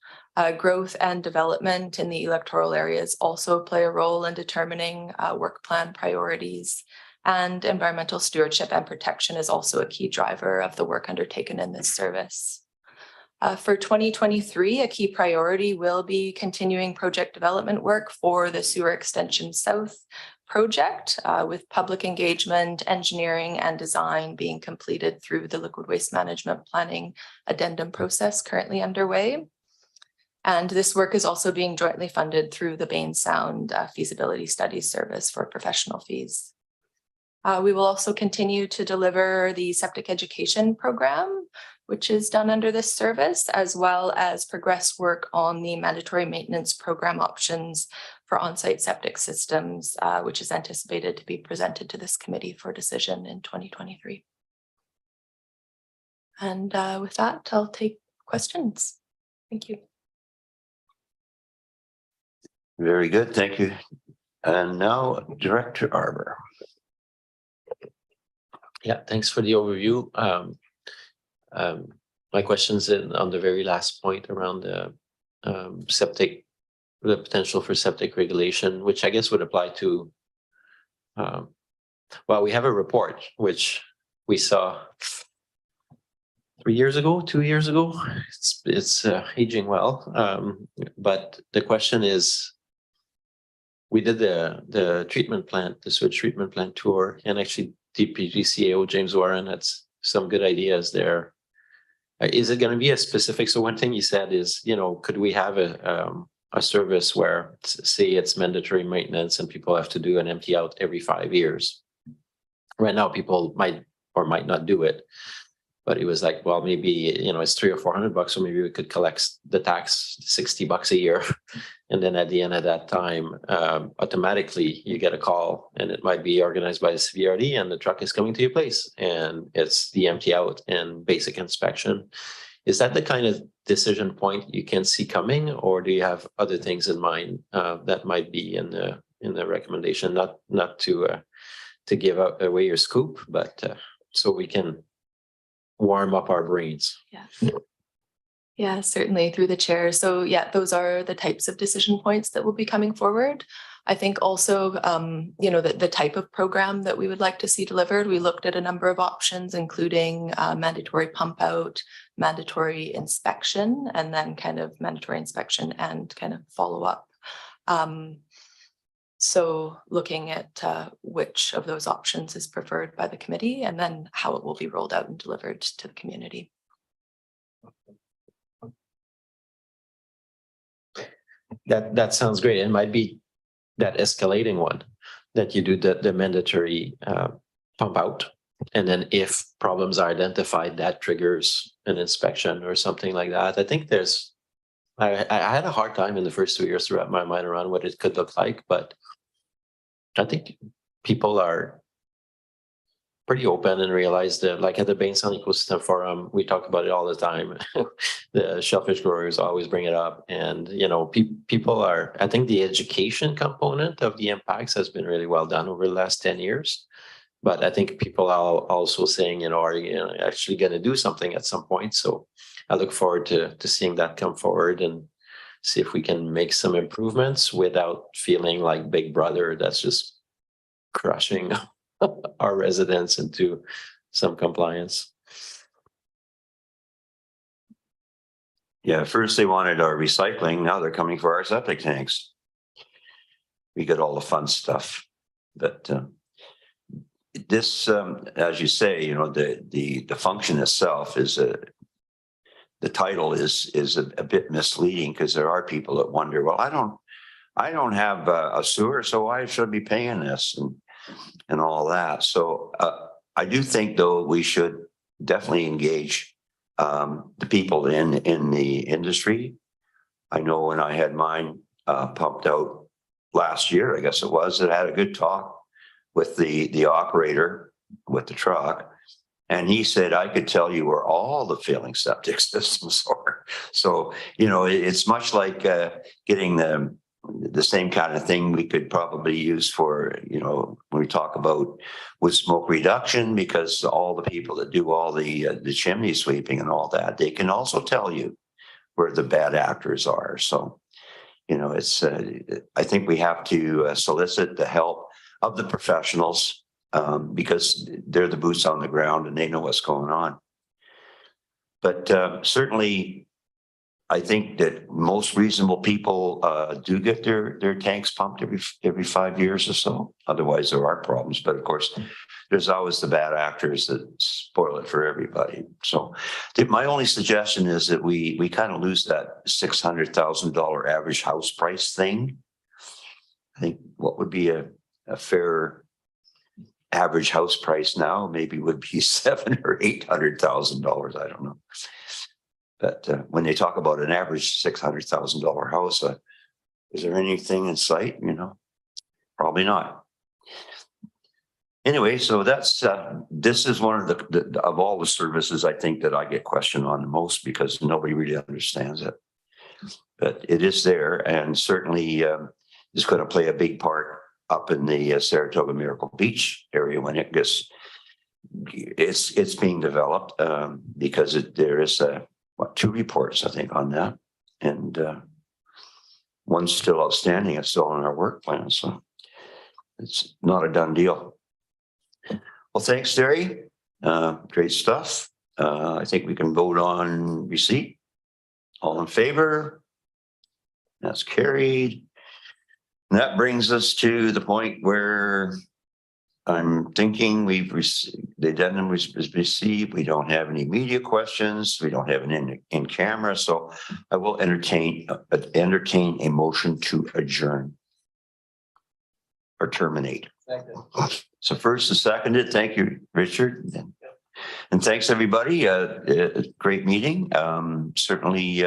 Growth and development in the electoral areas also play a role in determining work plan priorities, and environmental stewardship and protection is also a key driver of the work undertaken in this service. For 2023, a key priority will be continuing project development work for the Sewer Extension South project, with public engagement, engineering, and design being completed through the liquid waste management planning addendum process currently underway. And this work is also being jointly funded through the Bain Sound feasibility studies service for professional fees. We will also continue to deliver the septic education program, which is done under this service, as well as progress work on the mandatory maintenance program options for on-site septic systems, which is anticipated to be presented to this committee for decision in 2023. And with that, I'll take questions. Thank you. Very good, thank you. And now Director Arbor. Yeah, thanks for the overview. My question's on the very last point around the septic, the potential for septic regulation, which I guess would apply to, well, we have a report which we saw 3 years ago, 2 years ago. It's aging well, but the question is, we did the treatment plant, the sewage treatment plant tour, and actually Deputy CEO James Warren had some good ideas there. Is it going to be a specific? So one thing he said is, you know, could we have a service where, say, it's mandatory maintenance and people have to do an empty out every 5 years? Right now, people might or might not do it. But it was like, well, maybe, you know, it's $300 or $400, so maybe we could collect the tax $60 a year. And then at the end of that time, automatically you get a call, and it might be organized by the CVRD, and the truck is coming to your place, and it's the empty out and basic inspection. Is that the kind of decision point you can see coming, or do you have other things in mind that might be in the recommendation? Not to give away your scoop, but so we can warm up our brains. Yeah, certainly through the chair. So yeah, those are the types of decision points that will be coming forward. I think also, you know, the type of program that we would like to see delivered. We looked at a number of options, including mandatory pump out, mandatory inspection, and then kind of mandatory inspection and kind of follow up. So looking at which of those options is preferred by the committee, and then how it will be rolled out and delivered to the community. That sounds great. It might be that escalating one that you do the mandatory pump out. And then if problems are identified, that triggers an inspection or something like that. I think I had a hard time in the first 2 years to wrap my mind around what it could look like, but I think people are pretty open and realize that, like at the Bainstown Ecosystem Forum, we talk about it all the time. The shellfish growers always bring it up, and people are. I think the education component of the impacts has been really well done over the last 10 years. But I think people are also saying, are you actually going to do something at some point? So I look forward to seeing that come forward and see if we can make some improvements without feeling like Big Brother that's just crushing our residents into some compliance. Yeah, first they wanted our recycling, now they're coming for our septic tanks. We get all the fun stuff, but this, as you say, the function itself is the title is a bit misleading, because there are people that wonder, well, I don't have a sewer, so why should I be paying this and all that. So I do think, though, we should definitely engage the people in the industry. I know when I had mine pumped out last year, I guess it was, it had a good talk with the operator with the truck, and he said I could tell you where all the failing septic systems are. So it's much like getting the same kind of thing we could probably use for when we talk about with smoke reduction, because all the people that do all the chimney sweeping and all that, they can also tell you where the bad actors are. So it's I think we have to solicit the help of the professionals, because they're the boots on the ground and they know what's going on. But certainly, I think that most reasonable people do get their tanks pumped every 5 years or so. Otherwise, there are problems. But of course, there's always the bad actors that spoil it for everybody. So my only suggestion is that we kind of lose that $600,000 average house price thing. I think what would be a fair average house price now maybe would be $700,000 or $800,000. I don't know. But when they talk about an average $600,000 house, is there anything in sight? Probably not. Anyway, so that's this is one of the of all the services I think that I get questioned on the most, because nobody really understands it. But it is there, and certainly is going to play a big part up in the Saratoga Miracle Beach area when it gets it's being developed, because there is 2 reports, I think, on that, and one's still outstanding. It's still on our work plan, so it's not a done deal. Well, thanks, Terry. Great stuff. I think we can vote on receipt. All in favor? That's carried. And that brings us to the point where I'm thinking we've received, the addendum was received. We don't have any media questions. We don't have an in camera. So I will entertain a motion to adjourn or terminate. So first and seconded. Thank you, Richard. And thanks, everybody. Great meeting. Certainly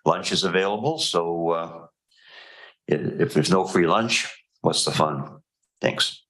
lunch is available. So if there's no free lunch, what's the fun? Thanks.